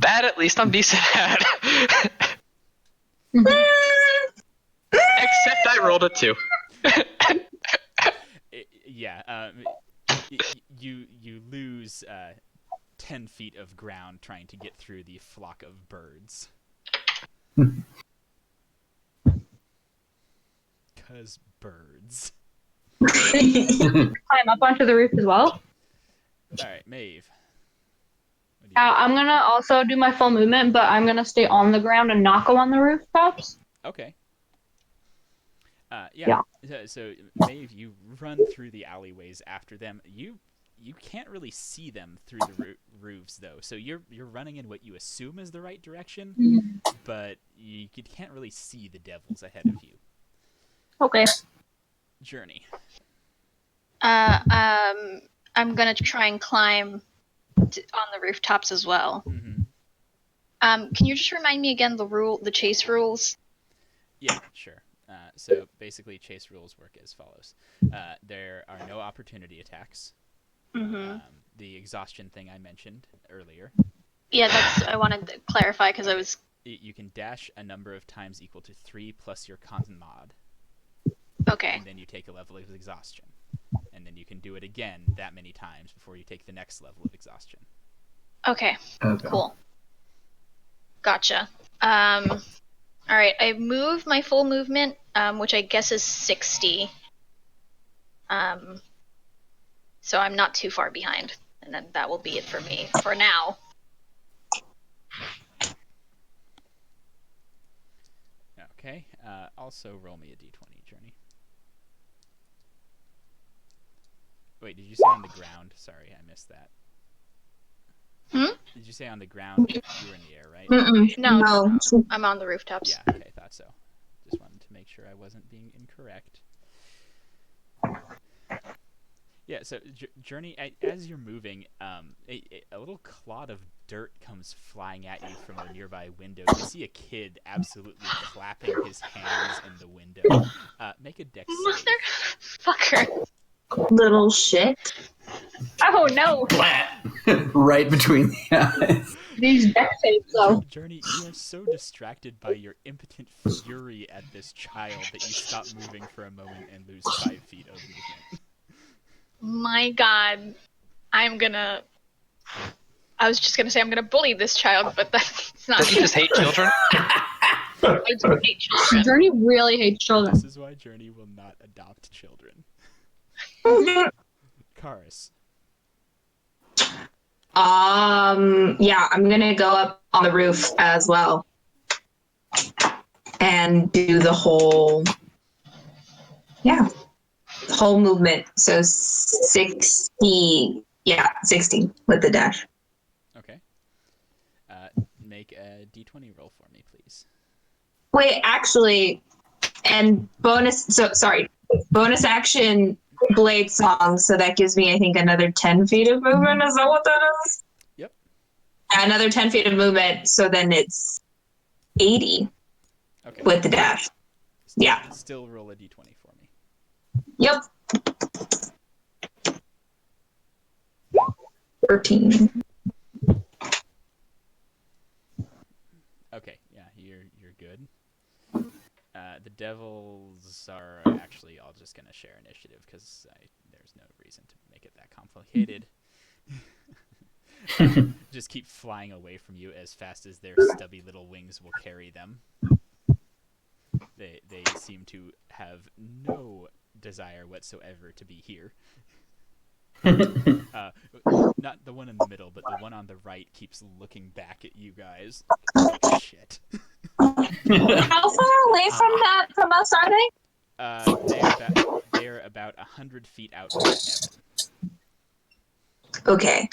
That at least I'm decent at. Except I rolled a 2. You lose 10 feet of ground trying to get through the flock of birds. Because birds. Climb up onto the roof as well. Alright, Maeve. I'm gonna also do my full movement, but I'm gonna stay on the ground and not go on the rooftops. Okay. Yeah. So, Maeve, you run through the alleyways after them. You can't really see them through the roofs, though. So you're running in what you assume is the right direction, but you can't really see the devils ahead of you. Okay. Journey. I'm gonna try and climb on the rooftops as well. Mm-hmm. Can you just remind me again the chase rules? Yeah, sure. So basically, chase rules work as follows: there are no opportunity attacks. Mm-hmm. The exhaustion thing I mentioned earlier. Yeah, I wanted to clarify because I was. You can dash a number of times equal to 3 plus your con mod. Okay. And then you take a level of exhaustion. And then you can do it again that many times before you take the next level of exhaustion. Okay. Cool. Gotcha. All right. I move my full movement, which I guess is 60. So I'm not too far behind, and then that will be it for me for now. Okay. Also, roll me a d20, Journey. Wait, did you say on the ground? Sorry, I missed that. Did you say on the ground? You were in the air, right? No. I'm on the rooftops. Yeah, okay, thought so. Just wanted to make sure I wasn't being incorrect. Yeah, so Journey, as you're moving, a little clod of dirt comes flying at you from a nearby window. You see a kid absolutely clapping his hands in the window. Make a dex save. Motherfucker. Little shit. Oh no! Right between the eyes. These deck saves though. Journey, you are so distracted by your impotent fury at this child that you stop moving for a moment and lose 5 feet of movement. My God. I was just gonna say I'm gonna bully this child, but that's not. Does he just hate children? I do hate children. Journey really hates children. This is why Journey will not adopt children. Karis. Yeah, I'm gonna go up on the roof as well and do the whole movement. So 60, 60 with the dash. Okay. Make a d20 roll for me, please. Wait, actually, and bonus action blade song, so that gives me, I think, another 10 feet of movement. Is that what that is? Yep. Another 10 feet of movement, so then it's 80 with the dash. Still roll a d20 for me. Yep. 13. Okay, yeah, you're good. The devils are actually all just gonna share initiative because there's no reason to make it that complicated. Just keep flying away from you as fast as their stubby little wings will carry them. They seem to have no desire whatsoever to be here. Not the one in the middle, but the one on the right keeps looking back at you guys. Oh, shit. How far away from us are they? They're about 100 feet out from Evan. Okay.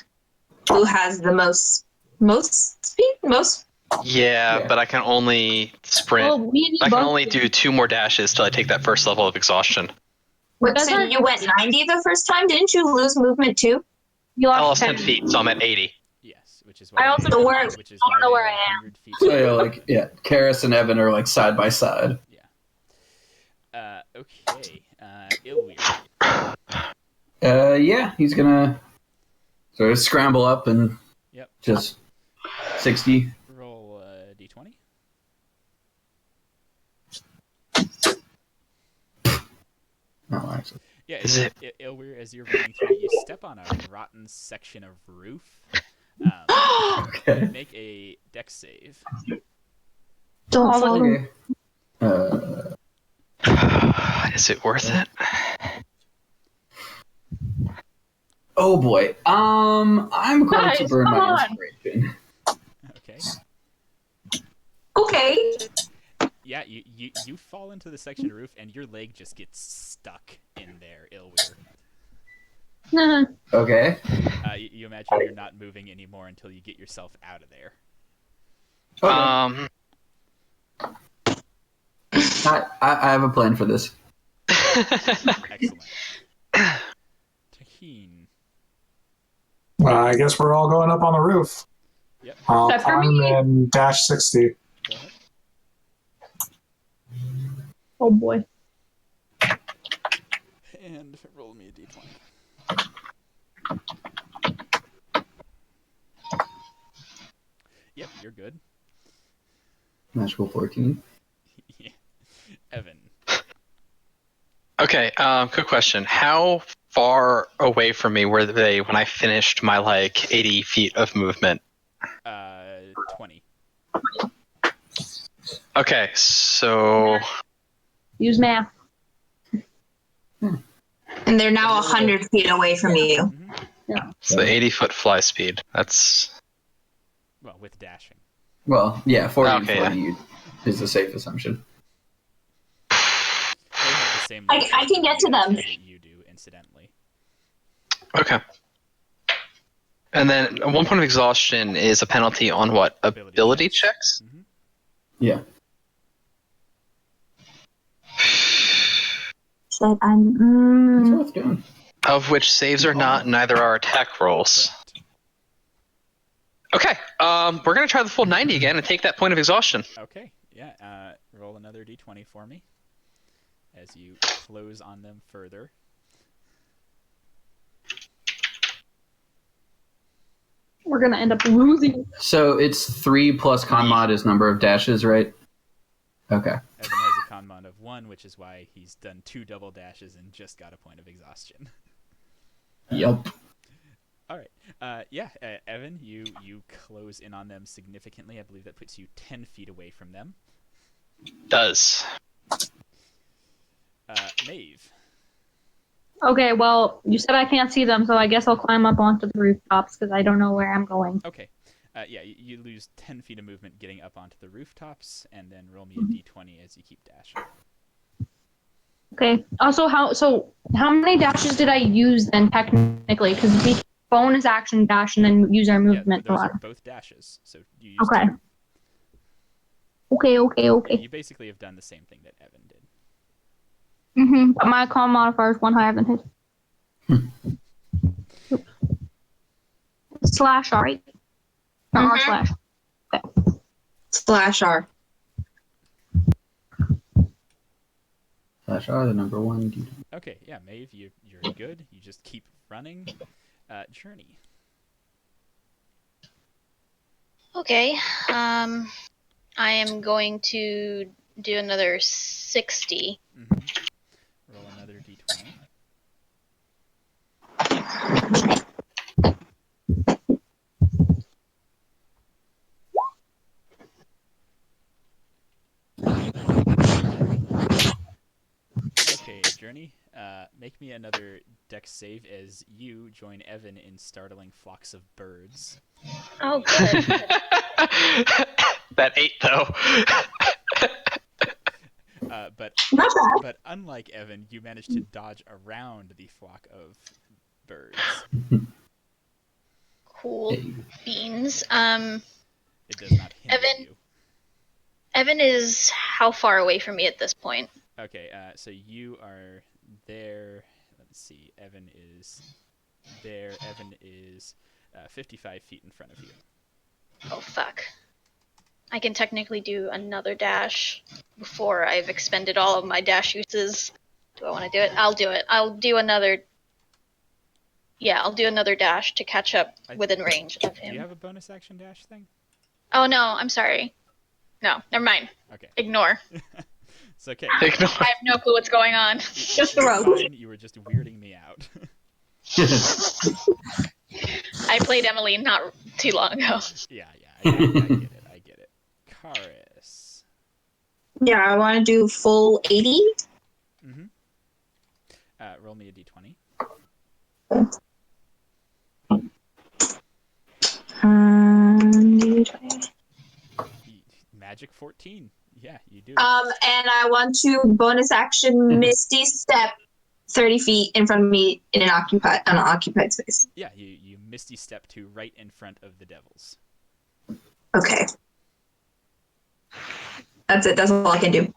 Who has the most speed? Most? Yeah, but I can only sprint. Well, me and you I can both only did. do 2 more dashes till I take that first level of exhaustion. Wait, Doesn't- so you went 90 the first time? Didn't you lose movement too? You I lost lost 10 feet, so I'm at 80. Yes, which is why I also So we're- which is I don't why know where they're I am. 100 feet. So yeah, like Karis and Evan are like side by side. Okay. Ilweir. Yeah, he's gonna sort of scramble up and Yep. just 60. Roll d20. Oh, actually. Yeah, Is it- Ilweir, as you're running through, you step on a rotten section of roof. Okay. Make a dex save. Don't All follow. Okay. Is it worth it? Oh boy. I'm going to Guys, burn come my on. inspiration. Okay. Okay. Yeah, you fall into the section of roof, and your leg just gets stuck in there, Ilweir. Okay. You imagine you're not moving anymore until you get yourself out of there. Okay. I have a plan for this. Excellent. Taheen. I guess we're all going up on the roof. Yep. I'll Except for climb me. and dash 60. Go ahead. Oh boy. And roll me a d20. Yep, you're good. Natural 14. Yeah. Evan. Okay, quick question. How far away from me were they when I finished my, 80 feet of movement? 20. Okay, so... Use math. And they're now 100 feet away from you. Mm-hmm. It's the 80-foot fly speed. That's... Well, with dashing. Well, yeah, 40 Okay, and 40 is a safe assumption. They have the same I can get to them. that you do, incidentally. Okay. And then 1 point of exhaustion is a penalty on what? Ability checks? Mm-hmm. Yeah. Said That's I'm. what it's doing. Of which saves are not, neither are attack rolls. Correct. Okay, we're going to try the full 90 again and take that point of exhaustion. Okay, yeah, roll another d20 for me as you close on them further. We're gonna end up losing. So it's 3 plus con mod is number of dashes, right? Okay. Evan has a con mod of 1, which is why he's done 2 double dashes and just got a point of exhaustion. Yep. All right. Evan, you close in on them significantly. I believe that puts you 10 feet away from them. Does. Maeve. Okay, well, you said I can't see them, so I guess I'll climb up onto the rooftops because I don't know where I'm going. Okay. You lose 10 feet of movement getting up onto the rooftops, and then roll me a d20 as you keep dashing. Okay. Also, how many dashes did I use then technically? Because we bonus action dash and then use our movement. Yeah, those are both dashes. So you use Okay. 2. Okay. You basically have done the same thing that Evan did. But my con modifier is 1 higher than his. Slash, alright? Not Mhm. R/. Slash R. /R, the number 1 D20. Okay, yeah, Maeve, you're good. You just keep running. Journey. Okay. I am going to do another 60. Roll another d20. Okay, Journey. Make me another dex save as you join Evan in startling flocks of birds. Oh, good. That 8 though. But Not bad. but unlike Evan, you managed to dodge around the flock of birds. Cool beans. It does not hinder you. Evan is how far away from me at this point? Okay, so you are there. Let's see. Evan is there. Evan is 55 feet in front of you. Oh, fuck. I can technically do another dash before I've expended all of my dash uses. Do I want to do it? I'll do it. I'll do another dash to catch up within range of him. Do you have a bonus action dash thing? Oh, no, I'm sorry. No, never mind. Okay. Ignore. It's okay. Ignore. I have no clue what's going on. Just the You're rogue. fine. You were just weirding me out. I played Emily not too long ago. Yeah, I get it. Karis. Yeah, I want to do full 80. Roll me a d20. Magic 14. Yeah, you do. And I want to bonus action Misty Step 30 feet in front of me in an occupied space. Yeah, you misty step to right in front of the devils. Okay. That's it. That's all I can do.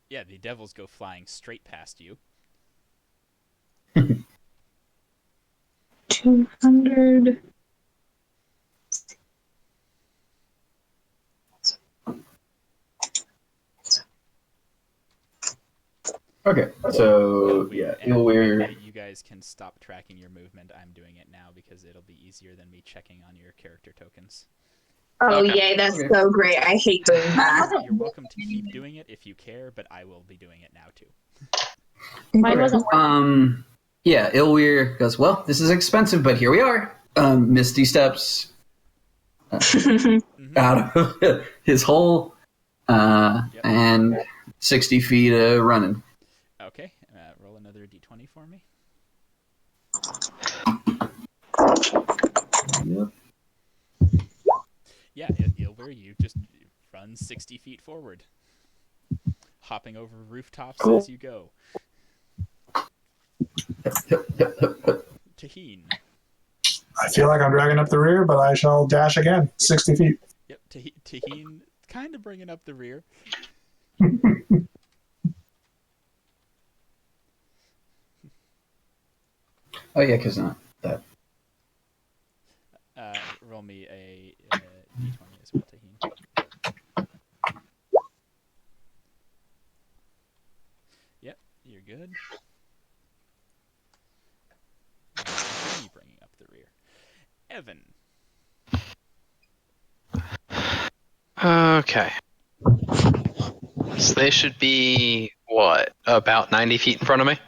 Yeah, the devils go flying straight past you. 200. Okay, so yeah, You guys can stop tracking your movement. I'm doing it now because it'll be easier than me checking on your character tokens. Oh, Okay. yay, that's so great. I hate doing that. You're welcome to keep doing it if you care, but I will be doing it now too. Mine wasn't working. Yeah, Ilweir goes, well, this is expensive, but here we are. Misty steps out of his hole and 60 feet running. Okay, roll another d20 for me. Yep. Yeah, Ilver, you just run 60 feet forward, hopping over rooftops as you go. Taheen. I feel like I'm dragging up the rear, but I shall dash again. 60 feet. Yep, Taheen kind of bringing up the rear. Oh, yeah, because not that. Roll me a d20 as well, Taheen. Yep, you're good. Journey bringing up the rear. Evan. Okay. So they should be, what, about 90 feet in front of me?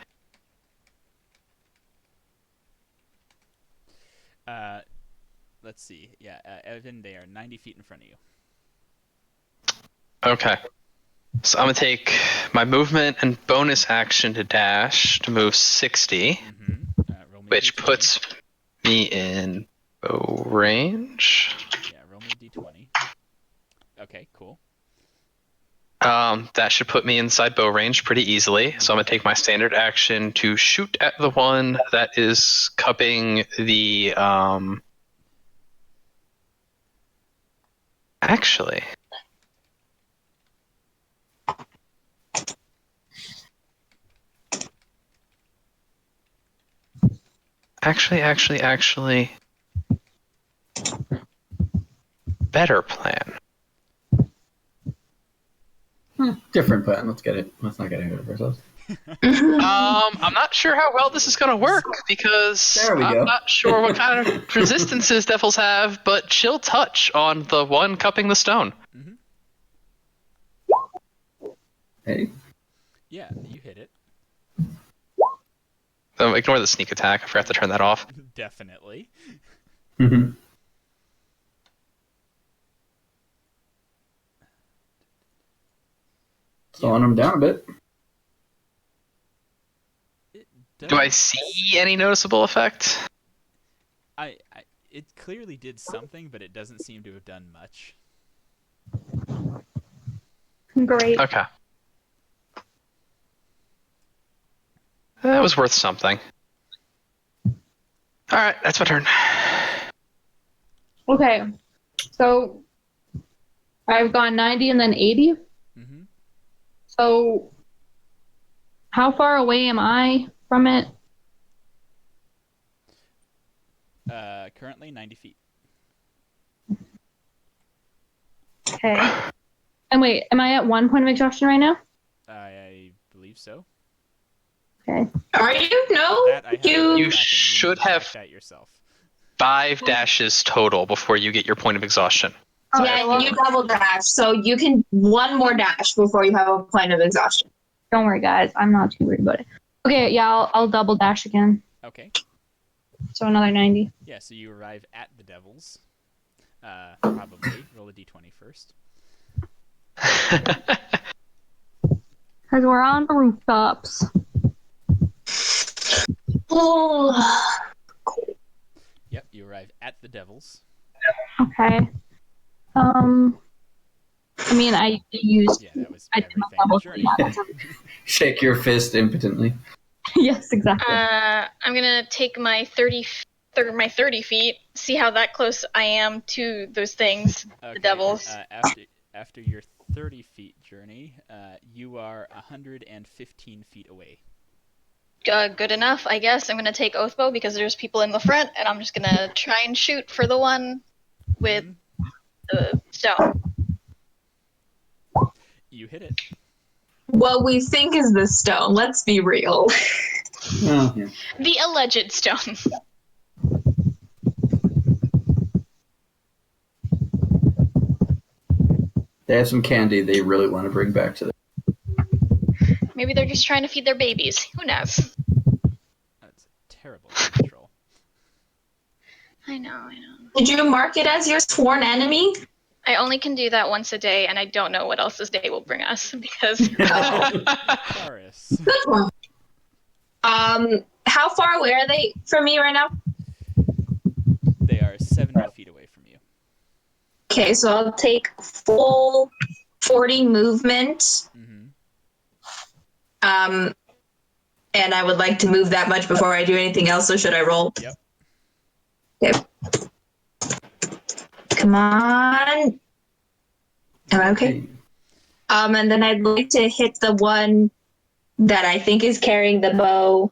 Let's see. Yeah, Evan, they are 90 feet in front of you. Okay. So I'm going to take my movement and bonus action to dash to move 60, Roll me which a d20. puts me in bow range. Yeah, roll me a d20. Okay, cool. That should put me inside bow range pretty easily. So I'm going to take my standard action to shoot at the one that is cupping the... Actually... Actually... better plan. Different plan. Let's not get ahead of ourselves. I'm not sure how well this is going to work because There we go. I'm not sure what kind of resistances devils have, but chill touch on the one cupping the stone. Mm-hmm. Hey. Yeah, you hit it. Ignore the sneak attack. I forgot to turn that off. Definitely. Mm-hmm. Slowing him down a bit. Do I see any noticeable effect? It clearly did something, but it doesn't seem to have done much. Great. Okay. That was worth something. Alright, that's my turn. Okay. So I've gone 90 and then 80. Mm-hmm. So how far away am I from it? Currently 90 feet. Okay. And wait, am I at 1 point of exhaustion right now? I believe so. Okay. Are you? No. That I have You- no You tracking. should need to have- check that yourself. 5 dashes total before you get your point of exhaustion. Yeah, you double dash, so you can one more dash before you have a point of exhaustion. Don't worry, guys. I'm not too worried about it. Okay, yeah, I'll double dash again. Okay. So another 90. Yeah, so you arrive at the devils. Probably. Roll a d20 first. Because we're on the rooftops. Oh. Yep, you arrive at the devils. Okay. I mean, I used. Yeah, that was I did my everything. level Journey. 3, yeah, that's Shake your fist impotently. yes, exactly. I'm gonna take my 30 feet, see how that close I am to those things, Okay, the devils. After your 30 feet journey, you are 115 feet away. Good enough, I guess. I'm gonna take Oathbow because there's people in the front, and I'm just gonna try and shoot for the one with the stone. You hit it. What we think is the stone. Let's be real. Oh, yeah. The alleged stone. They have some candy they really want to bring back to them. Maybe they're just trying to feed their babies. Who knows? That's a terrible control. I know. Did you mark it as your sworn enemy? I only can do that once a day, and I don't know what else this day will bring us because Taurus. Good one. How far away are they from me right now? They are 70 feet away from you. Okay, so I'll take full 40 movement. Mm-hmm. And I would like to move that much before I do anything else, so should I roll? Yep. Okay. Come on. Am I okay? And then I'd like to hit the one that I think is carrying the bow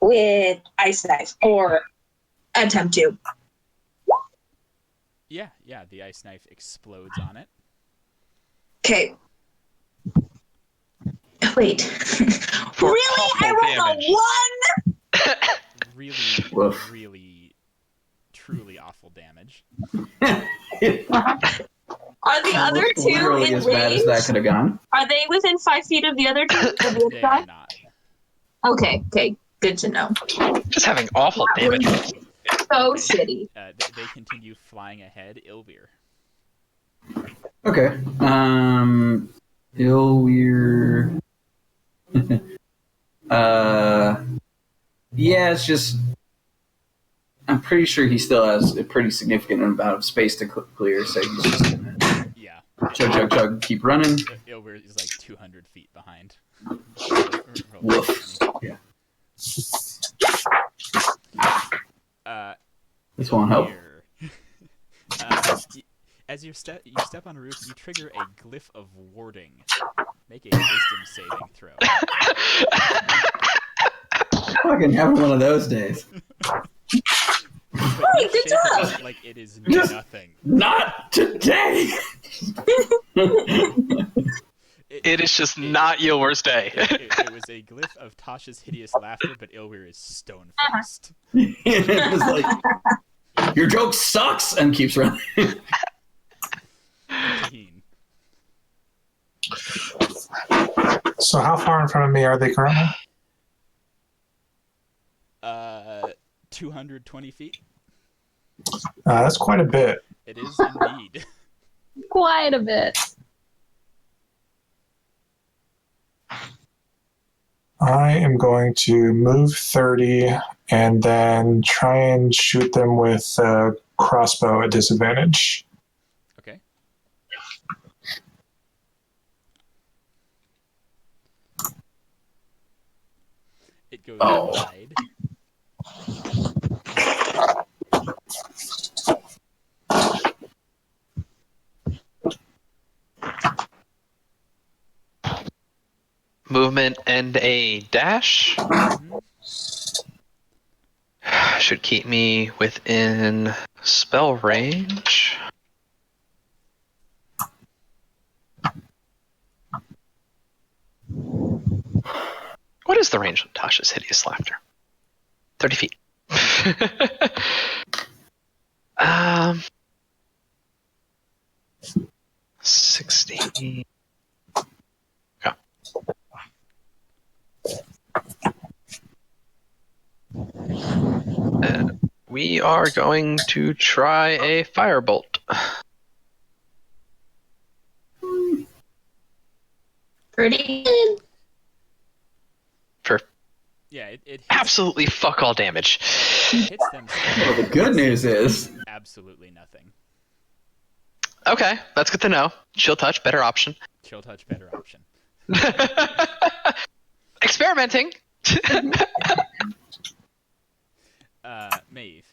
with ice knife, or attempt to. Yeah, the ice knife explodes on it. Okay. Wait. For Really? I rolled damage. a 1? Really, Woof. really, truly awful damage. Are the other two Literally in as bad as range? that could have gone. Are they within 5 feet of the other two? Of the other They guy? are not. Okay, good to know. Just having awful That damage. was so shitty. They continue flying ahead. Ilvir. Okay. Ilweir. Yeah, it's just. I'm pretty sure he still has a pretty significant amount of space to clear, so he's just gonna Yeah. chug, keep running. Ilvir is like 200 feet behind. Woof. Yeah. This won't help. As you step on a roof, you trigger a glyph of warding. Make a wisdom saving throw. Fucking having one of those days. But good job. Like it is Just- nothing. Not today. It is just not your worst day. It was a glyph of Tasha's hideous laughter, but Ilwir is stone-faced. It was like, your joke sucks, and keeps running. 15. So how far in front of me are they currently? 220 feet. That's quite a bit. It is indeed. Quite a bit. I am going to move 30 and then try and shoot them with a crossbow at disadvantage. Okay. It goes wide. Movement and a dash. Should keep me within spell range. What is the range of Tasha's hideous laughter? 30 feet. 60. Okay. We are going to try a firebolt. Pretty good. For Yeah, it hits, absolutely fuck all damage. it hits them. Well, the good news is, Absolutely nothing. Okay, that's good to know. Chill touch, better option. Chill touch, better option. Experimenting. Maeve.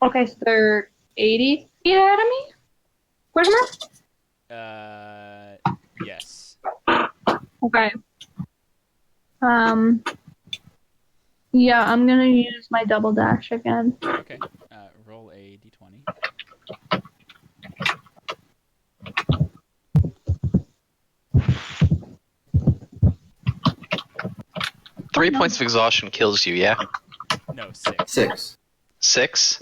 Okay, so they're 80 feet ahead of me? Question mark? Yes. Okay. Yeah, I'm gonna use my double dash again. Okay. Roll a d20. Three points of exhaustion kills you, yeah? No, 6. 6. 6?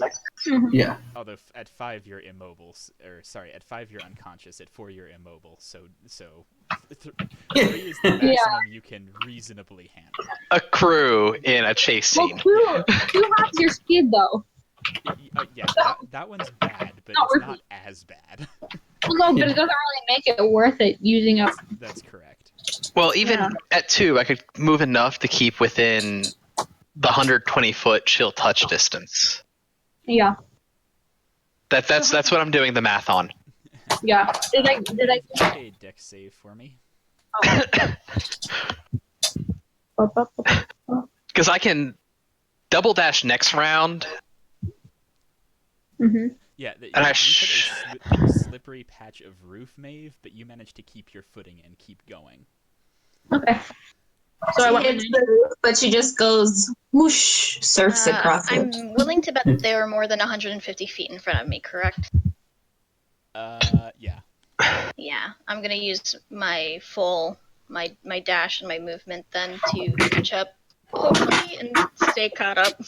Yeah. Although at 5 you're immobile, at 5 you're unconscious. At 4 you're immobile. So 3 is the maximum you can reasonably handle. A crew in a chase Well, scene. two has your speed though. Yeah, that one's bad, but Not it's really. not as bad. Well, no, but it doesn't really make it worth it using up. That's correct. Well, even Yeah. at 2, I could move enough to keep within the 120-foot chill touch distance. Yeah, That's what I'm doing the math on. yeah. Did I? Make a dex save for me. Because I can double dash next round. Mm-hmm. Yeah, And you hit a slippery patch of roof, Maeve, but you managed to keep your footing and keep going. Okay. So I She went. hits the roof, but she just goes whoosh, surfs across it. I'm willing to bet that they are more than 150 feet in front of me, correct? Yeah. Yeah, I'm gonna use my my dash and my movement then to catch up, hopefully, and stay caught up.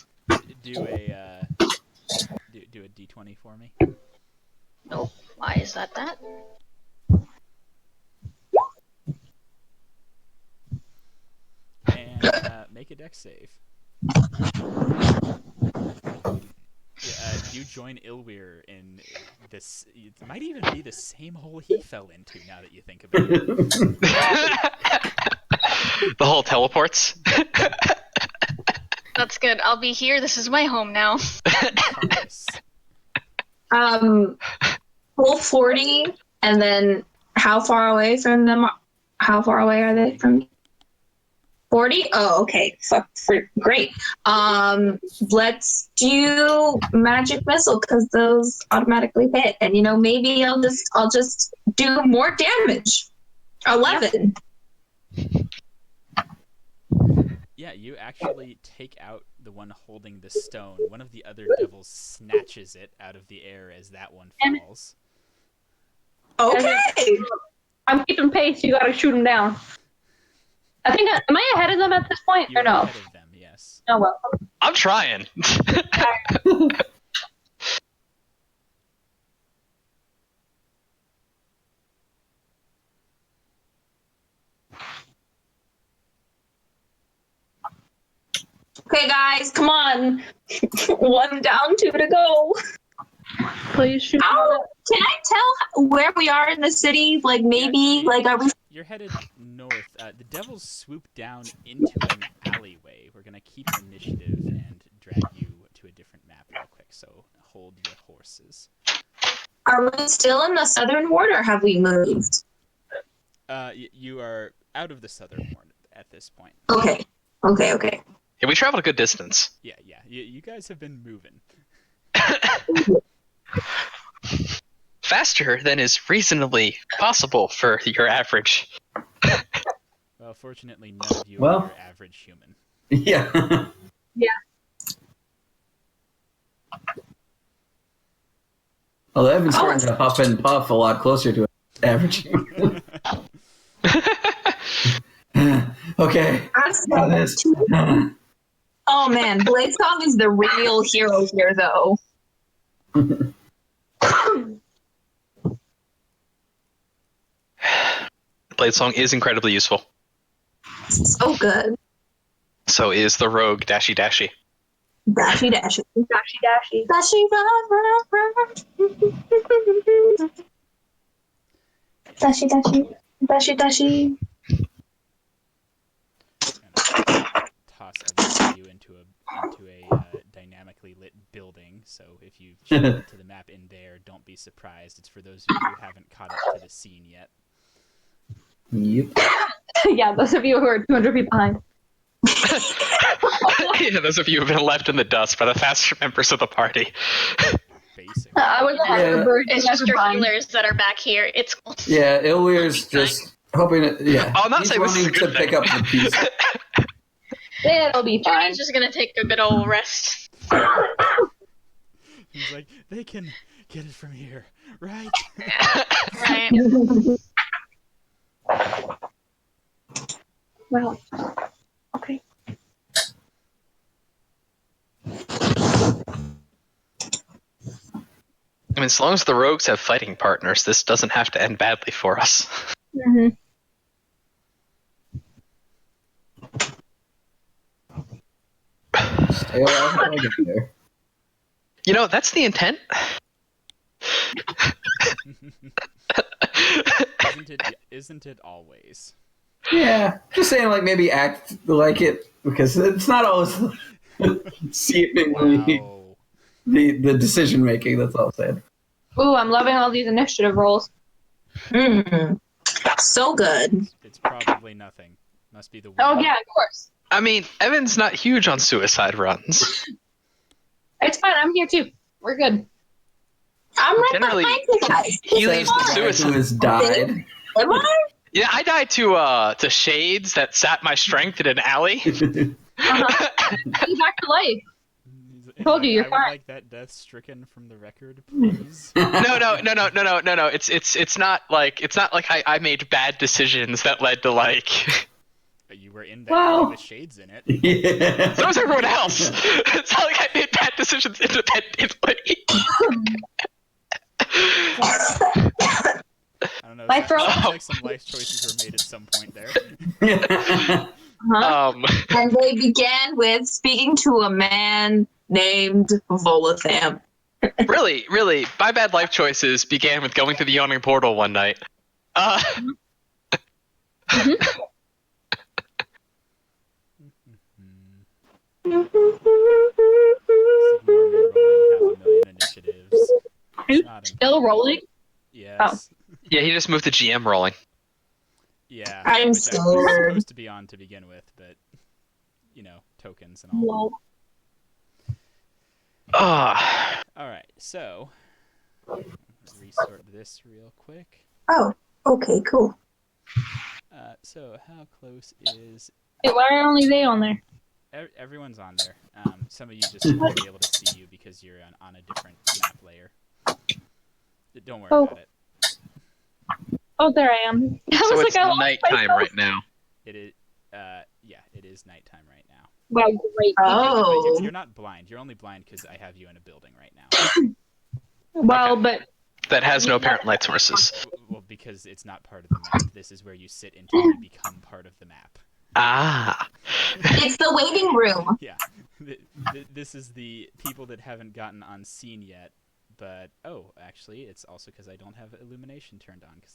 Do a d20 for me. Nope. Why is that? And make a dex save. You join Ilwir in this. It might even be the same hole he fell into. Now that you think about it. The whole teleports. That's good. I'll be here. This is my home now. Thomas. Full 40, and then how far away from them? How far away are they from me? 40? Oh, okay. Great. Let's do magic missile because those automatically hit, and maybe I'll just do more damage. 11. Yeah, you actually take out the one holding the stone, one of the other devils snatches it out of the air as that one falls. Okay. I'm keeping pace. You gotta shoot him down. I think. Am I ahead of them at this point You're or no? ahead of them, yes. Oh well. I'm trying. Okay, guys, come on. 1 down, 2 to go. Please shoot. How can I tell where we are in the city? Like maybe, like are we? You're headed north. The devils swoop down into an alleyway. We're gonna keep initiative and drag you to a different map real quick. So hold your horses. Are we still in the southern ward, or have we moved? You are out of the southern ward at this point. Okay. Yeah, we traveled a good distance. Yeah. You guys have been moving. Faster than is reasonably possible for your average. Well, fortunately, none of you Well. are your average human. Yeah. Yeah. Although Evan's starting to huff and puff a lot closer to average. Okay. Got this. Oh man, Bladesong is the real hero here, though. Blade Song is incredibly useful. So good. So is the rogue Dashy Dashy. Dashy. Dashy. Dashy, run. Dashy. Toss everyone of you into a dynamically lit building. So if you show up to the map in there, don't be surprised. It's for those of you who haven't caught up to the scene yet. Yep. Yeah, those of you who are 200 feet behind. Yeah, those of you who have been left in the dust by the faster members of the party. Basically. I was ahead of the bird. It's just your healers that are back here. It's cool. Yeah, Ilweir's just hoping to, yeah. I'm not he's saying this is a wanting good to pick thing. up the piece. It'll be fine. Johnny's just gonna take a good old rest. He's like, they can get it from here, right? Right. Well, okay. I mean, as long as the rogues have fighting partners, this doesn't have to end badly for us. Mm-hmm. Stay alive until I get there. You know, that's the intent. Isn't it always? Yeah, just saying, like, maybe act like it, because it's not always seemingly Wow. the decision making. That's all I'm saying. Ooh, I'm loving all these initiative rolls. So good. It's probably nothing. Must be the wind. Oh yeah, of course. I mean, Evan's not huge on suicide runs. It's fine. I'm here too. We're good. I'm right Generally, behind you guys. He leads the Says the guy suicide. who has died. Am I? Yeah, I died to shades that sat my strength in an alley. Uh-huh. Bring you back to life. He's Told you, you're I fine. would like that death stricken from the record, please. No. It's not like I made bad decisions that led to like. You were in that Wow. with shades in it. Yeah. So was everyone else. It's not like I made bad decisions independently. I don't know. My Sounds throat- like some life choices were made at some point there. Huh? And they began with speaking to a man named Volatham. Really, my bad life choices began with going through the yawning portal one night. Rolling 500,000 initiatives. It's not Still rolling? Yes. Yeah, he just moved the GM rolling. Yeah. I'm which I was scared. supposed to be on to begin with, but tokens and all. Ah, All right, so resort this real quick. Oh, okay, cool. So how close is Hey, why are only they on there? everyone's on there. Some of you just won't be able to see you because you're on a different map layer. Don't worry about it. Oh, there I am. So it's nighttime right now. It is. Yeah, it is nighttime right now. Wow, great. Oh. You're not blind. You're only blind because I have you in a building right now. Well, Okay. but That has no apparent light sources. Well, because it's not part of the map. This is where you sit until you become part of the map. Ah. It's the waiting room. Yeah. This is the people that haven't gotten on scene yet. But actually, it's also because I don't have illumination turned on because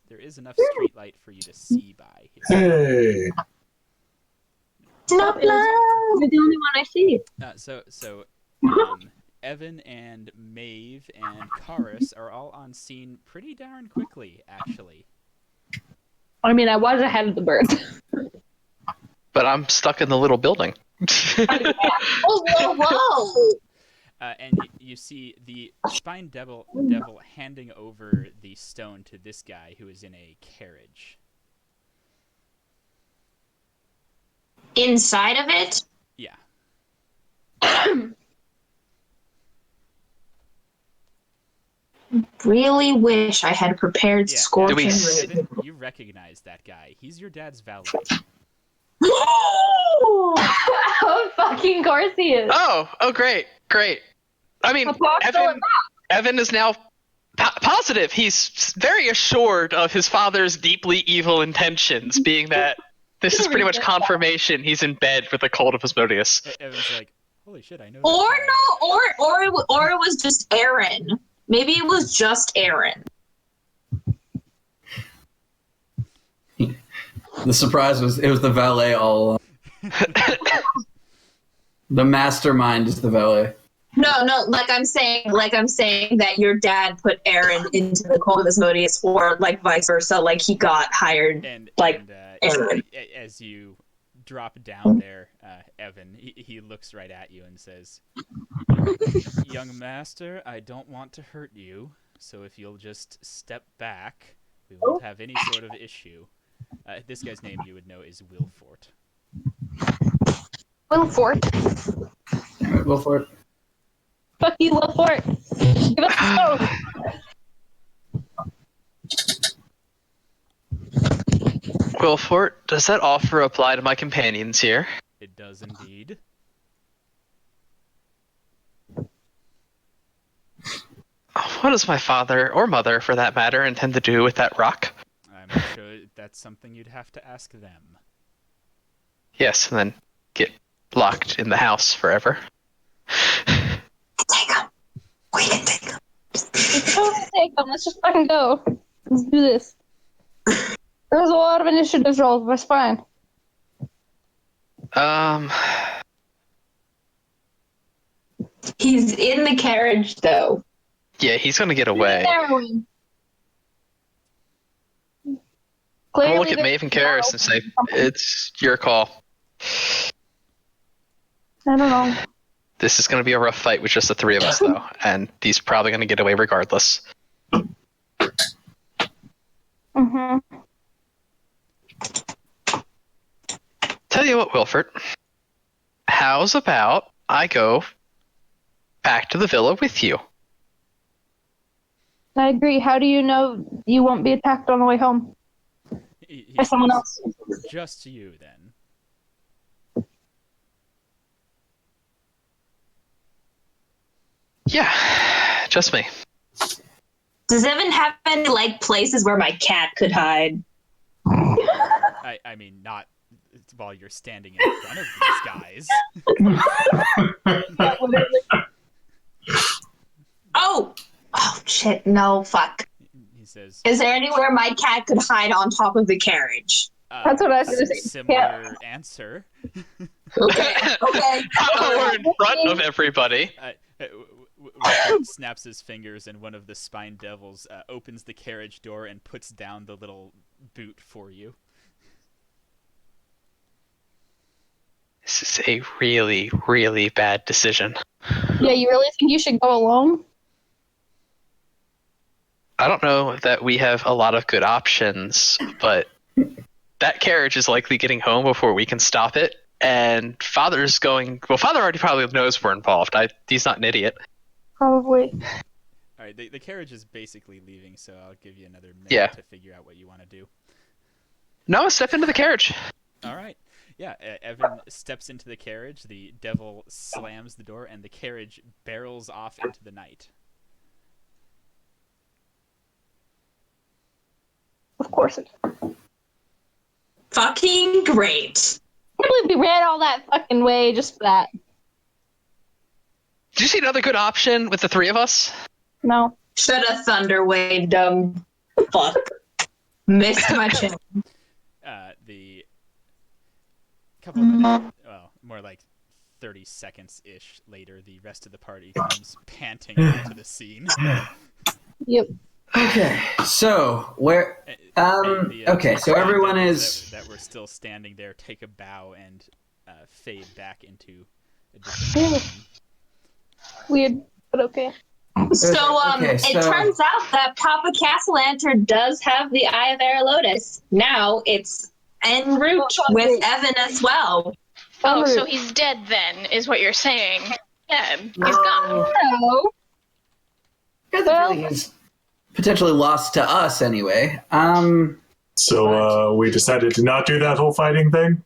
there is enough street light for you to see by. Hey. Not blind. you're the only one I see. So Evan and Maeve and Karis are all on scene pretty darn quickly, actually. I mean, I was ahead of the birds. But I'm stuck in the little building. Whoa. And you see the spine devil handing over the stone to this guy who is in a carriage. Inside of it? Yeah. Really wish I had prepared Yeah. scorching Evan, ray. you recognize that guy. He's your dad's valet. Oh, fucking course he is. Oh, great. I mean, Evan is now positive. He's very assured of his father's deeply evil intentions, being that this is pretty much confirmation he's in bed with the cult of Asmodeus. Evan's like, holy shit, I know. Or that guy. no, or it was just Aaron. Maybe it was just Aaron. The surprise was it was the valet all along. The mastermind is the valet. No, like I'm saying that your dad put Aaron into the cult of Asmodeus, or like vice versa, like he got hired. Aaron. As you drop down there, Evan, he looks right at you and says, "Young master, I don't want to hurt you, so if you'll just step back, we won't have any sort of issue." This guy's name you would know is Wilfort. Wilfort. Damn it, Wilfort. Fuck you, Wilfort. Give us the stone. Wilfort, does that offer apply to my companions here? It does indeed. What does my father, or mother for that matter, intend to do with that rock? I'm sure that's something you'd have to ask them. Yes, and then get locked in the house forever. Take him. We can take him. Take them. Let's just fucking go. Let's do this. There's a lot of initiative rolls, but it's fine. He's in the carriage, though. Yeah, he's gonna get away. Clearly, I'll look at Maeve and Karis and say, it's your call. I don't know. This is gonna be a rough fight with just the three of us, though, and he's probably gonna get away regardless. Mm-hmm. Tell you what, Wilford. How's about I go back to the villa with you? I agree. How do you know you won't be attacked on the way home by someone else? Just you, then. Yeah, just me. Does Evan have any like places where my cat could hide? I mean, not while you're standing in front of these guys. Oh shit! No, fuck. He says, Is there anywhere my cat could hide on top of the carriage? That's what I was gonna say. Similar answer. Okay. We're in front of everybody. Wilford snaps his fingers, and one of the spine devils opens the carriage door and puts down the little boot for you. This is a really, really bad decision. Yeah, you really think you should go alone? I don't know that we have a lot of good options, but that carriage is likely getting home before we can stop it, and Father's going. Well, Father already probably knows we're involved. He's not an idiot. Probably. All right, the carriage is basically leaving, so I'll give you another minute to figure out what you want to do. No, step into the carriage. All right. Yeah, Evan steps into the carriage, the devil slams the door, and the carriage barrels off into the night. Of course it. Fucking great. I can't believe we ran all that fucking way just for that. Did you see another good option with the three of us? No. Should have thunder waved them. Fuck. Missed my chance. The couple of minutes, well, more like 30 seconds-ish later, the rest of the party comes panting into the scene. Yep. Okay, so where? Okay, so everyone is that we're still standing there. Take a bow and fade back into a different room. Weird, but okay. So, Okay, it turns out that Papa Castellanter does have the Eye of Lotus. Now it's en route with Evan as well. Oh, so he's dead then, is what you're saying. Yeah, he's gone. No. he's potentially lost to us anyway. So we decided to not do that whole fighting thing?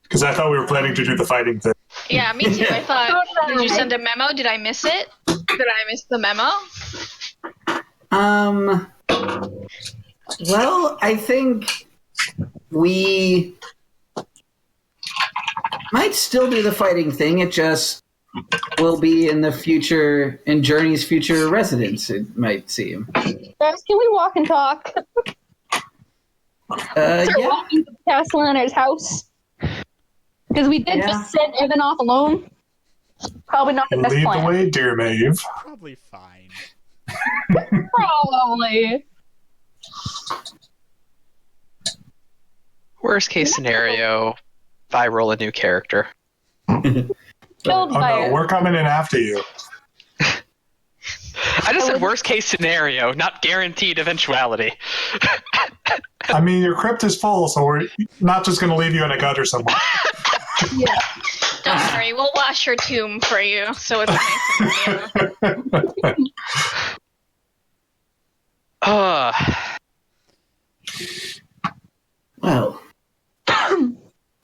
Because I thought we were planning to do the fighing thing. Yeah, me too. I thought, did you send a memo? Did I miss it? Did I miss the memo? Well, I think we might still do the fighting thing. It just will be in the future, in Journey's future residence, it might seem. Guys, can we walk and talk? Yeah. Walking to Castellanter's house. Because we did just send Evan off alone. Probably not the best Lead plan. the way, dear Maeve. Probably fine. Probably. Worst case scenario, if I roll a new character. Killed Oh by no, it. we're coming in after you. I just said worst case scenario, not guaranteed eventuality. I mean, your crypt is full, so we're not just going to leave you in a gutter somewhere. Yeah. Don't worry, we'll wash your tomb for you, so it's nice and new. Well,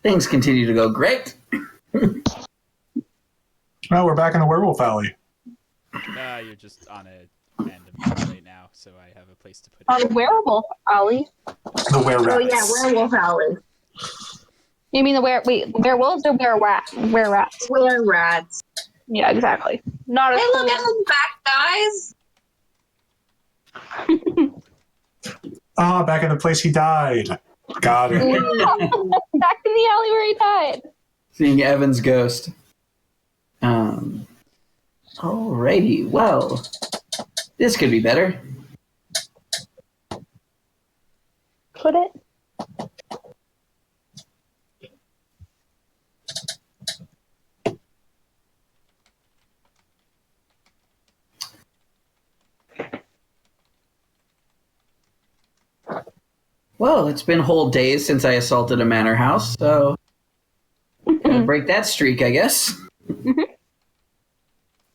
things continue to go great. Well, we're back in the Werewolf Alley. You're just on a random map right now, so I have a place to put it. On Werewolf Alley. The Were-Rats. Oh yeah, Werewolf Alley. You mean the werewolves or were-rats? Were-Rats. Yeah, exactly. Not Hey, as look at the back, guys. Ah, back in the place he died. Got it. back in the alley where he died. Seeing Evan's ghost. Alrighty, well, this could be better. Could it? Well, it's been whole days since I assaulted a manor house, so gotta break that streak, I guess.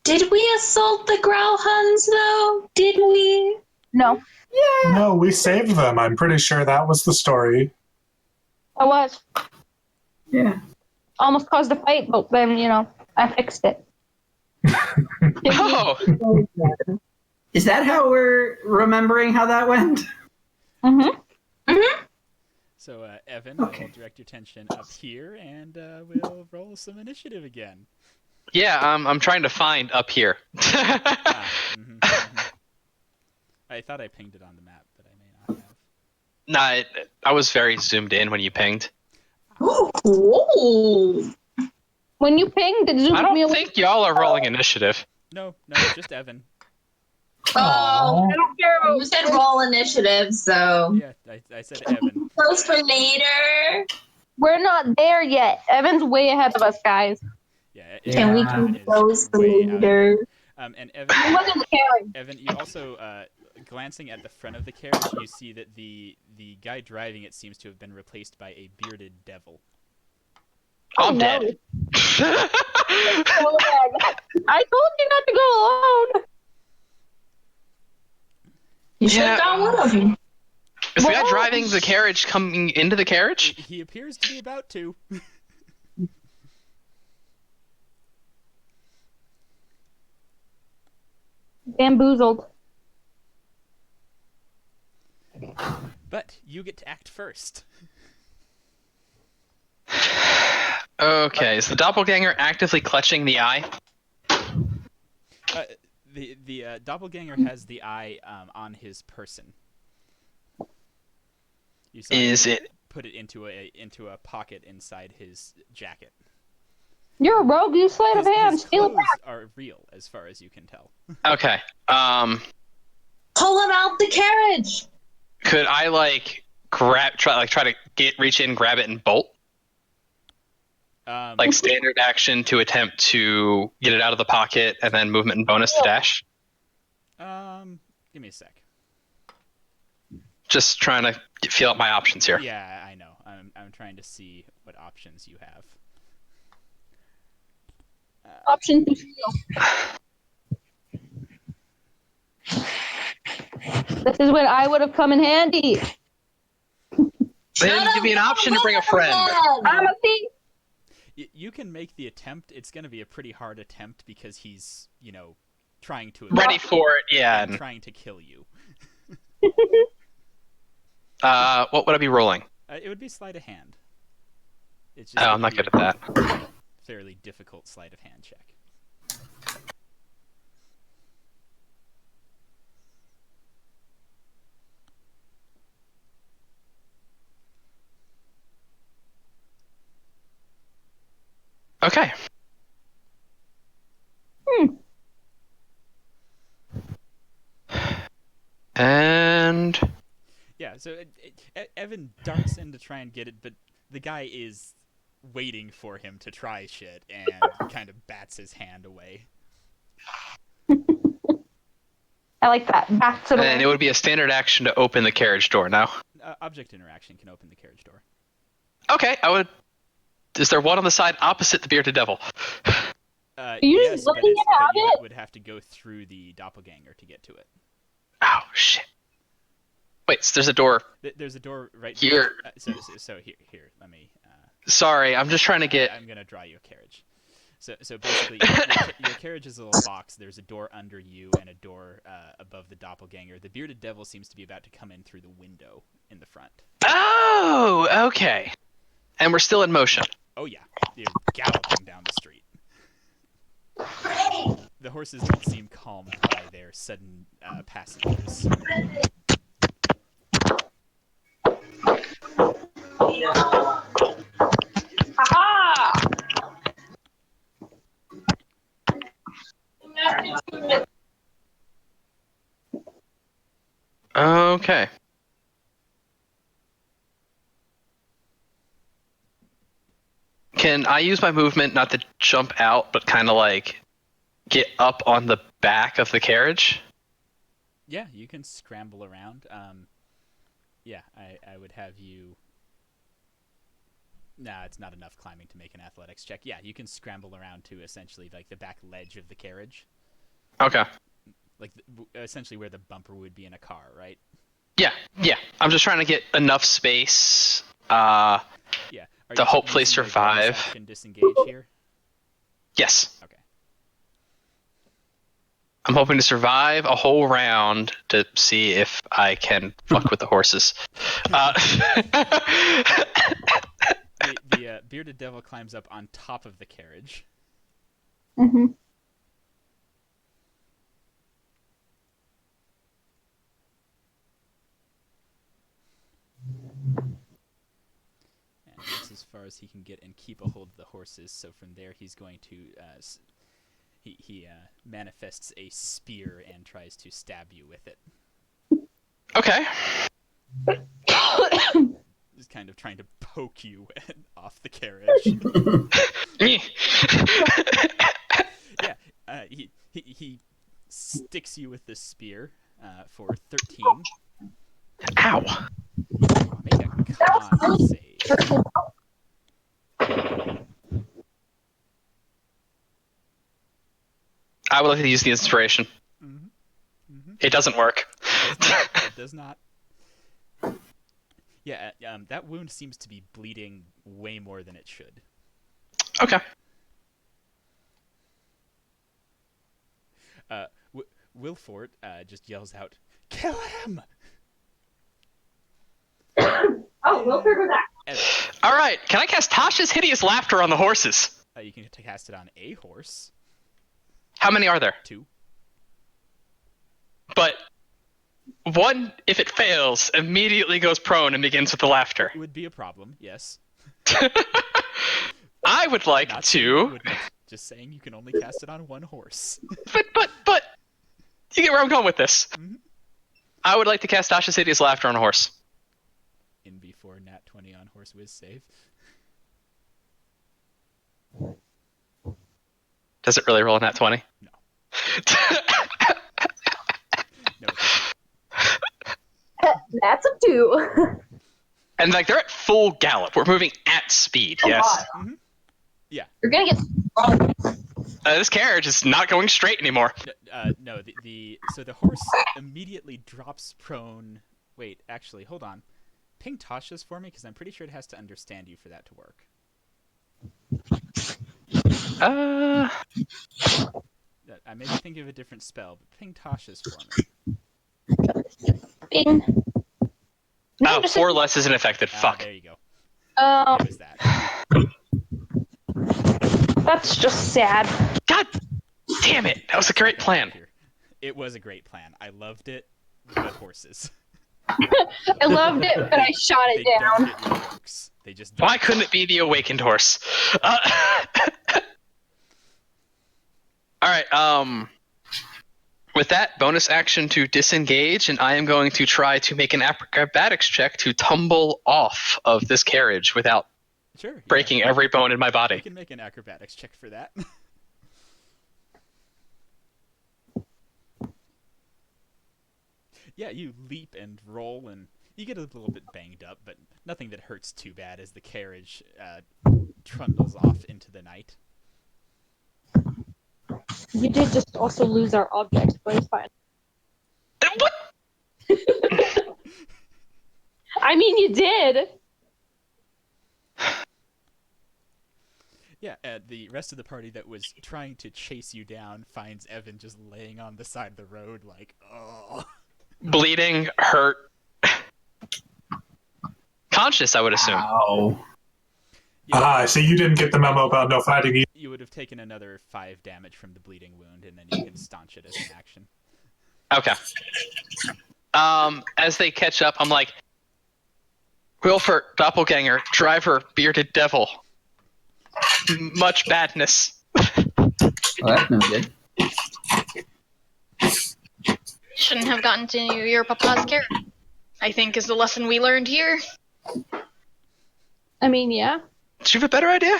Did we assault the Growlhuns, though? Did we? No. No, we saved them. I'm pretty sure that was the story. I was. Yeah. Almost caused a fight, but then, I fixed it. Oh! Is that how we're remembering how that went? Mm-hmm. So, Evan, Okay. I'll direct your attention up here, and we'll roll some initiative again. Yeah, I'm trying to find up here. Mhm. I thought I pinged it on the map, but I may not have. Nah, I was very zoomed in when you pinged. Ooh. When you pinged, it zoomed I me don't away. think y'all are rolling initiative. No, just Evan. Oh, Aw. I don't care about you said roll initiative, so Yeah, I said Evan. close for later. We're not there yet. Evan's way ahead of us, guys. Yeah, Can we Evan keep is those for way out later? ahead. And He Evan, wasn't caring. Evan, you also, glancing at the front of the carriage, you see that the guy driving it seems to have been replaced by a bearded devil. I'm no. dead. I told you not to go alone. You should Yeah. have gone with him. Is the guy driving the carriage coming into the carriage? He appears to be about to. Bamboozled. But you get to act first. Okay, is the doppelganger actively clutching the eye? The doppelganger has the eye on his person. You saw him put it into a pocket inside his jacket. You're a rogue. You sleight of hand. His Steal it clothes back. are real, as far as you can tell. Okay. Pull him out the carriage. Could I try to reach in, grab it, and bolt? Like standard action to attempt to get it out of the pocket, and then movement and bonus to dash. Give me a sec. Just trying to feel out my options here. Yeah, I know. I'm trying to see what options you have. Option to steal. This is when I would have come in handy. They didn't give me an option to bring a friend. I'm a thief. You can make the attempt. It's going to be a pretty hard attempt because he's, trying to Ready for it, yeah. and trying to kill you. What would I be rolling? It would be sleight of hand. It's just I'm not good at that. Fairly difficult sleight of hand check. Okay. And Yeah, so Evan darts in to try and get it, but the guy is waiting for him to try shit and kind of bats his hand away. I like that. Bats it away. And it would be a standard action to open the carriage door now. Object interaction can open the carriage door. Okay, I would. Is there one on the side opposite the bearded devil? You Yes, just but looking at you it? would have to go through the doppelganger to get to it. Oh shit! Wait, so there's a door There's a door right here. So here, let me. Sorry, I'm just trying to get. I'm gonna draw you a carriage. So basically, your carriage is a little box. There's a door under you and a door above the doppelganger. The bearded devil seems to be about to come in through the window in the front. Oh, okay. And we're still in motion. Oh yeah, you're galloping down the street. The horses don't seem calmed by their sudden passengers. Okay. Can I use my movement not to jump out, but kind of get up on the back of the carriage? Yeah, you can scramble around. Yeah, I would have you. Nah, it's not enough climbing to make an athletics check. Yeah, you can scramble around to essentially the back ledge of the carriage. Okay. Essentially where the bumper would be in a car, right? Yeah. I'm just trying to get enough space. Yeah. To hopefully survive. Can disengage here. Yes. Okay. I'm hoping to survive a whole round to see if I can fuck with the horses. The bearded devil climbs up on top of the carriage. Mm-hmm. And that's as far as he can get and keep a hold of the horses. So from there, he's going to he manifests a spear and tries to stab you with it. Okay. He's kind of trying to poke you off the carriage. Yeah, he sticks you with the spear for 13. Ow. Make a con save. I would like to use the inspiration. It doesn't work. It does not. Yeah, that wound seems to be bleeding way more than it should. Okay. Wilford just yells out, "Kill him!" Oh, Wilford was that. All right. Can I cast Tasha's Hideous Laughter on the horses? You can cast it on a horse. How many are there? 2. But one, if it fails, immediately goes prone and begins with the laughter. It would be a problem, yes. I would like Not to. Just saying, you can only cast it on one horse. But, you get where I'm going with this. Mm-hmm. I would like to cast Tasha's Hideous Laughter on a horse. In before nat 20 on horse whiz save. Does it really roll a nat 20? No. No, it doesn't. That's a 2. And like they're at full gallop. We're moving at speed. Yes. Mm-hmm. Yeah. You're gonna get. This carriage is not going straight anymore. No, so the horse immediately drops prone. Wait, actually, hold on. Ping Tasha's for me, because I'm pretty sure it has to understand you for that to work. I may be thinking of a different spell, but ping Tasha's for me. Bing. No, Oh, 4 less isn't affected. Fuck. There you go. Um, What was that? that's just sad. God damn it. That was a great plan. It was a great plan. I loved it, but horses. I loved it, but I shot it They down. don't get your jokes. They just don't. Why couldn't it be the awakened horse? Alright, with that, bonus action to disengage, and I am going to try to make an acrobatics check to tumble off of this carriage without breaking every bone in my You body. can make an acrobatics check for that. Yeah, you leap and roll, and you get a little bit banged up, but nothing that hurts too bad as the carriage trundles off into the night. You did just also lose our objects, but it's fine. What? I mean, you did. Yeah, the rest of the party that was trying to chase you down finds Evan just laying on the side of the road like, oh. Bleeding, hurt. Conscious, I would assume. Ow. So you didn't get the memo about no fighting either. You would have taken another 5 damage from the bleeding wound, and then you can staunch it as an action. Okay. As they catch up, I'm like, Wilford, doppelganger, driver, bearded devil. Much badness. Well, that's no good. Shouldn't have gotten to your papa's carrot, I think is the lesson we learned here. I mean, yeah. Do you have a better idea?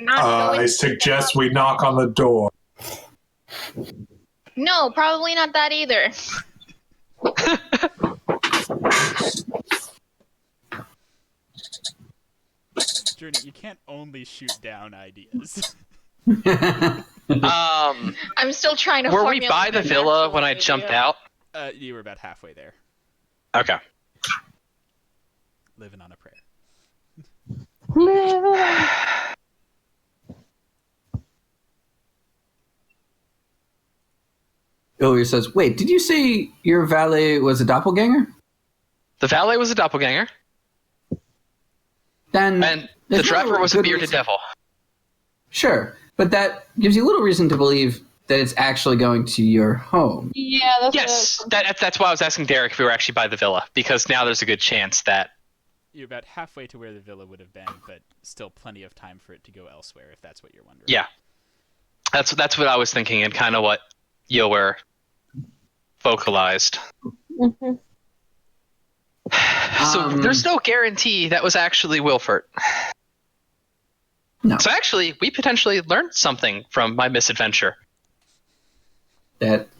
I suggest we knock on the door. No, probably not that either. Journey, you can't only shoot down ideas. I'm still trying to. Were we formulate by the an villa actual when I idea. jumped out? You were about halfway there, Okay. living on a prayer. Ilya says, wait, did you say your valet was a doppelganger? The valet was a doppelganger, Then and the there's driver no was a good bearded reason- devil. Sure, but that gives you little reason to believe that it's actually going to your home. Yeah, that's Yes, that's why I was asking Derek if we were actually by the villa, because now there's a good chance that... You're about halfway to where the villa would have been, but still plenty of time for it to go elsewhere, if that's what you're wondering. Yeah. That's what I was thinking, and kind of what Yower vocalized. Mhm. So there's no guarantee that was actually Wilford. No. So actually, we potentially learned something from my misadventure.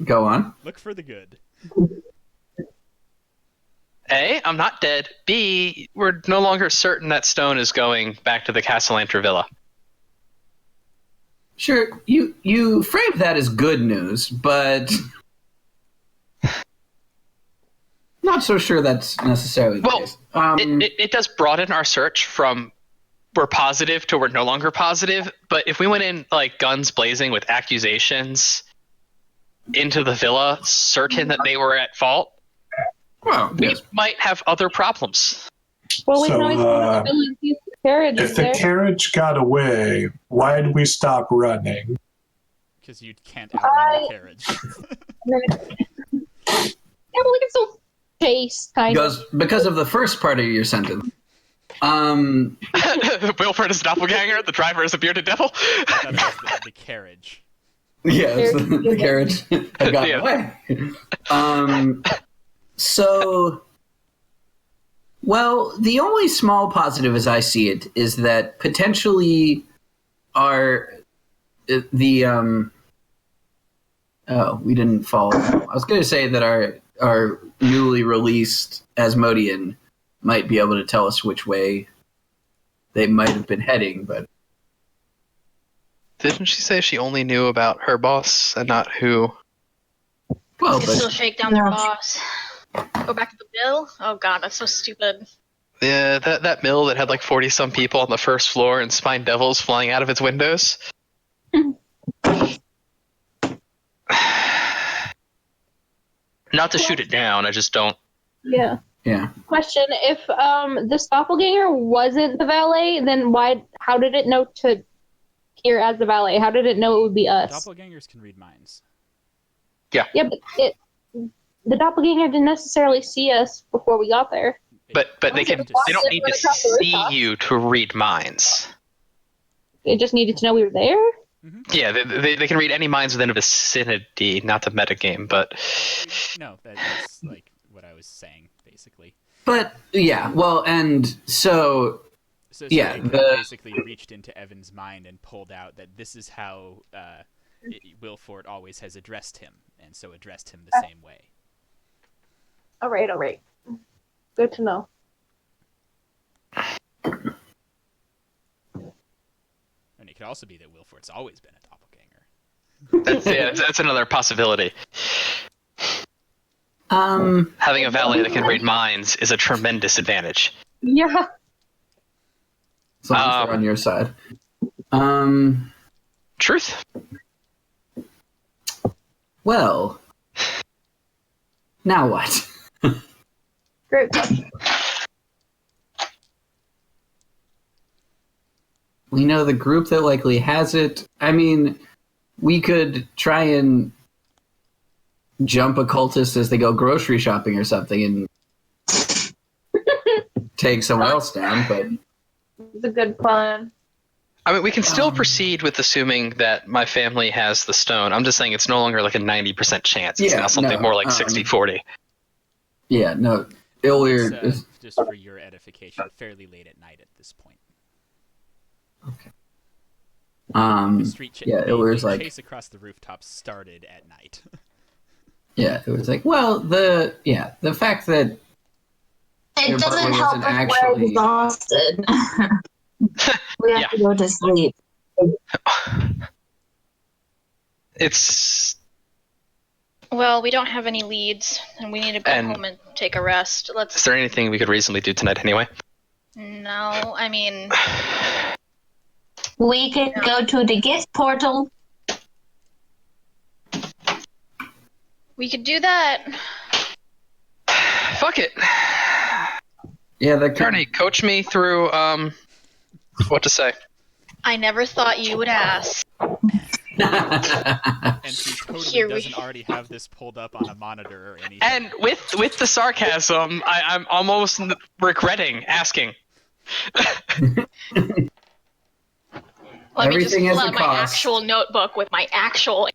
Go on. Look for the good. A, I'm not dead. B, we're no longer certain that stone is going back to the Castellanter Villa. Sure, you framed that as good news, but not so sure that's necessarily the case. It does broaden our search from we're positive to we're no longer positive, but if we went in like guns blazing with accusations into the villa, certain that they were at fault, we might have other problems. Well, we can always go to the villa and see if the carriage If is the there. carriage got away, why did we stop running? Because you can't outrun the carriage. Yeah, but we can still chase, kind of. Because of the first part of your sentence. Wilford is a doppelganger, the driver is a bearded devil. I thought it was the carriage. Yeah, the carriage had gotten away. So, well, the only small positive as I see it is that potentially we didn't follow. I was going to say that our newly released Asmodean might be able to tell us which way they might have been heading, but didn't she say she only knew about her boss and not who? Well, you can still shake down their boss. Go back to the mill? Oh god, that's so stupid. Yeah, that mill that had like 40-some people on the first floor and spine devils flying out of its windows. Not to shoot it down, I just don't. Yeah. Yeah. Question: if this doppelganger wasn't the valet, then how did it know to here as the valet? How did it know it would be us? Doppelgangers can read minds. Yeah. Yeah, but the doppelganger didn't necessarily see us before we got there. But they don't need to see you to read minds. It just needed to know we were there? Mm-hmm. Yeah, they can read any minds within a vicinity, not the metagame, but... No, that's like what I was saying, basically. But, yeah, well, and so yeah, they basically reached into Evan's mind and pulled out that this is how Wilford always has addressed him, and so addressed him the same way. All right. Good to know. And it could also be that Wilford's always been a doppelganger. That's another possibility. Having a valet that can read minds is a tremendous advantage. Yeah. As long as they're on your side. Truth. Well, now what? Great question. We know the group that likely has it. I mean, we could try and jump a cultist as they go grocery shopping or something and take someone else down, but... It's a good plan. I mean, we can still proceed with assuming that my family has the stone. I'm just saying it's no longer like a 90% chance. It's now something more like 60-40. Yeah, no. It's, just for your edification, fairly late at night at this point. Okay. The chase across the rooftops started at night. Yeah, it was like, well, the fact that it doesn't help if we're exhausted. We have to go to sleep. Well, we don't have any leads, and we need to go home and take a rest. Is there anything we could reasonably do tonight anyway? No, I mean... We could go to the gift portal. We could do that. Fuck it. Yeah, Kearney, coach me through what to say. I never thought you would ask. And she totally doesn't already have this pulled up on a monitor or anything. And with the sarcasm, I'm almost regretting asking. Let me just Everything pull has a out my cost. actual notebook with my actual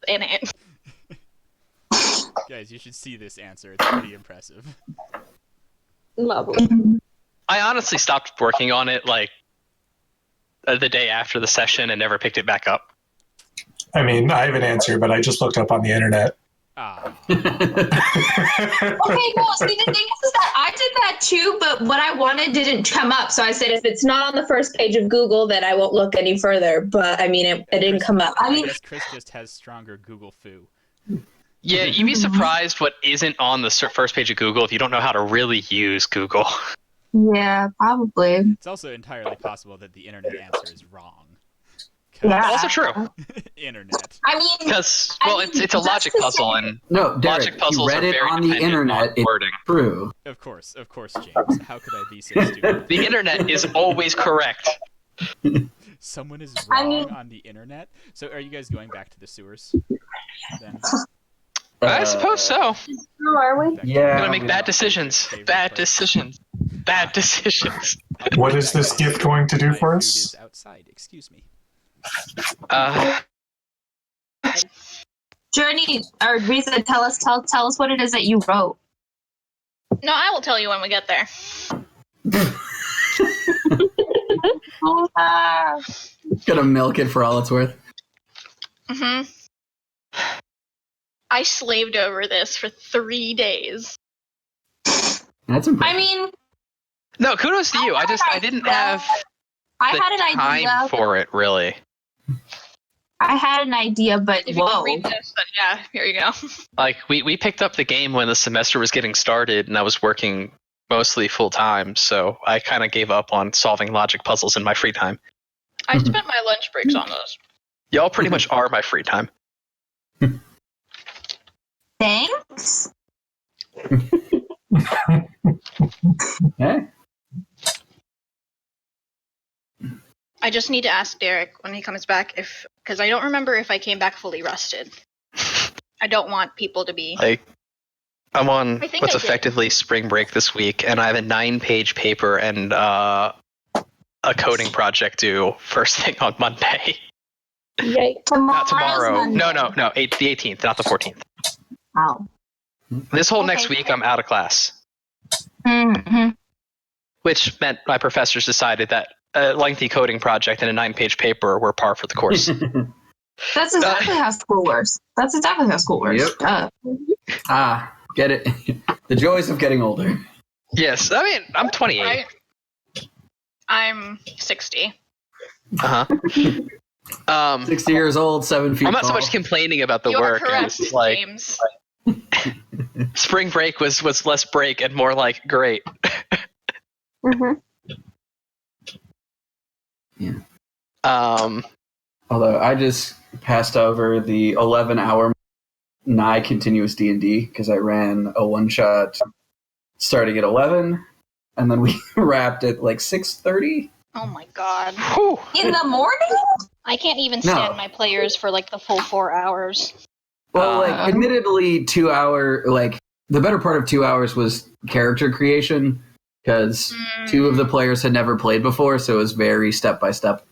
in it. Guys, you should see this answer. It's pretty impressive. Lovely. I honestly stopped working on it like the day after the session and never picked it back up. I mean, I have an answer, but I just looked up on the internet. Ah. Okay, well, see, the thing is that I did that too, but what I wanted didn't come up. So I said, if it's not on the first page of Google, then I won't look any further. But I mean, it didn't come up. I mean, guess Chris just has stronger Google foo. Yeah, you'd be surprised what isn't on the first page of Google if you don't know how to really use Google. yeah, probably. It's also entirely possible that the internet answer is wrong. Yeah. Also true. Internet. I mean, Because, well, it's a logic puzzle, and No, Derek, logic puzzles you read are it very on the dependent internet. on It's wording. true. Of course, James. How could I be so stupid? The internet is always correct. Someone is wrong on the internet? So are you guys going back to the sewers? Then? I suppose so. who are we? Yeah. Gonna make bad decisions. Bad decisions. Bad decisions. What is this gift going to do My for food us? is outside. Excuse me. Journey or Risa, tell us what it is that you wrote. No, I will tell you when we get there. Gonna milk it for all it's worth. Mm-hmm. I slaved over this for 3 days. That's impressive. I mean, No, kudos to you. I didn't have I the had an time idea. for it, really. I had an idea, but If you whoa. can read this, then yeah, here you go. Like, we picked up the game when the semester was getting started, and I was working mostly full-time, so I kind of gave up on solving logic puzzles in my free time. I spent my lunch breaks on those. Y'all pretty much are my free time. Thanks. Hey. I just need to ask Derek when he comes back because I don't remember if I came back fully rested. I don't want people to be. Like, I'm on I think what's I did. effectively spring break this week, and I have a 9-page paper and a coding project due first thing on Monday. Yikes. Not tomorrow. Monday. No, the 18th, not the 14th. Oh. This whole Okay. next week, I'm out of class, Mm-hmm. which meant my professors decided that a lengthy coding project and a 9-page paper were par for the course. That's exactly how school works. That's exactly how school works. Yep. Get it? The joys of getting older. Yes, I mean, I'm 28. Right? I'm 60. Uh-huh. 60 years old, 7 feet I'm not so tall. much complaining about the You are work correct, as like James. spring break was less break and more like great. Mm-hmm. Yeah. Although I just passed over the 11-hour nigh continuous D&D because I ran a one-shot starting at 11, and then we wrapped at like 6:30. Oh my god. whew, In the morning? I can't even No. stand my players for like the full 4 hours. Well, like, admittedly, 2 hour, like, the better part of 2 hours was character creation because 2 of the players had never played before, so it was very step by step.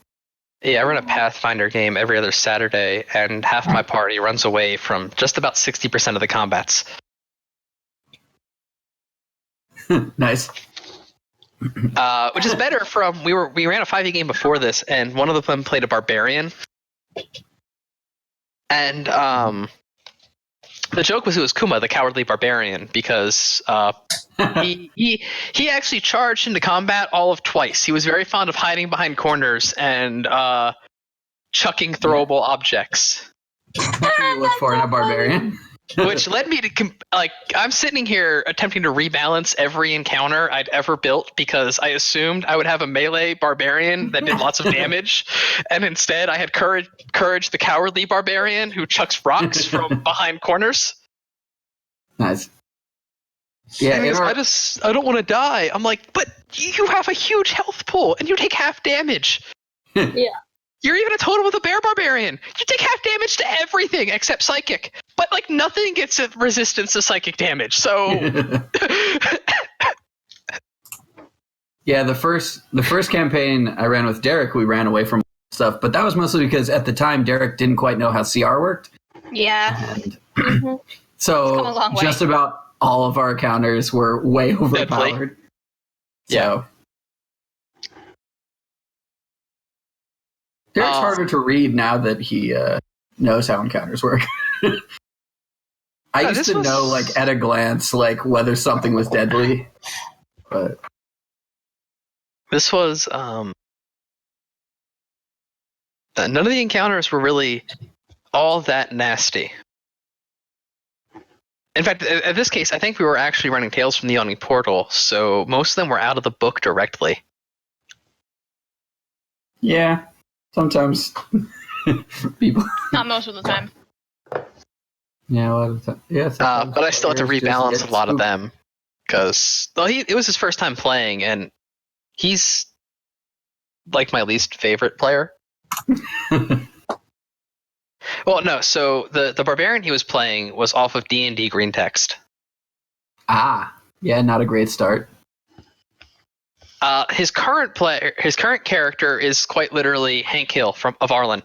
yeah, I run a Pathfinder game every other Saturday, and half my party runs away from just about 60% of the combats. Nice. Which is better from we ran a 5e game before this, and one of them played a barbarian, and the joke was it was Kuma, the cowardly barbarian, because he actually charged into combat all of twice. He was very fond of hiding behind corners and chucking throwable objects, That's what you look for in a barbarian. which led me to I'm sitting here attempting to rebalance every encounter I'd ever built because I assumed I would have a melee barbarian that did lots of damage, and instead I had courage the cowardly barbarian who chucks rocks from behind corners. Nice. Yeah, in our, I don't want to die. I'm like, but you have a huge health pool and you take half damage. Yeah. You're even a totem with a bear barbarian. You take half damage to everything except psychic. But like nothing gets a resistance to psychic damage. So yeah, the first campaign I ran with Derek, we ran away from stuff, but that was mostly because at the time Derek didn't quite know how CR worked. Yeah. And Mm-hmm. so come a long way. just about all of our encounters were way overpowered. Yeah. So Derek's harder to read now that he knows how encounters work. I used to know, like, at a glance, like, whether something was deadly. but This was none of the encounters were really all that nasty. In fact, in this case, I think we were actually running Tales from the Yawning Portal, so most of them were out of the book directly. yeah, sometimes people. Not most of the time. Yeah, a lot of the time. Yeah, sometimes But I still had to players just rebalance get a lot of spooked. them because it was his first time playing, and he's like my least favorite player. Well, no. So the barbarian he was playing was off of D&D Green Text. Yeah, not a great start. His current character is quite literally Hank Hill of Arlen.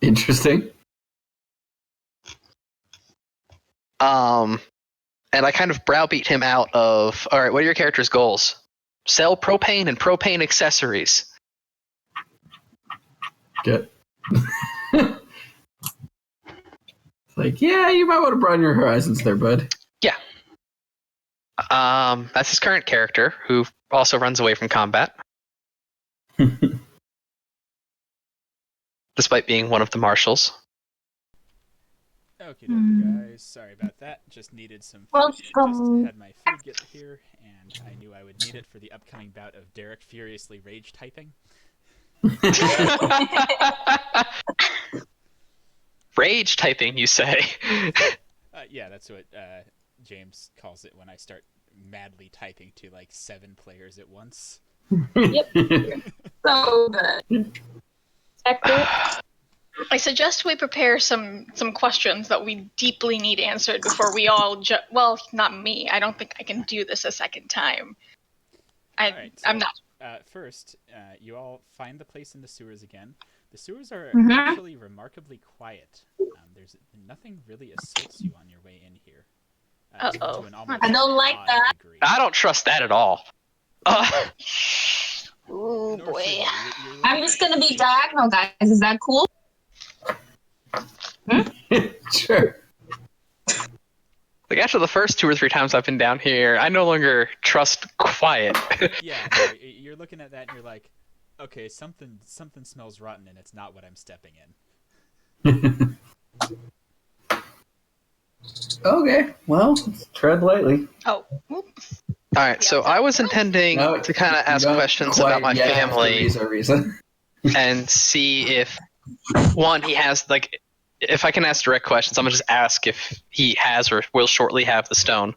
Interesting. And I kind of browbeat him out of, all right, what are your character's goals? Sell propane and propane accessories. Good. It's like, yeah, you might want to broaden your horizons there, bud. Yeah. That's his current character, who also runs away from combat. Despite being one of the marshals. Okay, guys. Sorry about that. Just needed some food. Just had my food get here, and I knew I would need it for the upcoming bout of Derek furiously rage typing. Rage typing, you say? Yeah, that's what James calls it when I start madly typing to like 7 players at once. Yep. So good. I suggest we prepare some questions that we deeply need answered before we all well, not me. I don't think I can do this a second time. Right, so, I'm not. First, you all find the place in the sewers again. The sewers are Mhm. actually remarkably quiet. There's nothing really assaults you on your way in here. Uh-oh. To an almost I don't like odd that. degree. I don't trust that at all. Oh Nor boy. should you. You're I'm just gonna be diagonal, guys. Is that cool? Sure. Like after the first 2 or 3 times I've been down here, I no longer trust quiet. Yeah, no, you're looking at that and you're like, okay, something smells rotten and it's not what I'm stepping in. Okay, well, tread lightly. Oh. Alright, so I was intending No, to kind of you ask don't questions quite about my yet have to family Riza. and see if, one, he has, like, if I can ask direct questions, I'm going to just ask if he has or will shortly have the stone.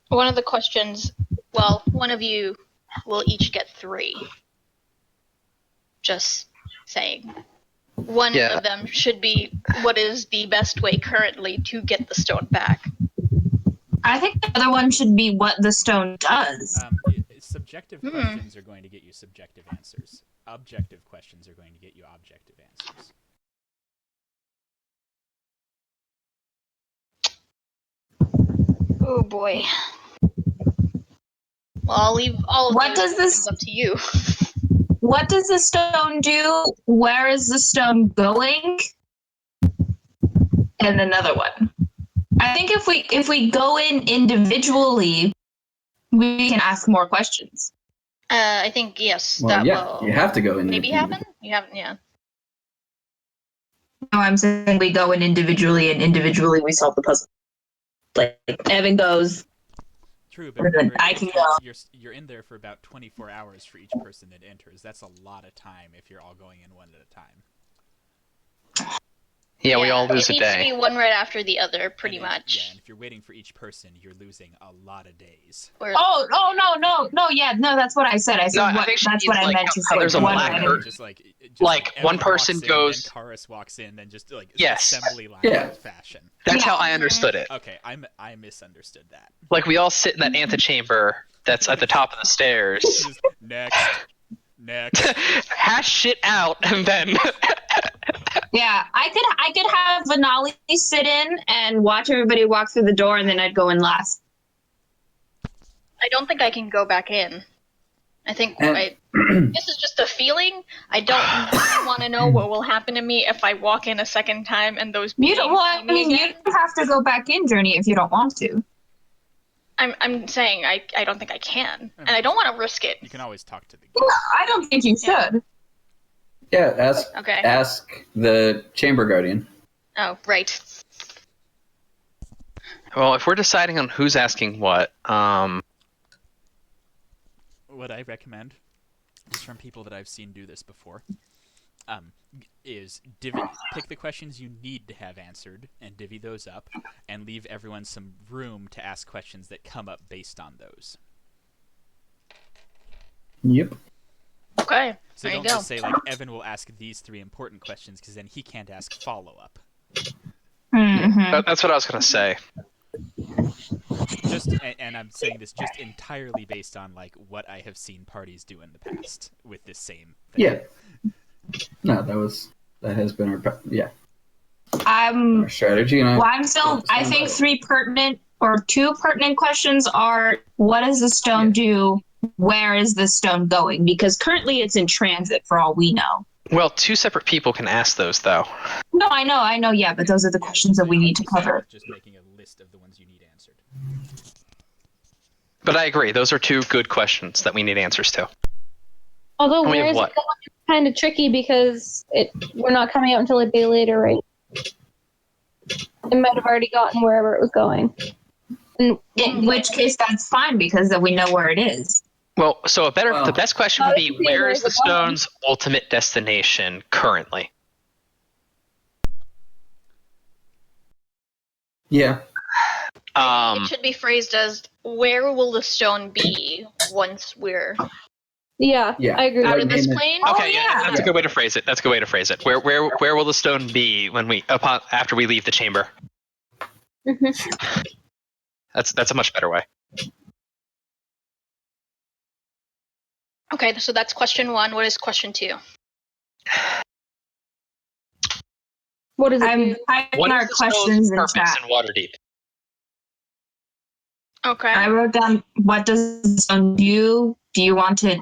One of the questions, well, one of you will each get 3. Just saying. One Yeah. of them should be, what is the best way currently to get the stone back? I think the other one should be what the stone does. Subjective questions are going to get you subjective answers. Objective questions are going to get you objective answers. Oh boy. Well, I'll leave all of What those does this- up to you. What does the stone do? Where is the stone going? And another one. I think if we go in individually, we can ask more questions. I think, yes, Well, that yeah, will you have to go in. maybe happen? You haven't, yeah. No, I'm saying we go in individually, and individually we solve the puzzle. Like Evan goes. True, but Or then remember, I can go. you're in there for about 24 hours for each person that enters. That's a lot of time if you're all going in one at a time. Yeah, we all lose it a needs to day. be one right after the other, pretty And much. Yeah, and if you're waiting for each person, you're losing a lot of days. Or, No, that's what I said. I said No, I what, think she that's what means, I like, meant to how say. there's a One black at a- curtain. Just like Like, one Evan person walks in, goes- then Taurus walks in, then just like Yes. assembly line Yeah. fashion. That's Yeah. how I understood it. Okay, I misunderstood that. Like, we all sit in that antechamber that's at the top of the stairs. Just next. Hash shit out, and then... Yeah, I could have Vanali sit in and watch everybody walk through the door, and then I'd go in last. I don't think I can go back in. I think And- this is just a feeling. I don't want to know what will happen to me if I walk in a second time and those beings You again. don't have to go back in, Journey, if you don't want to. I'm saying I don't think I can, and I don't want to risk it. You can always talk to the No, I don't think you should. Yeah, Okay. ask the Chamber Guardian. Oh, right. Well, if we're deciding on who's asking what, what I recommend, just from people that I've seen do this before, is pick the questions you need to have answered and divvy those up, and leave everyone some room to ask questions that come up based on those. Yep. Okay. So there don't you go. just say, like, Evan will ask these 3 important questions, because then he can't ask follow-up. Mm-hmm. that's what I was going to say. And I'm saying this just entirely based on, like, what I have seen parties do in the past with this same thing. Yeah. No, that has been our I'm strategy. And I think 2 pertinent questions are: what does the stone do? Where is the stone going? Because currently it's in transit for all we know. Well, 2 separate people can ask those, though. No, I know, yeah, but those are the questions that we need to cover. Just making a list of the ones you need answered. But I agree, those are 2 good questions that we need answers to. Although And we where have is what? it going is kind of tricky because we're not coming out until a day later, right? It might have already gotten wherever it was going. In which case, that's fine because then we know where it is. Well, so the best question would be, where is the going? stone's ultimate destination currently? Yeah. It should be phrased as, where will the stone be once we're Yeah, I agree. out with of that. this plane? Okay, that's a good way to phrase it. Where will the stone be after we leave the chamber? Mhm. That's a much better way. Okay, so that's question 1. What is question 2? What is it? I'm typing What our is the questions stone's in purpose chat. in Waterdeep? Okay. I wrote down, what does the stone do? Do you want to,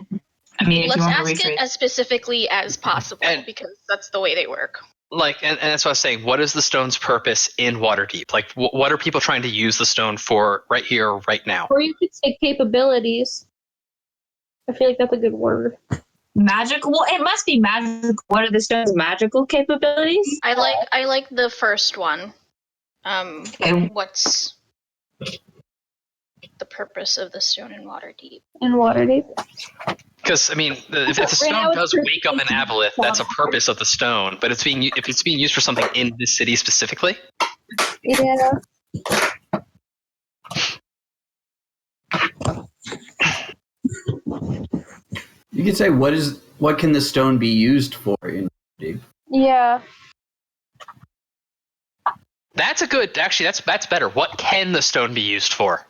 if you Let's want to ask it rephrase? as specifically as possible, because that's the way they work. Like, and that's what I was saying. What is the stone's purpose in Waterdeep? Like, what are people trying to use the stone for right here, right now? Or you could say capabilities. I feel like that's a good word. Magical? Well, it must be magical. What are the stone's magical capabilities? I like the first one. What's the purpose of the stone in Waterdeep? In Waterdeep. Because I mean, if the stone does wake up an aboleth, that's a purpose of the stone. But if it's being used for something in this city specifically, Yeah. You could say, what can the stone be used for in Waterdeep? Yeah. that's a good. Actually, that's better. What can the stone be used for?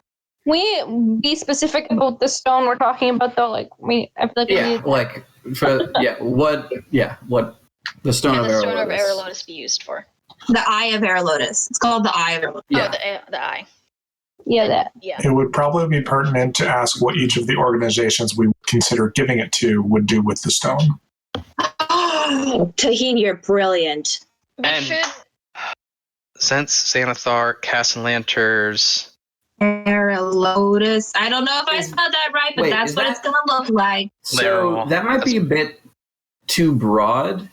We be specific about the stone we're talking about, though. Like I feel like we need like what the stone Can of the stone of Erlotus. Erlotus be used for? The Eye of Erlotus. It's called the Eye of Erlotus. Yeah. Oh, the eye. Yeah, that. Yeah. It would probably be pertinent to ask what each of the organizations we consider giving it to would do with the stone. Oh, Tahini, you're brilliant. And since Xanathar, Castellanters, Erlotus. I don't know if I spelled that right, but that's what it's going to look like. So that might be a bit too broad.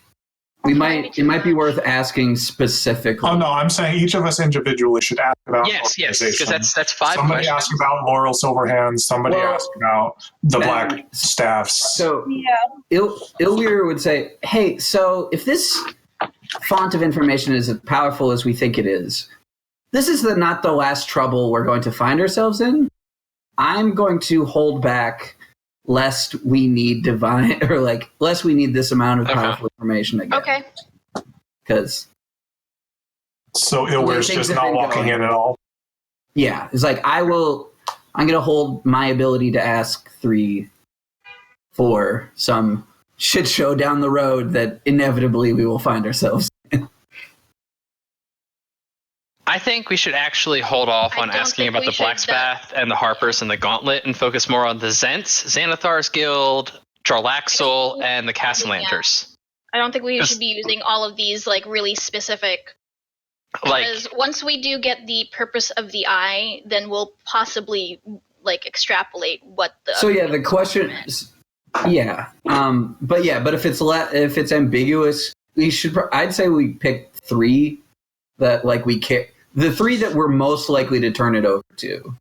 It might be worth asking specifically. Oh no, I'm saying each of us individually should ask about. Yes, because that's 5 Somebody questions. asked about Laurel Silverhands. Somebody asked about the Black Staffs. So Ilwyr would say, "Hey, so if this font of information is as powerful as we think it is, this is not the last trouble we're going to find ourselves in. I'm going to hold back." Lest we need lest we need this amount of powerful information again. Okay. Because so Ilwyr's just not walking in at all. Yeah, it's like I'm going to hold my ability to ask 3 for some shit show down the road that inevitably we will find ourselves in. I think we should actually hold off on asking about the Blackspath and the Harpers and the Gauntlet and focus more on the Zents, Xanathar's Guild, Jarlaxle, and the Castellanters. I don't think we should be using all of these like really specific. Because once we do get the purpose of the eye, then we'll possibly like extrapolate what the. So yeah, the question. Yeah, but if it's ambiguous, I'd say we pick 3 that like we care. The 3 that we're most likely to turn it over to.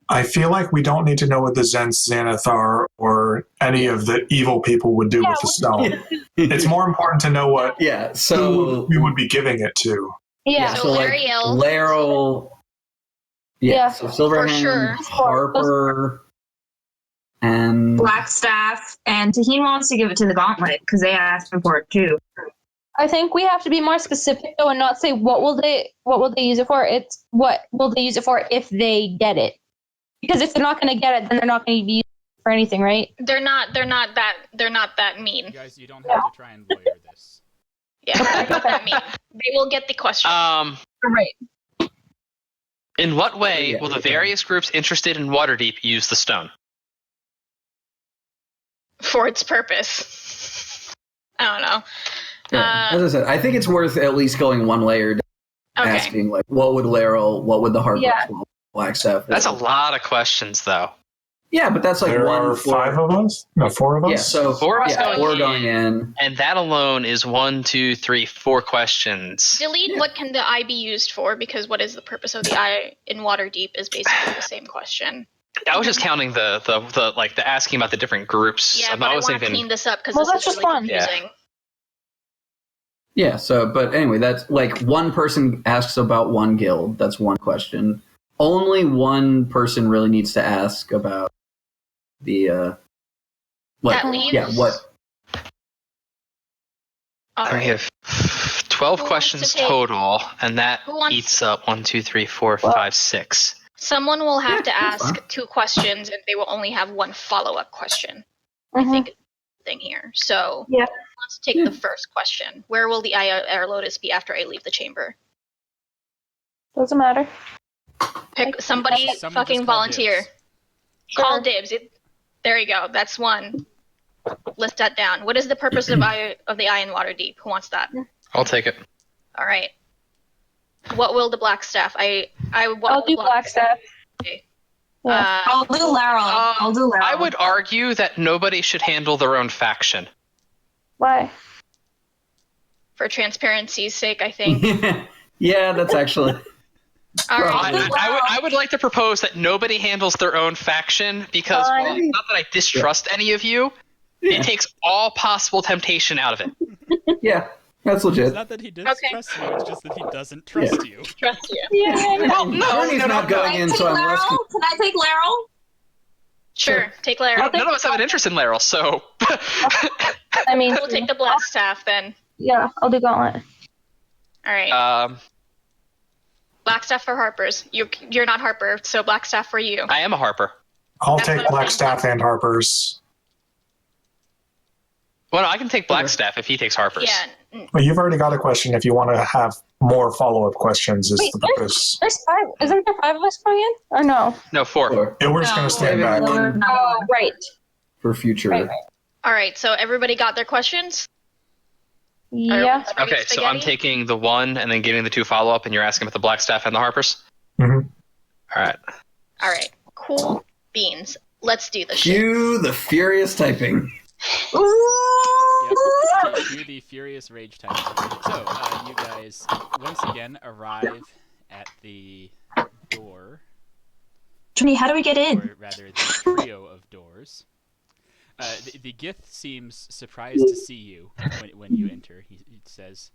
I feel like we don't need to know what the Xanathar or any of the evil people would do with the stone. It's more important to know what who we would be giving it to. Yeah. So Lariel. Laryl. Yeah. So Silverhand, for sure. Harper, and Blackstaff, and Taheen wants to give it to the Gauntlet because they asked him for it too. I think we have to be more specific though, and not say what will they use it for. It's what will they use it for if they get it. Because if they're not going to get it, then they're not going to be used for anything, right? They're not that mean. You guys, you don't have to try and lawyer this. Yeah, they're not that mean. They will get the question. Right. In what way will the various groups interested in Waterdeep use the stone? For its purpose. I don't know. Yeah, as I said, I think it's worth at least going one layer, asking like, what would Laryl, what would the Harper, Blackstaff? That's a lot of questions, though. Yeah, but that's like there are 5 of us. No, 4 of us. Yeah, so 4 of us going in, and that alone is 1, 2, 3, 4 questions. Delete what can the eye be used for? Because what is the purpose of the eye in Waterdeep is basically the same question. I was just counting the like the asking about the different groups. Yeah, but I want to clean this up because this is really confusing. Yeah. So, but anyway, that's like one person asks about one guild. That's one question. Only one person really needs to ask about the that leaves. What? We have 12 questions total, and that eats up 1, 2, 3, 4, 5, 6. Someone will have to ask 2 questions, and they will only have 1 follow-up question. I think it's the thing here. So let's take the first question. Where will the Air Lotus be after I leave the chamber? Doesn't matter. Pick somebody. Fucking volunteer. Call dibs. There you go. That's 1. List that down. What is the purpose of the eye in Waterdeep? Who wants that? I'll take it. All right. What will the Blackstaff? I'll do Blackstaff. Okay. I'll do Laryl. I would argue that nobody should handle their own faction. Why? For transparency's sake, I think. Yeah, that's actually. All right. I would like to propose that nobody handles their own faction because, well, not that I distrust any of you, it takes all possible temptation out of it. Yeah, that's legit. It's not that he distrusts you, it's just that he doesn't trust you. Trust you. Well, Journey's not going in, so I'm less. Can I take Laryl? Sure, take Laryl. None of us have an interest in Laryl, so. I mean, We'll take the Blackstaff then. Yeah, I'll do Gauntlet. All right. Blackstaff for Harper's. You're not Harper, so Blackstaff for you. I am a Harper. I'll take Blackstaff and Harper's. Well, no, I can take Blackstaff if he takes Harper's. Yeah. Well, you've already got a question. If you want to have more follow-up questions, is the purpose. There's 5. Isn't there 5 of us going in? Or no? No, 4. Yeah, we're just going to stand back. Oh, right. For future. Right. All right, so everybody got their questions? Yeah. Okay, so I'm taking the 1 and then giving the 2 follow-up, and you're asking about the Blackstaff and the Harpers? Mm-hmm. All right. Cool beans. Let's do this shit. Cue the furious typing. Yep. Cue the furious rage typing. So, you guys once again arrive at the door. Johnny, how do we get in? Or rather, the trio of doors. The Gith seems surprised to see you when you enter. He says,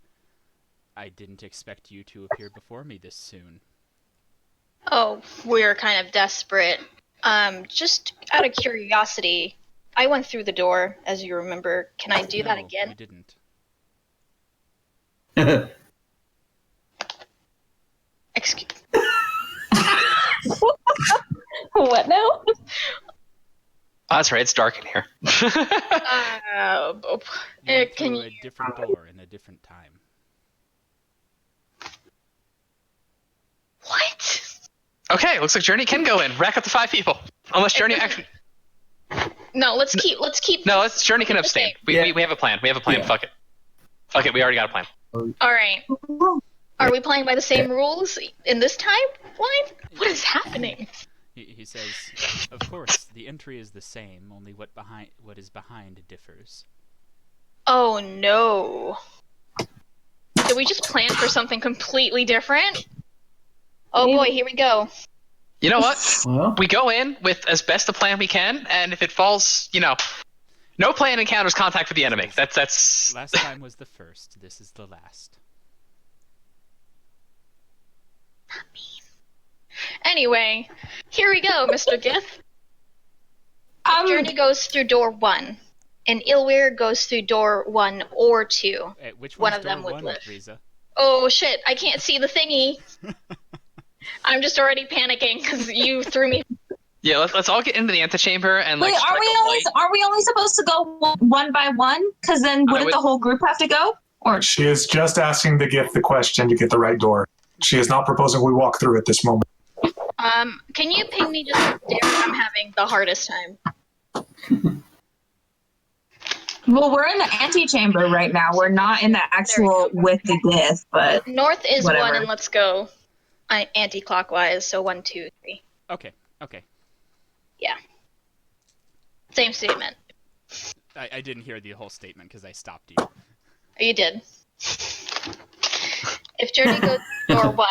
"I didn't expect you to appear before me this soon." Oh, we're kind of desperate. Just out of curiosity, I went through the door, as you remember. Can I do that again? You didn't. Excuse. What now? Oh, that's right. It's dark in here. You went Can through a different door in a different time. What? Okay, looks like Journey can go in. Rack up to 5 people. Unless Journey actually... No, let's keep. No, Journey can abstain. We have a plan. Yeah. Fuck it. We already got a plan. All right. Are we playing by the same rules in this timeline? What is happening? He says, "Of course, the entry is the same. Only what is behind differs." Oh no! Did we just plan for something completely different? Oh boy, here we go. You know what? Well, We go in with as best a plan we can, and if it falls, no plan encounters contact with the enemy. That's. Last time was the first. This is the last. Anyway, here we go, Mr. Gith. Journey goes through door 1, and Ilwir goes through door 1 or 2. Which one one's of them door would one, live. Riza? Oh shit! I can't see the thingy. I'm just already panicking because you threw me. Yeah, let's all get into the antechamber and Wait, are we only supposed to go one by one? Because then wouldn't the whole group have to go? Or She is just asking the Gith the question to get the right door. She is not proposing we walk through at this moment. Can you ping me just there? I'm having the hardest time. Well, we're in the antechamber right now. We're not in the actual with the Gith, but North is whatever. 1, and let's go anti-clockwise. So 1, 2, 3. Okay. Yeah. Same statement. I didn't hear the whole statement because I stopped you. You did. If Journey goes through door 1,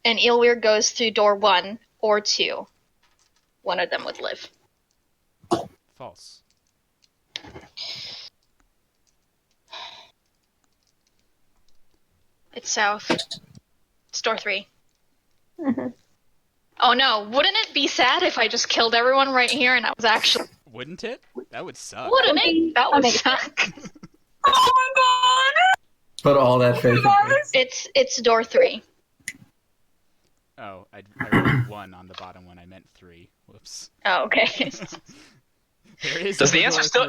and Ilwir goes through door 1 or 2, one of them would live. False. It's south. It's door 3. Oh no, wouldn't it be sad if I just killed everyone right here and I was actually... Wouldn't it? That would suck. Wouldn't it? That would suck. Oh my god! put all that faith in me. It's door 3. Oh, I wrote 1 on the bottom when I meant 3. Whoops. Oh, okay. There is Is the answer still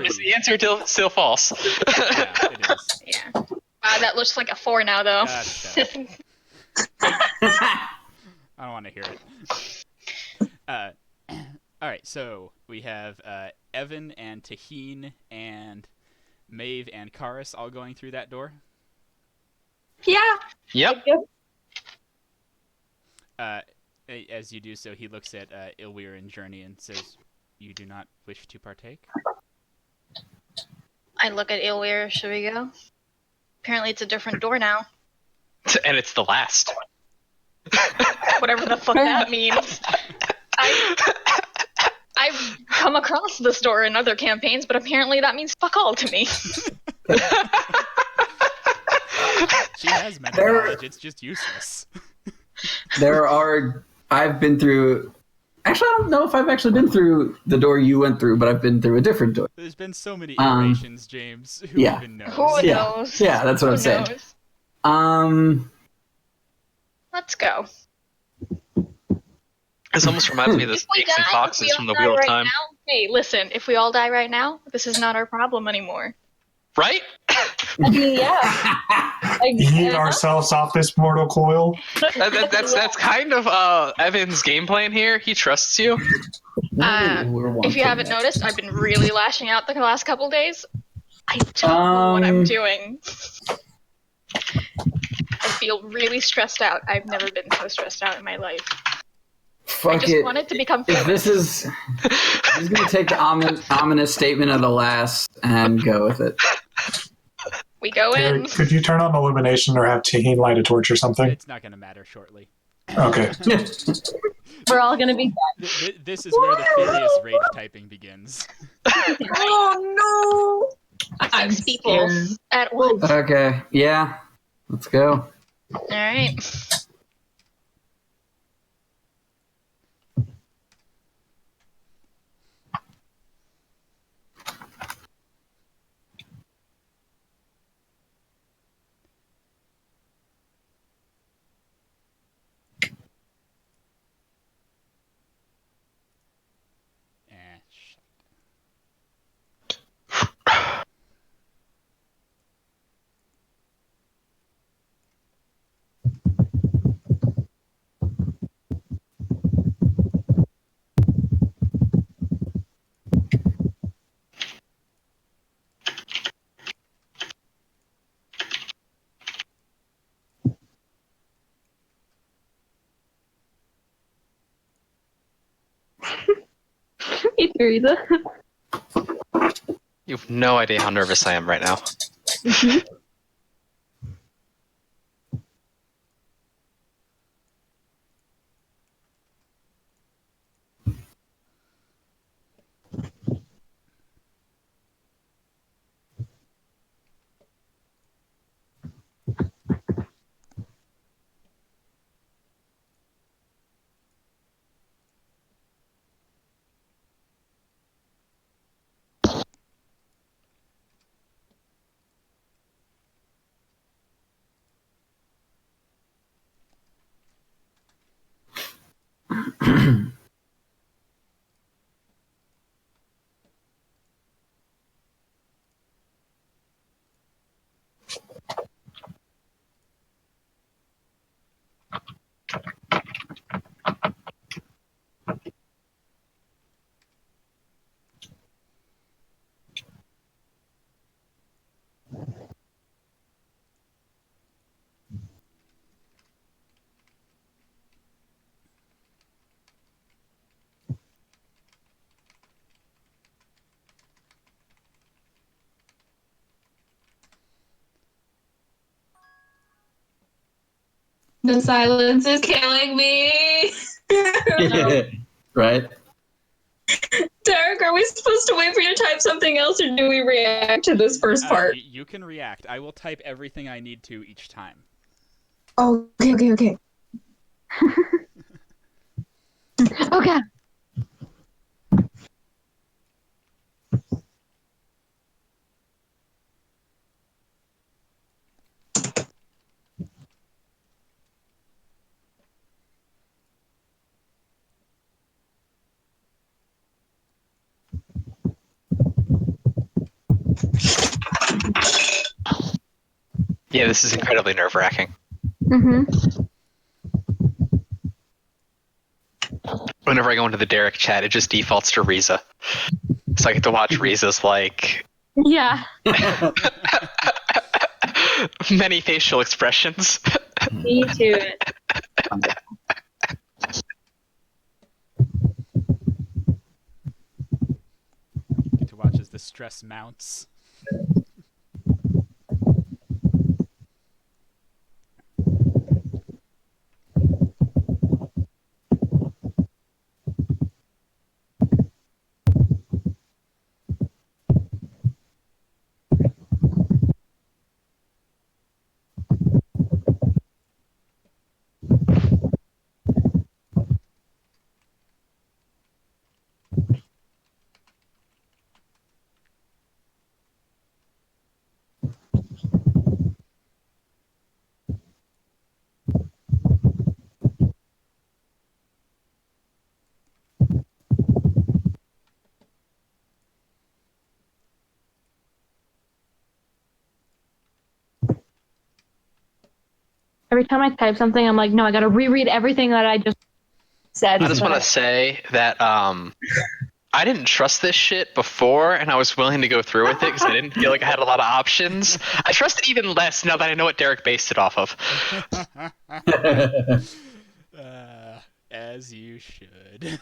false? Yeah, it is. Yeah. Wow, that looks like a 4 now, though. Shut up. I don't want to hear it. Alright, so we have Evan and Taheen and Maeve and Karis all going through that door. Yeah. Yep. As you do so, he looks at Ilwir and Journey and says, "You do not wish to partake?" I look at Ilwir. Should we go? Apparently it's a different door now. And it's the last. Whatever the fuck that means. I've come across this door in other campaigns, but apparently that means fuck all to me. She has mental knowledge, it's just useless. I've been through... Actually, I don't know if I've actually been through the door you went through, but I've been through a different door. There's been so many iterations, James. Who even knows? Who knows? Yeah, that's what I'm saying. Let's go. This almost reminds me of the snakes and foxes from the Wheel of Time. Now, hey, listen, if we all die right now, this is not our problem anymore. Right? I mean, yeah. Eat ourselves off this mortal coil. That's kind of Evan's game plan here. He trusts you. If you haven't noticed, I've been really lashing out the last couple days. I don't know what I'm doing. I feel really stressed out. I've never been so stressed out in my life. I just want it to become fun. This is going to take the ominous statement of the last and go with it. We go in. Could you turn on illumination or have Taheen light a torch or something? It's not going to matter shortly. Okay. We're all going to be dead. This is where the furious rage typing begins. Oh no! I'm people at once. Okay, yeah. Let's go. All right. me, Teresa. You have no idea how nervous I am right now. The silence is killing me. Right? Derek, are we supposed to wait for you to type something else, or do we react to this first part? You can react. I will type everything I need to each time. Oh, okay. Okay. Yeah, this is incredibly nerve-wracking. Mm-hmm. Whenever I go into the Derek chat, it just defaults to Riza. So I get to watch Riza's, like... Yeah. many facial expressions. Me too. Get to watch as the stress mounts. Every time I type something, I'm like, no, I gotta reread everything that I just said. I just want to say that I didn't trust this shit before, and I was willing to go through with it because I didn't feel like I had a lot of options. I trust it even less now that I know what Derek based it off of. As you should.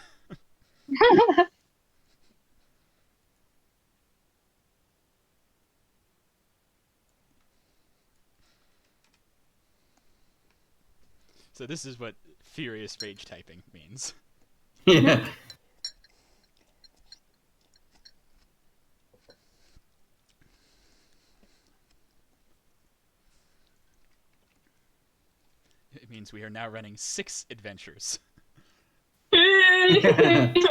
So this is what furious rage typing means. Yeah. It means we are now running 6 adventures. The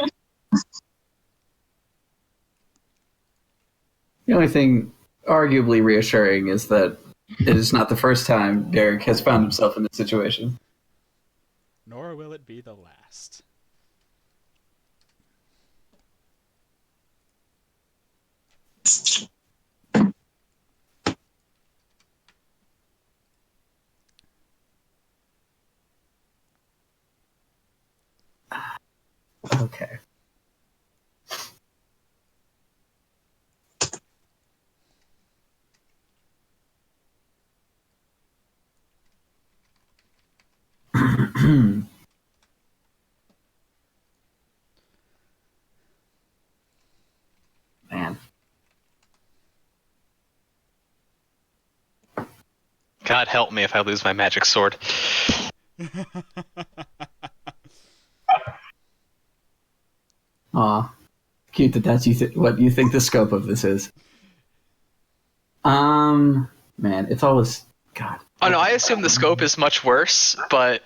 only thing arguably reassuring is that it is not the first time Derek has found himself in this situation. Nor will it be the last. Okay. God help me if I lose my magic sword. Aw, cute that that's what you think the scope of this is. Man, it's always God. Oh no, I assume the scope is much worse, but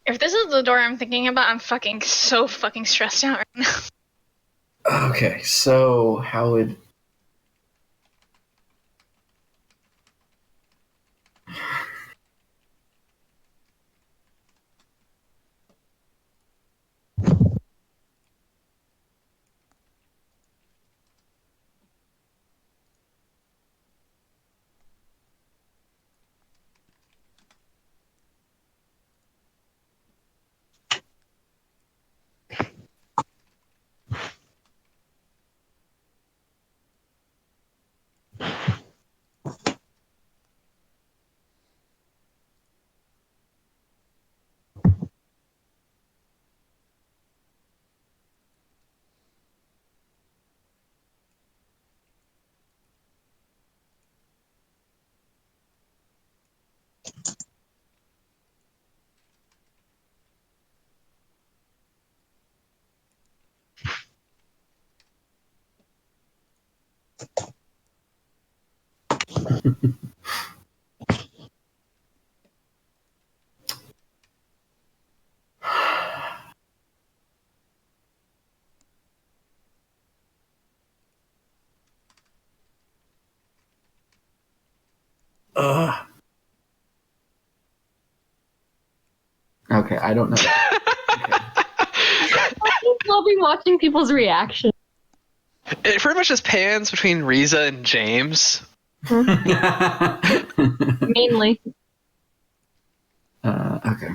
If this is the door I'm thinking about, I'm so fucking stressed out right now. Okay, so how would... Okay, I don't know. I love watching people's reaction. it pretty much just pans between Riza and James. Mainly. Okay.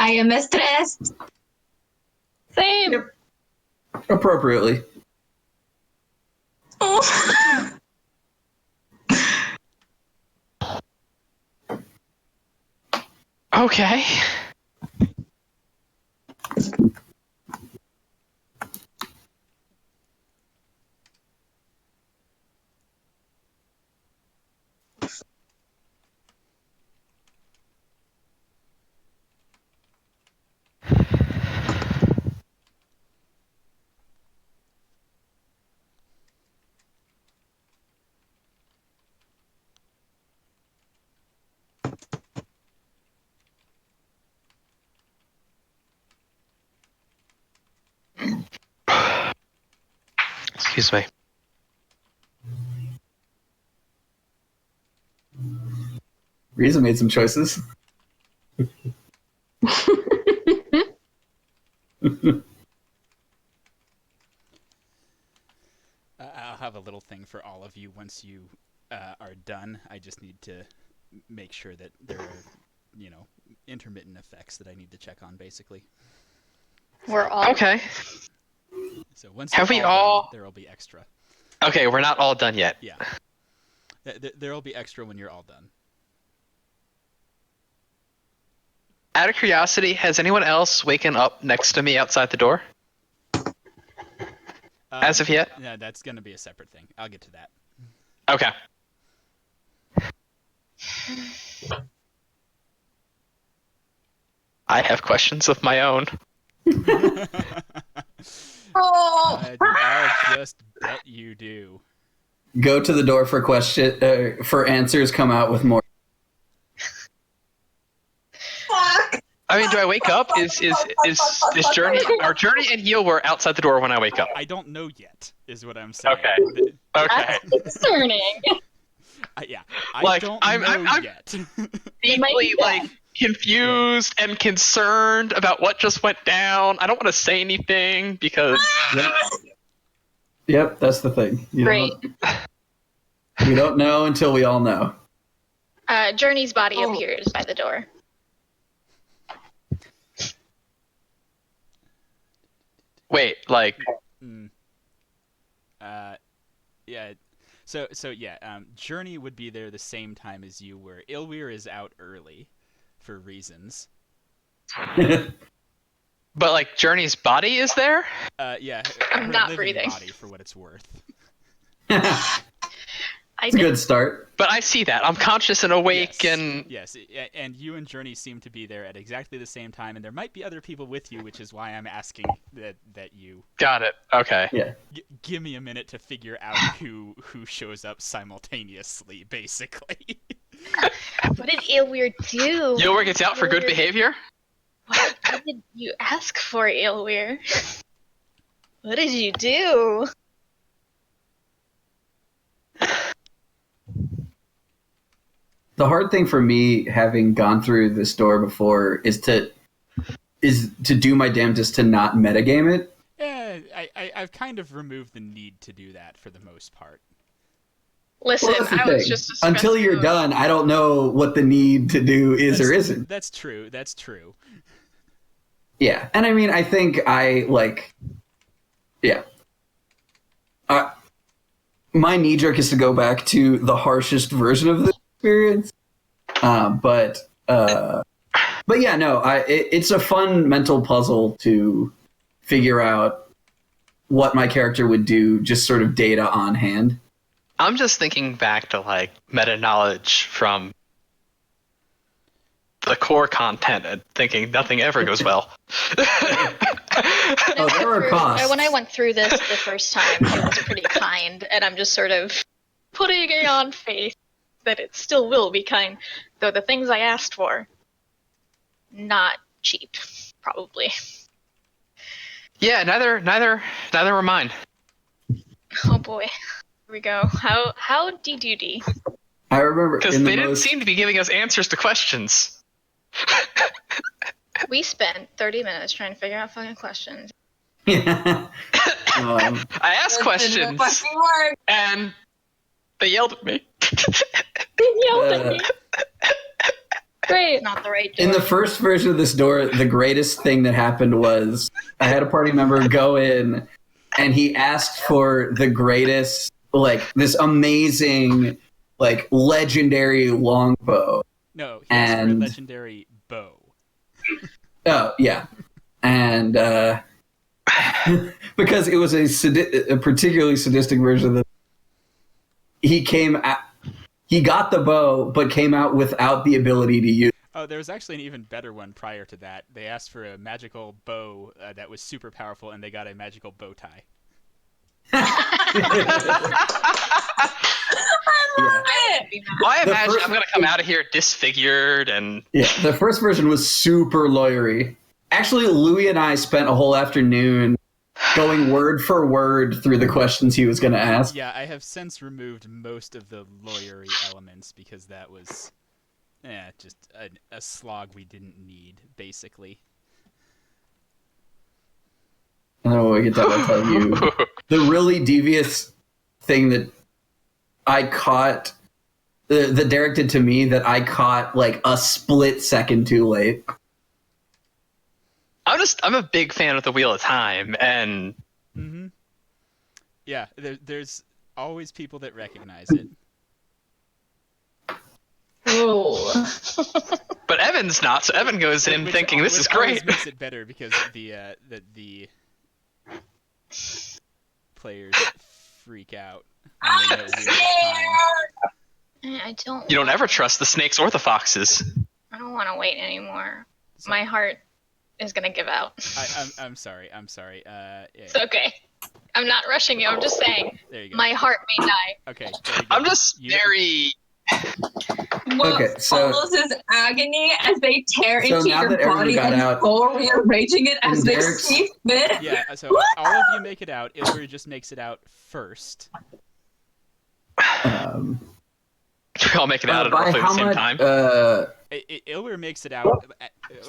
I am stressed. Same. Yep. Appropriately. Oh. Okay. Excuse me. Riza made some choices. I'll have a little thing for all of you once you are done. I just need to make sure that there are, intermittent effects that I need to check on, basically. We're all Okay. So once Have we you're all? done, there will be extra. Okay, we're not all done yet. Yeah. There will be extra when you're all done. Out of curiosity, has anyone else waken up next to me outside the door? As of yet? Yeah, that's going to be a separate thing. I'll get to that. Okay. I have questions of my own. I'll just bet you do. Go to the door for for answers. Come out with more. Fuck. I mean, do I wake up? Is Journey, our Journey and Heal were outside the door when I wake up? I don't know yet, is what I'm saying. Okay. Okay. That's concerning. Yeah, I don't know I'm yet. deeply confused and concerned about what just went down. I don't want to say anything because. Yep, that's the thing. Great. We don't know until we all know. Journey's body appears by the door. Wait, Yeah. So yeah, Journey would be there the same time as you were. Ilweir is out early, for reasons. But Journey's body is there? Yeah. I'm not living breathing. Body, for what it's worth. It's a good start. But I see that. I'm conscious and awake Yes, and you and Journey seem to be there at exactly the same time, and there might be other people with you, which is why I'm asking that you... Got it. Okay. Yeah. Give me a minute to figure out who shows up simultaneously, basically. What did Ilweir do? Ilweir gets out for good behavior? What did you ask for, Ilweir? What did you do? The hard thing for me, having gone through this door before, is to do my damnedest to not metagame it. Yeah, I've kind of removed the need to do that for the most part. Listen, I was just discussing until you're done, I don't know what the need to do is or isn't. That's true. That's true. Yeah, and I mean, I think yeah. My knee jerk is to go back to the harshest version of the experience, but yeah, no, it's a fun mental puzzle to figure out what my character would do, just sort of data on hand. I'm just thinking back to like meta knowledge from the core content and thinking nothing ever goes well. There are costs. When I went through this the first time, it was pretty kind, and I'm just sort of putting it on faith that it still will be kind, though the things I asked for, not cheap, probably. Yeah, neither were mine. Oh boy. Here we go. How D-do-D? I remember because they didn't seem to be giving us answers to questions. We spent 30 minutes trying to figure out fucking questions. Yeah. I asked questions, and they yelled at me. They yelled at me. Great. Not the right door. In the first version of this door, the greatest thing that happened was I had a party member go in, and he asked for the greatest, like, this amazing, like, legendary longbow. No, he asked for a legendary bow. Oh, yeah. And because it was a particularly sadistic version of the... He got the bow, but came out without the ability to use. Oh, there was actually an even better one prior to that. They asked for a magical bow that was super powerful, and they got a magical bow tie. Well, I imagine I'm going to come out of here disfigured and... Yeah, the first version was super lawyery. Actually, Louis and I spent a whole afternoon going word for word through the questions he was going to ask. Yeah, I have since removed most of the lawyery elements because that was just a slog we didn't need, basically. Oh, I get that. I'll tell you. The really devious thing that I caught, that Derek did to me, that I caught like a split second too late. I'm a big fan of the Wheel of Time, and yeah, there's always people that recognize it. Oh. But Evan's not, so Evan goes in thinking this is great. Makes it better because the players freak out when they know Wheel of Time. You don't ever trust the snakes or the foxes. I don't want to wait anymore. My heart is gonna give out. I'm sorry. Yeah. It's okay. I'm not rushing you. I'm just saying. There you go. My heart may die. Okay. I'm just very. What follows is agony as they tear into your body and go rearranging it as they see fit. Yeah. So all of you make it out. Ilver just makes it out first. We all make it out at roughly the same time. Ilwer makes it out.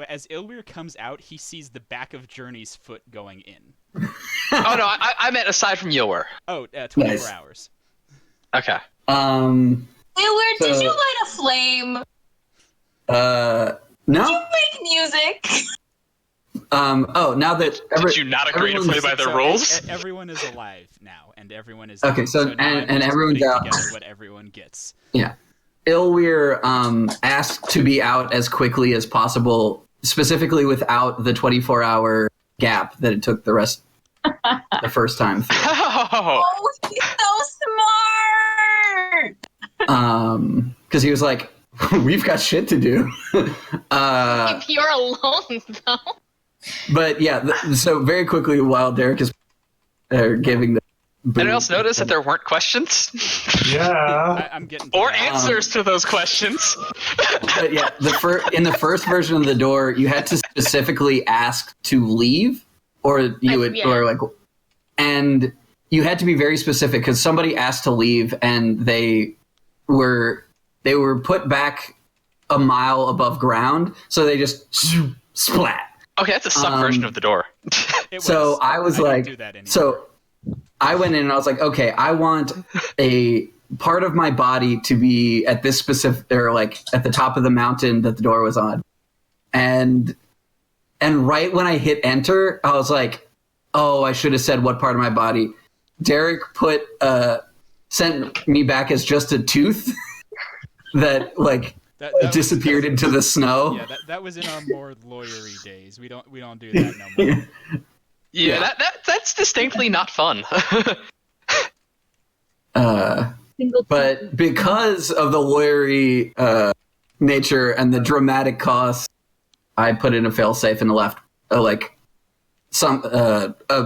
As Ilwer comes out, he sees the back of Journey's foot going in. Oh no, I meant aside from Ilwer. Oh, 24 hours. Okay. Ilwer, did you light a flame? No. Did you make music? Now that did you not agree to play by their rules? Everyone is alive now, and everyone is okay. So and everyone's out. Together what everyone gets. Yeah. Ilweir asked to be out as quickly as possible, specifically without the 24-hour gap that it took the first time through. Oh, he's so smart! Because he was like, we've got shit to do. If you're alone, though. But yeah, so very quickly, while Derek is giving the... Anyone else notice that there weren't questions? Yeah. I'm getting or answers to those questions. But yeah, in the first version of the door, you had to specifically ask to leave, or you would, or like, and you had to be very specific because somebody asked to leave, and they were put back a mile above ground, so they just splat. Okay, that's a suck version of the door. So I was like, so I went in and I was like, okay, I want a part of my body to be at this specific, or like at the top of the mountain that the door was on. And right when I hit enter, I was like, oh, I should have said what part of my body. Derek sent me back as just a tooth that that disappeared into the snow. Yeah, that was in our more lawyery days. We don't do that no more. Yeah, that's distinctly not fun. But because of the lawyery nature and the dramatic cost, I put in a failsafe and left a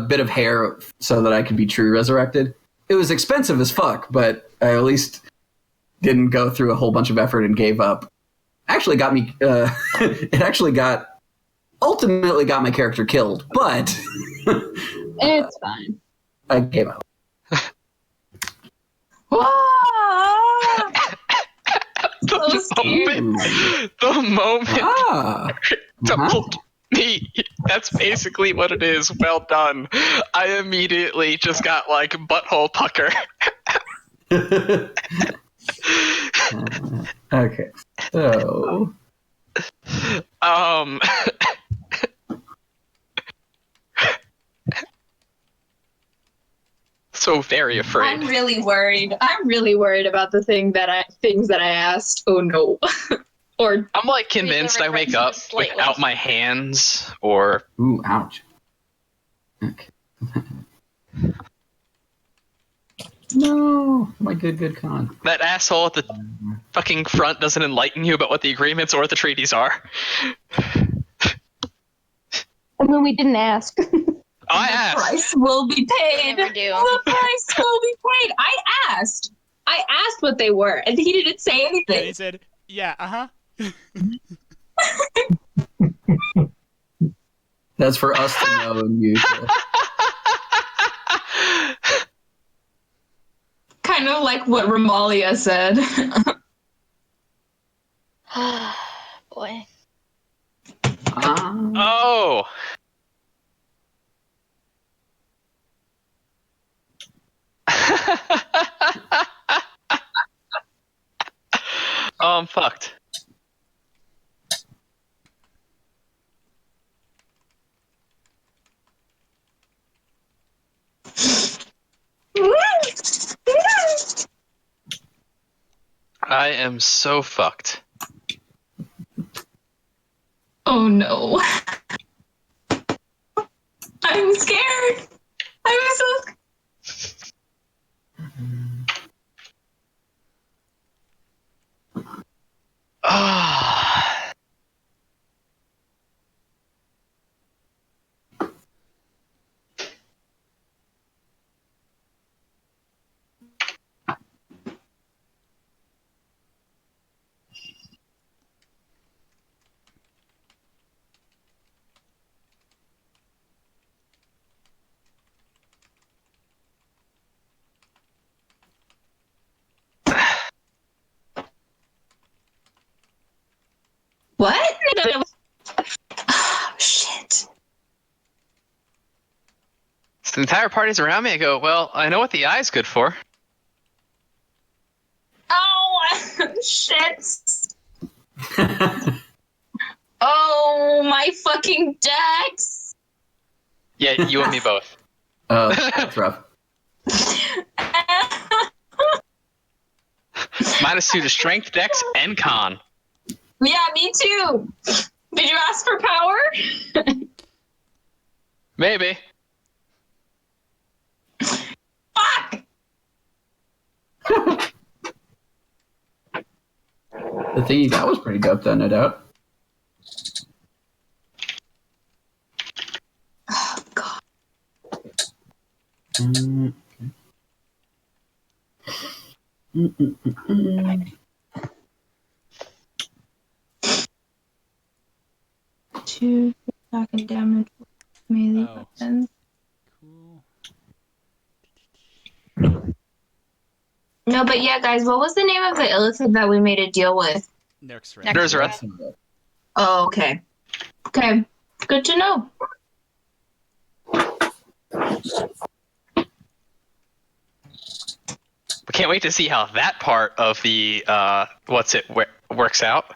bit of hair so that I could be true resurrected. It was expensive as fuck, but I at least didn't go through a whole bunch of effort and gave up. Actually got me. It ultimately got my character killed, but it's fine. I gave up. The moment told me that's basically what it is. Well done. I immediately just got like butthole pucker. Okay, so so very afraid. I'm really worried. I'm really worried about the things that I asked. Oh no. Or I'm like convinced I wake up without my hands or ooh, ouch. Okay. No, my good con. That asshole at the fucking front doesn't enlighten you about what the agreements or the treaties are. I mean, we didn't ask. I asked. The price will be paid. Never do. The price will be paid. I asked what they were, and he didn't say anything. And he said, "Yeah, That's for us to know and use. Kind of like what Romalia said. Boy. Oh. Oh, I'm fucked. I am so fucked. Oh no. I'm scared. I'm so Ah. What? Oh, shit. So the entire party's around me. I go, well, I know what the eye's good for. Oh, shit. Oh, my fucking dex. Yeah, you and me both. Oh, that's rough. -2 to strength, dex, and con. Yeah, me too. Did you ask for power? Maybe. Fuck! The thing you got was pretty dope, though, no doubt. Oh, God. Two attack and damage with melee weapons. Cool. No, but yeah, guys, what was the name of the illithid that we made a deal with? Nerzareth. Oh, okay. Okay, good to know. We can't wait to see how that part of the works out.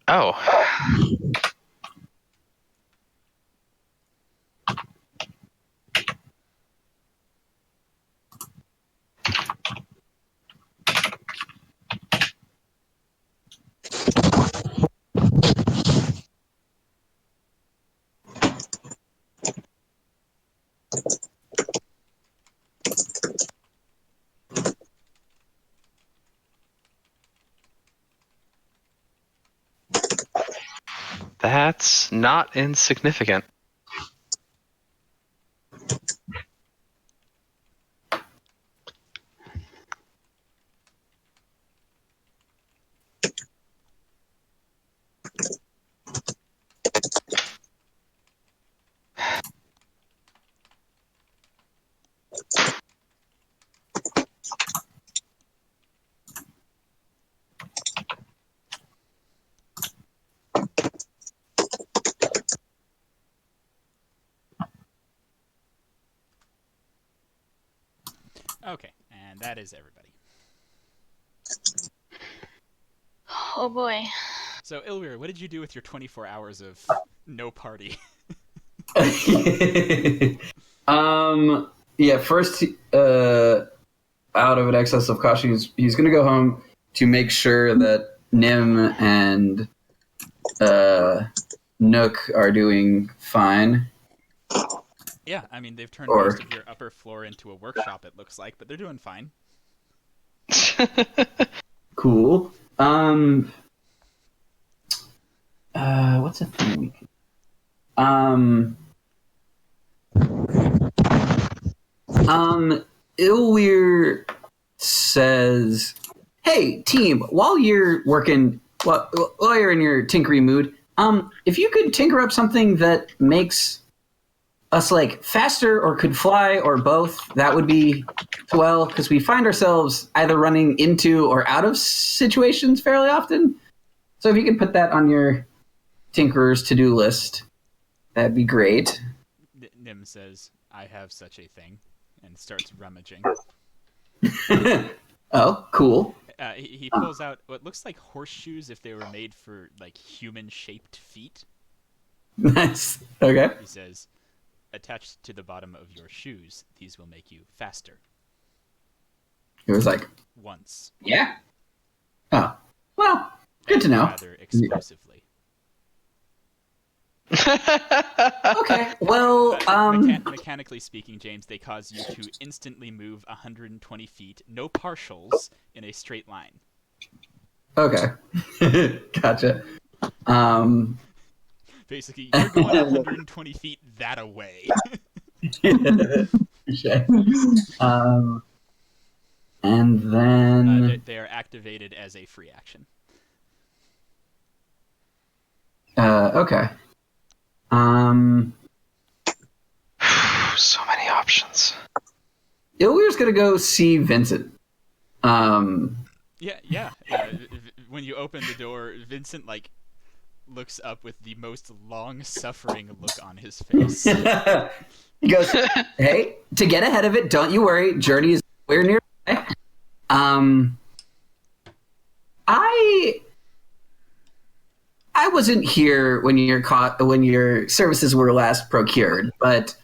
Oh. That's not insignificant. Okay, and that is everybody. Oh boy. So, Ilwyr, what did you do with your 24 hours of no party? Yeah, first, out of an excess of caution, he's going to go home to make sure that Nim and Nook are doing fine. Yeah, I mean, they've turned most of your upper floor into a workshop, it looks like, but they're doing fine. Cool. What's a thing we can... Ilwyr says, "Hey, team, while you're working, while you're in your tinkery mood, if you could tinker up something that makes us like faster or could fly or both, that would be swell, because we find ourselves either running into or out of situations fairly often. So if you could put that on your tinkerer's to-do list, that'd be great." Nim says, "I have such a thing," and starts rummaging. Oh, cool. He pulls out what looks like horseshoes if they were made for like human-shaped feet. Nice. Okay. He says, "Attached to the bottom of your shoes, these will make you faster." It was like once. Yeah. Oh, well, good to know. Rather explosively. Okay, well, mechanically speaking, James, they cause you to instantly move 120 feet, no partials, in a straight line. Okay. Gotcha. Basically, you're going 120 feet that away. And then... they are activated as a free action. Okay. So many options. Ilwyr's gonna go see Vincent. Yeah. When you open the door, Vincent looks up with the most long-suffering look on his face. He goes, "Hey, to get ahead of it, don't you worry. Journey is nowhere nearby. I wasn't here when your services were last procured, but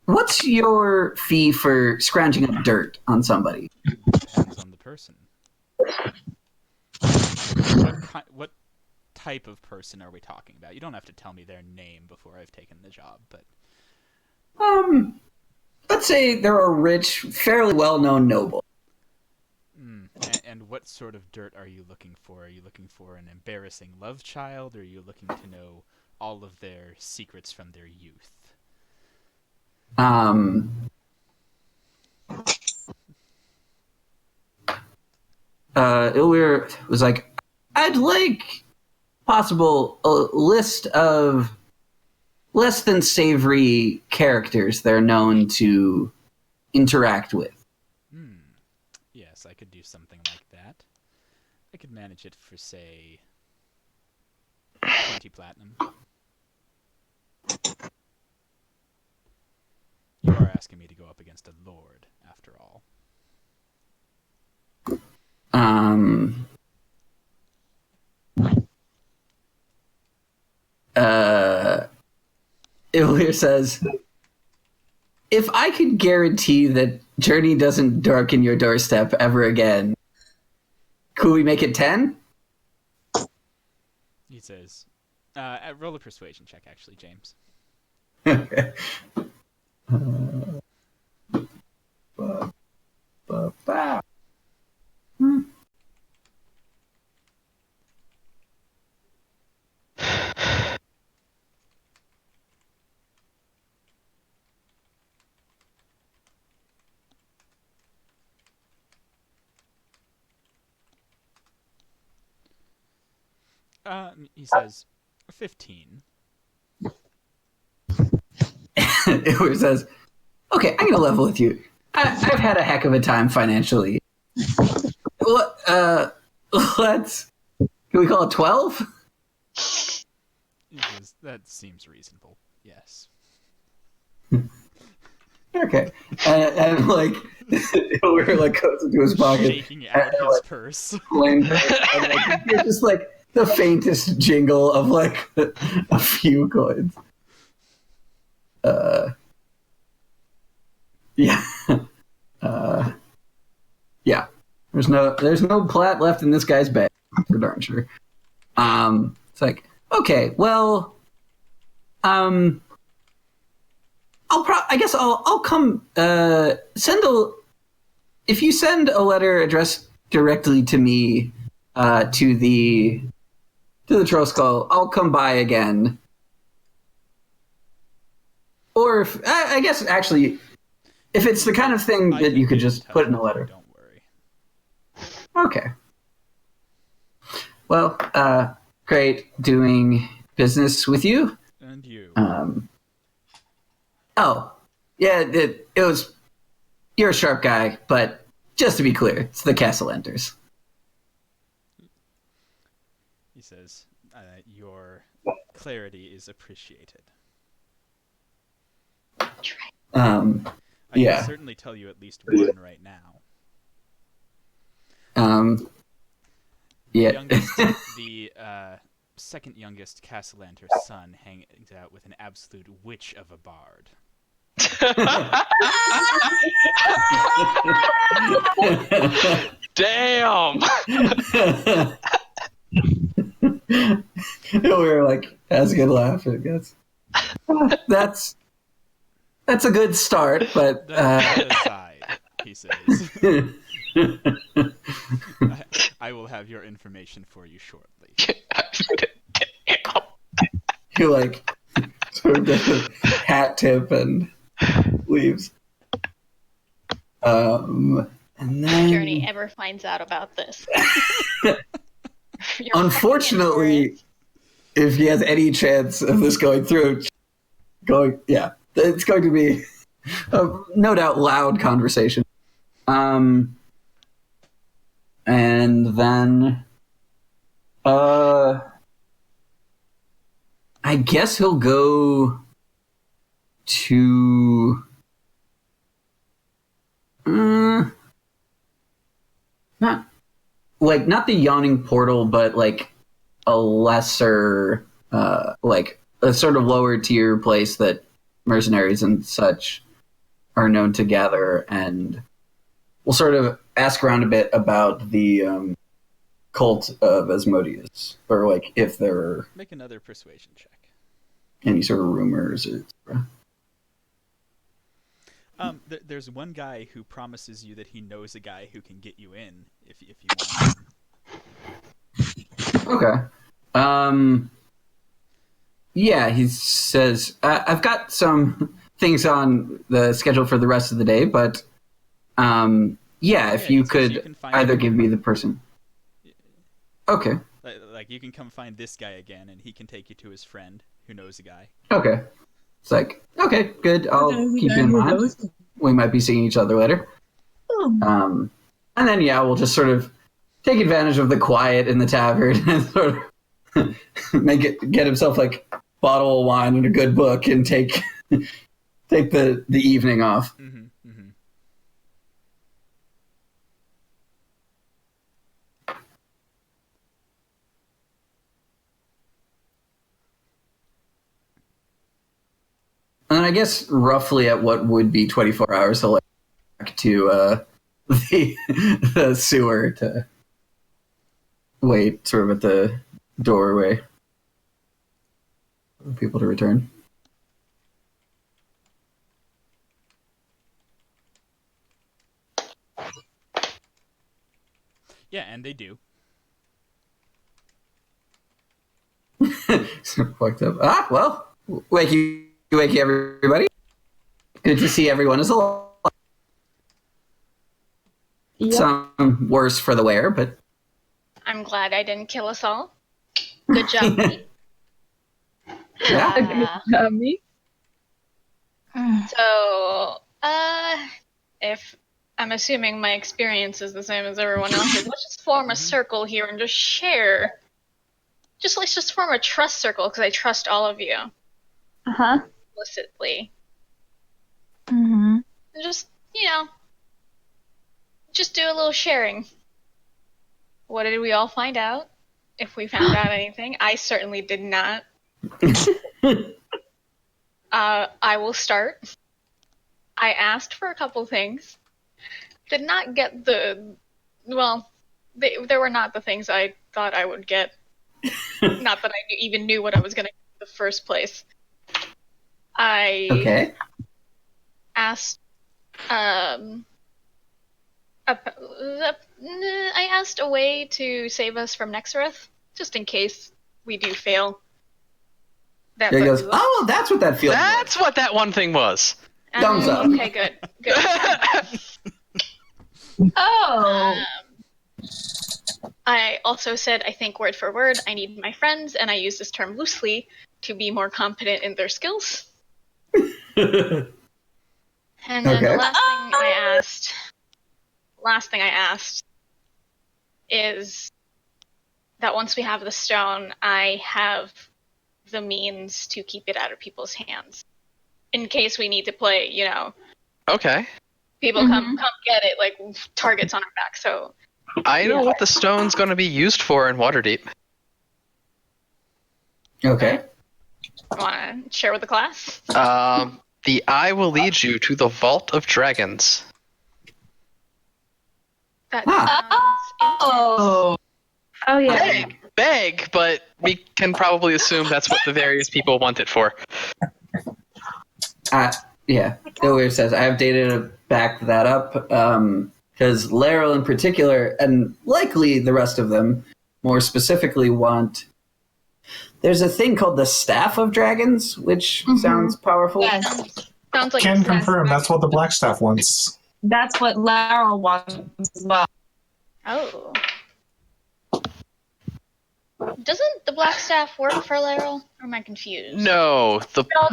what's your fee for scrounging up dirt on somebody?" Depends on the person. What type of person are we talking about? You don't have to tell me their name before I've taken the job, but let's say they're a rich, fairly well-known noble. And what sort of dirt are you looking for? Are you looking for an embarrassing love child, or are you looking to know all of their secrets from their youth? Ilwyr was like, I'd like possible a list of less than savory characters they're known to interact with. Yes, I could do something like that. I could manage it for, say, 20 platinum. You are asking me to go up against a lord, after all. Ilwyr says, if I could guarantee that Journey doesn't darken your doorstep ever again, could we make it 10? He says, roll a persuasion check, actually, James. Okay. He says, 15. Ilwyr says, okay, I'm going to level with you. I've had a heck of a time financially. Can we call it 12? That seems reasonable, yes. Okay. And like, Ilwyr like goes into his pocket. Shaking out his like, purse. And, like, it's just like the faintest jingle of like a few coins. Yeah. Yeah. There's no plat left in this guy's bag, for darn sure. It's like, okay, well, I guess I'll come if you send a letter addressed directly to me to the Troll Skull, I'll come by again. Or if I guess actually, if it's the kind of thing that you could just put in a letter. Don't worry. Okay. Well, great doing business with you. And you. Oh, yeah, it was. You're a sharp guy, but just to be clear, it's the Castellanders. He says, your clarity is appreciated. I can certainly tell you at least one right now. Yeah. The second youngest Castellanter's son hangs out with an absolute witch of a bard. Damn. We're like, has a good laugh, I guess. That's a good start, but That aside, he says, I will have your information for you shortly. He like sort of does a hat tip and leaves. And then Journey ever finds out about this. Unfortunately, if he has any chance of this going through, it's going to be a no doubt loud conversation. And then I guess he'll go to not the yawning portal, but like a lesser like a sort of lower tier place that mercenaries and such are known to gather, and we'll sort of ask around a bit about the cult of Asmodeus, or like if there are Make another persuasion check. any sort of rumors or There's one guy who promises you that he knows a guy who can get you in if you want him. Okay. Yeah, he says, I've got some things on the schedule for the rest of the day, but if you could either give me the person. Okay. Like you can come find this guy again, and he can take you to his friend who knows a guy. Okay. It's like, okay, good. I'll keep you in mind. We might be seeing each other later. And then, we'll just sort of take advantage of the quiet in the tavern and sort of get himself like a bottle of wine and a good book and take the evening off. Mm-hmm, mm-hmm. And I guess roughly at what would be 24 hours, he'll back to the sewer to wait sort of at the doorway for people to return. Yeah, and they do. Fucked up. Well, wakey, everybody. Good to see everyone is alive. Yep. Some worse for the wear, but I'm glad I didn't kill us all. Good job, me. Yeah. Me. So, if I'm assuming my experience is the same as everyone else's, let's just form a circle here and just share. Let's just form a trust circle because I trust all of you. Implicitly. Mm-hmm. And just do a little sharing. What did we all find out? If we found out anything. I certainly did not. I will start. I asked for a couple things. Did not get they were not the things I thought I would get. Not that I even knew what I was going to get in the first place. I asked I asked a way to save us from Nexareth, just in case we do fail. He goes, oh, that's what that feels like. That's what that one thing was. Thumbs up. Okay, good. I also said, I think word for word, I need my friends, and I use this term loosely to be more competent in their skills. And then the last thing I asked is that once we have the stone, I have the means to keep it out of people's hands. In case we need to play, Okay. People come get it, like targets on our back, so... I know what the stone's going to be used for in Waterdeep. Okay. Want to share with the class? The eye will lead you to the Vault of Dragons. That sounds Oh yeah. Beg, but we can probably assume that's what the various people want it for. Yeah. Ilwir says, I have data to back that up, because Laryl in particular, and likely the rest of them, more specifically want... There's a thing called the Staff of Dragons, which sounds powerful. Yes. Sounds like Can confirm that's what the Black Staff wants. That's what Lara wants as well. Oh. Doesn't the Black Staff work for Laryl? Or am I confused? No,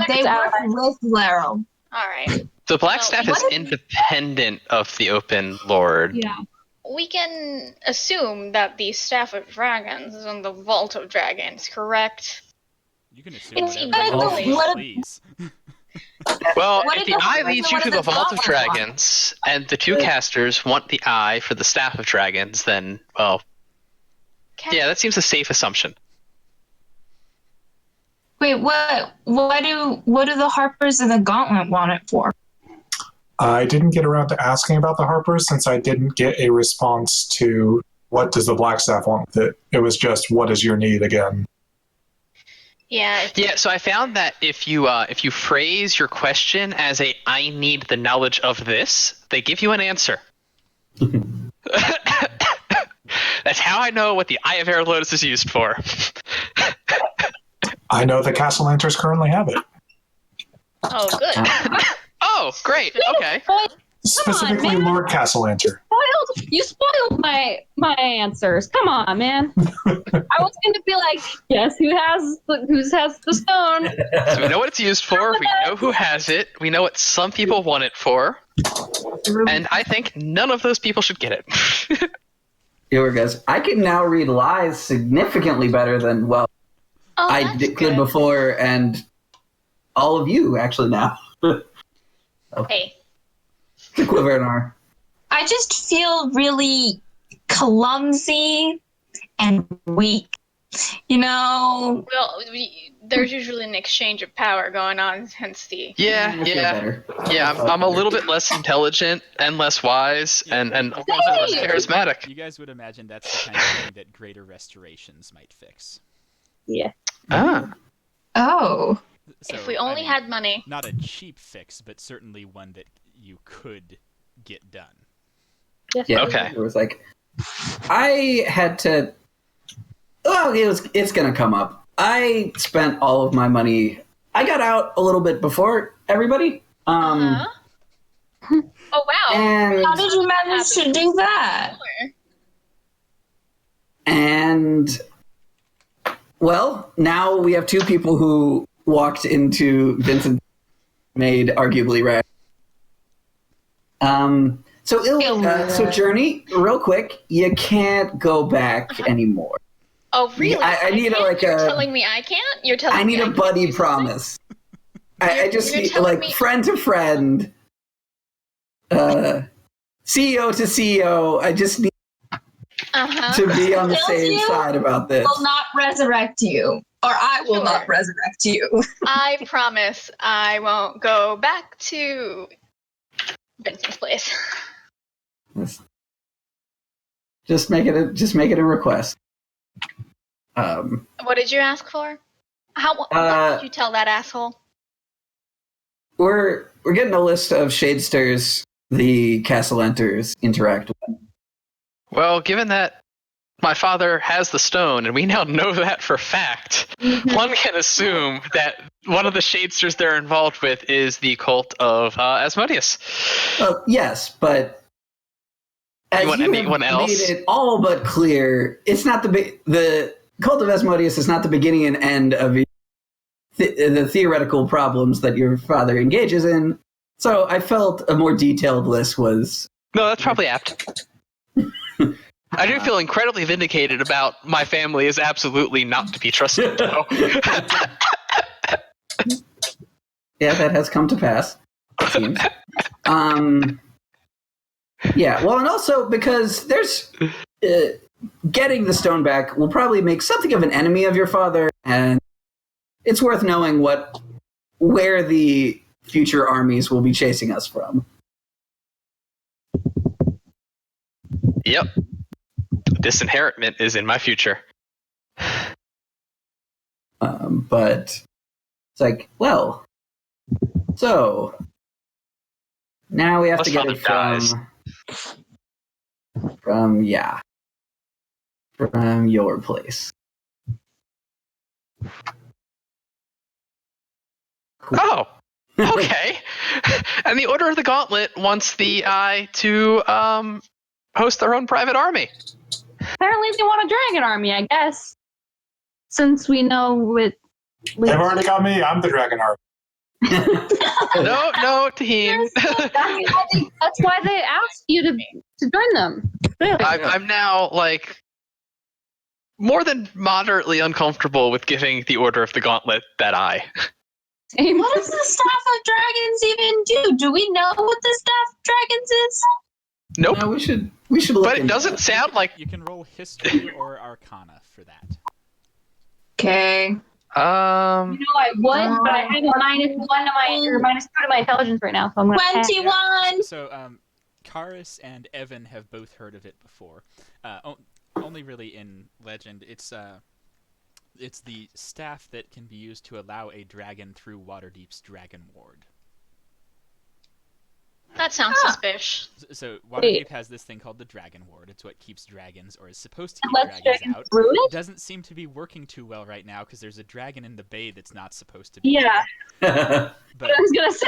They work with Lara. Alright. the Black Staff is independent of the Open Lord. Yeah. We can assume that the Staff of Dragons is in the Vault of Dragons, correct? You can assume whatever you please. Well, if the eye leads you to the Vault of Dragons, and the two casters want the eye for the Staff of Dragons, then, well, yeah, that seems a safe assumption. Wait, what do the Harpers and the Gauntlet want it for? I didn't get around to asking about the Harpers since I didn't get a response to what does the Black Staff want with it. It was just, what is your need again? Yeah. Yeah, so I found that if you phrase your question as a I need the knowledge of this, they give you an answer. That's how I know what the Eye of Air Lotus is used for. I know the Castellanters currently have it. Oh, good. Oh, great. Okay. Specifically, Lord Castellanter. You spoiled my answers. Come on, man. I was going to be like, guess who has the stone? So we know what it's used for. We know who has it. We know what some people want it for. And I think none of those people should get it. Here we go. I can now read lies significantly better than, I could before, and all of you actually now. Hey. The quiver in our. I just feel really clumsy and weak. Well, there's usually an exchange of power going on, hence the... Yeah. I'm a little bit less intelligent and less wise and less charismatic. You guys would imagine that's the kind of thing that greater restorations might fix. Yeah. Oh. So, if we only had money. Not a cheap fix, but certainly one that you could get done. Yes. Yeah, okay. It was like, I had to... it's going to come up. I spent all of my money. I got out a little bit before everybody. Oh, wow. And, how did you manage to do that? And, now we have two people who walked into Vincent made arguably right. So Journey, real quick, you can't go back anymore. Oh, really? I need You're telling me I can't? You're telling me I need a buddy promise. I just need, friend to friend, CEO to CEO. I just need to be on the same side about this. I will not resurrect you. Or I will not resurrect you. I promise I won't go back to Vincent's place. Just make it a request. What did you ask for? What did you tell that asshole? We're getting a list of shadesters the Castellanters interact with. Well, given that my father has the stone, and we now know that for fact, one can assume that one of the shadesters they're involved with is the cult of Asmodeus. Yes, but as anyone else? Made it all but clear, it's not the cult of Asmodeus is not the beginning and end of the theoretical problems that your father engages in. So I felt a more detailed list was... No, that's probably apt. I do feel incredibly vindicated about my family is absolutely not to be trusted, though. Yeah, that has come to pass, it seems. Yeah, well, and also because there's... getting the stone back will probably make something of an enemy of your father, and it's worth knowing where the future armies will be chasing us from. Yep. Disinheritment is in my future. But it's like, so now we have to get it from your place. Cool. Oh, okay. And the Order of the Gauntlet wants the Eye to host their own private army. Apparently they want a dragon army, I guess. Since we know They've already got me. I'm the dragon army. No, team. That's why they asked you to join them. Really? I'm now, more than moderately uncomfortable with giving the Order of the Gauntlet that Eye. What does the Staff of Dragons even do? Do we know what the Staff of Dragons is? Nope. No, we should look. But it doesn't sound like you can roll history or Arcana for that. Okay. I would, but I have a -1 to -2 to my intelligence right now, so I'm gonna 21. So, Karis and Evan have both heard of it before. Only really in legend. It's the staff that can be used to allow a dragon through Waterdeep's Dragon Ward. That sounds suspicious. So Waterdeep has this thing called the Dragon Ward. It's what keeps dragons, or is supposed to keep dragons out. It doesn't seem to be working too well right now because there's a dragon in the bay that's not supposed to be. Yeah. But I was gonna say.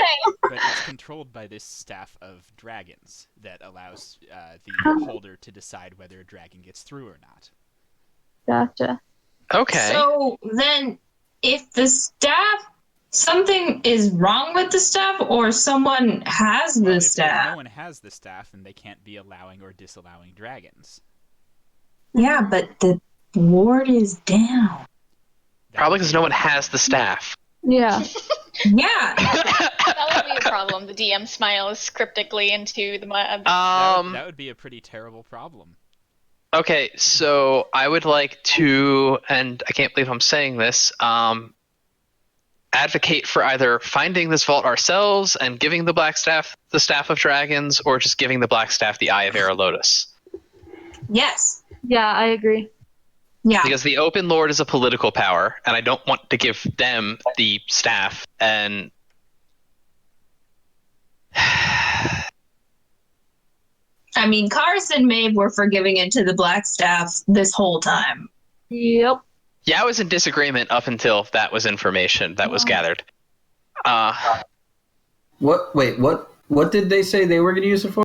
But but it's controlled by this staff of dragons that allows the holder to decide whether a dragon gets through or not. Gotcha. Okay. So then, if the staff, something is wrong with the staff, or someone has the If staff. no one has the staff, then they can't be allowing or disallowing dragons. Yeah, but the ward is down. Probably because no one has the staff. Yeah. Yeah. That would be a problem. The DM smiles cryptically into the mud. That would be a pretty terrible problem. Okay, so I would like to, and I can't believe I'm saying this, advocate for either finding this vault ourselves and giving the Black Staff the Staff of Dragons, or just giving the Black Staff the Eye of Lotus. Yes. Yeah, I agree. Yeah. Because the Open Lord is a political power, and I don't want to give them the staff, and... I mean, Karis and Maeve were for giving it to the Black Staff this whole time. Yep. Yeah, I was in disagreement up until that was information that was gathered. What? Wait, what did they say they were going to use it for?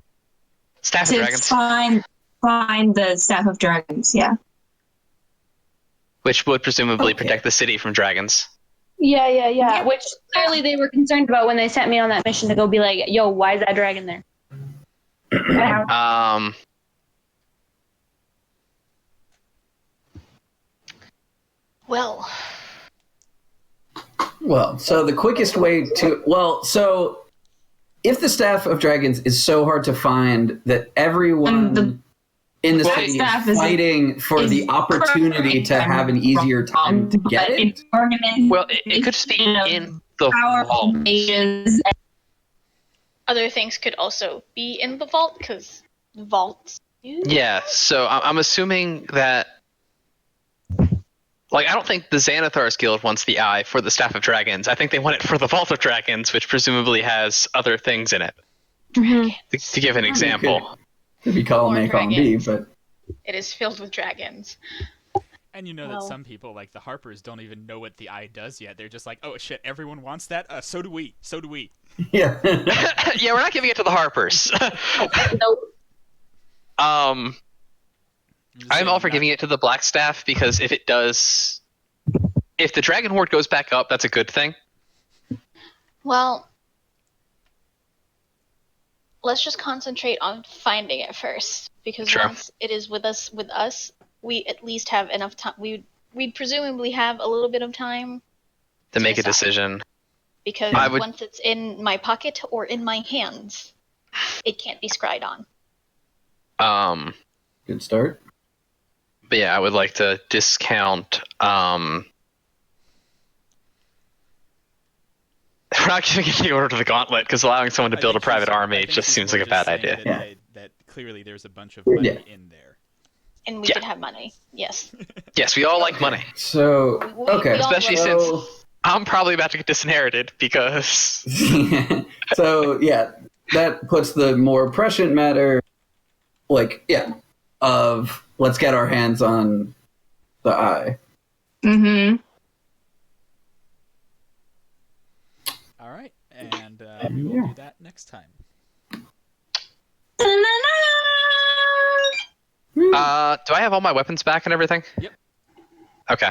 Staff of Dragons. Find the Staff of Dragons, yeah. Which would presumably protect the city from dragons. Yeah. Which clearly they were concerned about when they sent me on that mission to go be like, yo, why is that dragon there? Well, so the quickest way to... so if the Staff of Dragons is so hard to find that everyone in the city is fighting for the opportunity to have an easier time to get it... Well, it could just be in the vault. Other things could also be in the vault, because vaults do. Yeah, so I'm assuming that... Like, I don't think the Xanathar's Guild wants the eye for the Staff of Dragons. I think they want it for the Vault of Dragons, which presumably has other things in it. To give an example. Could be column A, column B, but... It is filled with dragons. And you know that some people, like the Harpers, don't even know what the eye does yet. They're just like, oh shit, everyone wants that? So do we. Yeah. Yeah, we're not giving it to the Harpers. I'm all for giving it to the Black Staff, because if it does... If the Dragon Horde goes back up, that's a good thing. Well, let's just concentrate on finding it first, because once it is with us, we at least have enough time. We'd presumably have a little bit of time to make a decision. Because once it's in my pocket or in my hands, it can't be scryed on. Good start. But yeah, I would like to discount... We're not giving any order to the Gauntlet, because allowing someone to build a private army just seems like a bad idea. That clearly there's a bunch of money in there. And we could have money, yes. Yes, we all like money. So, okay. Especially since I'm probably about to get disinherited, because... So, yeah, that puts the more prescient matter, of let's get our hands on the eye. Mm-hmm. All right, and we'll do that next time. Do I have all my weapons back and everything? Yep. Okay.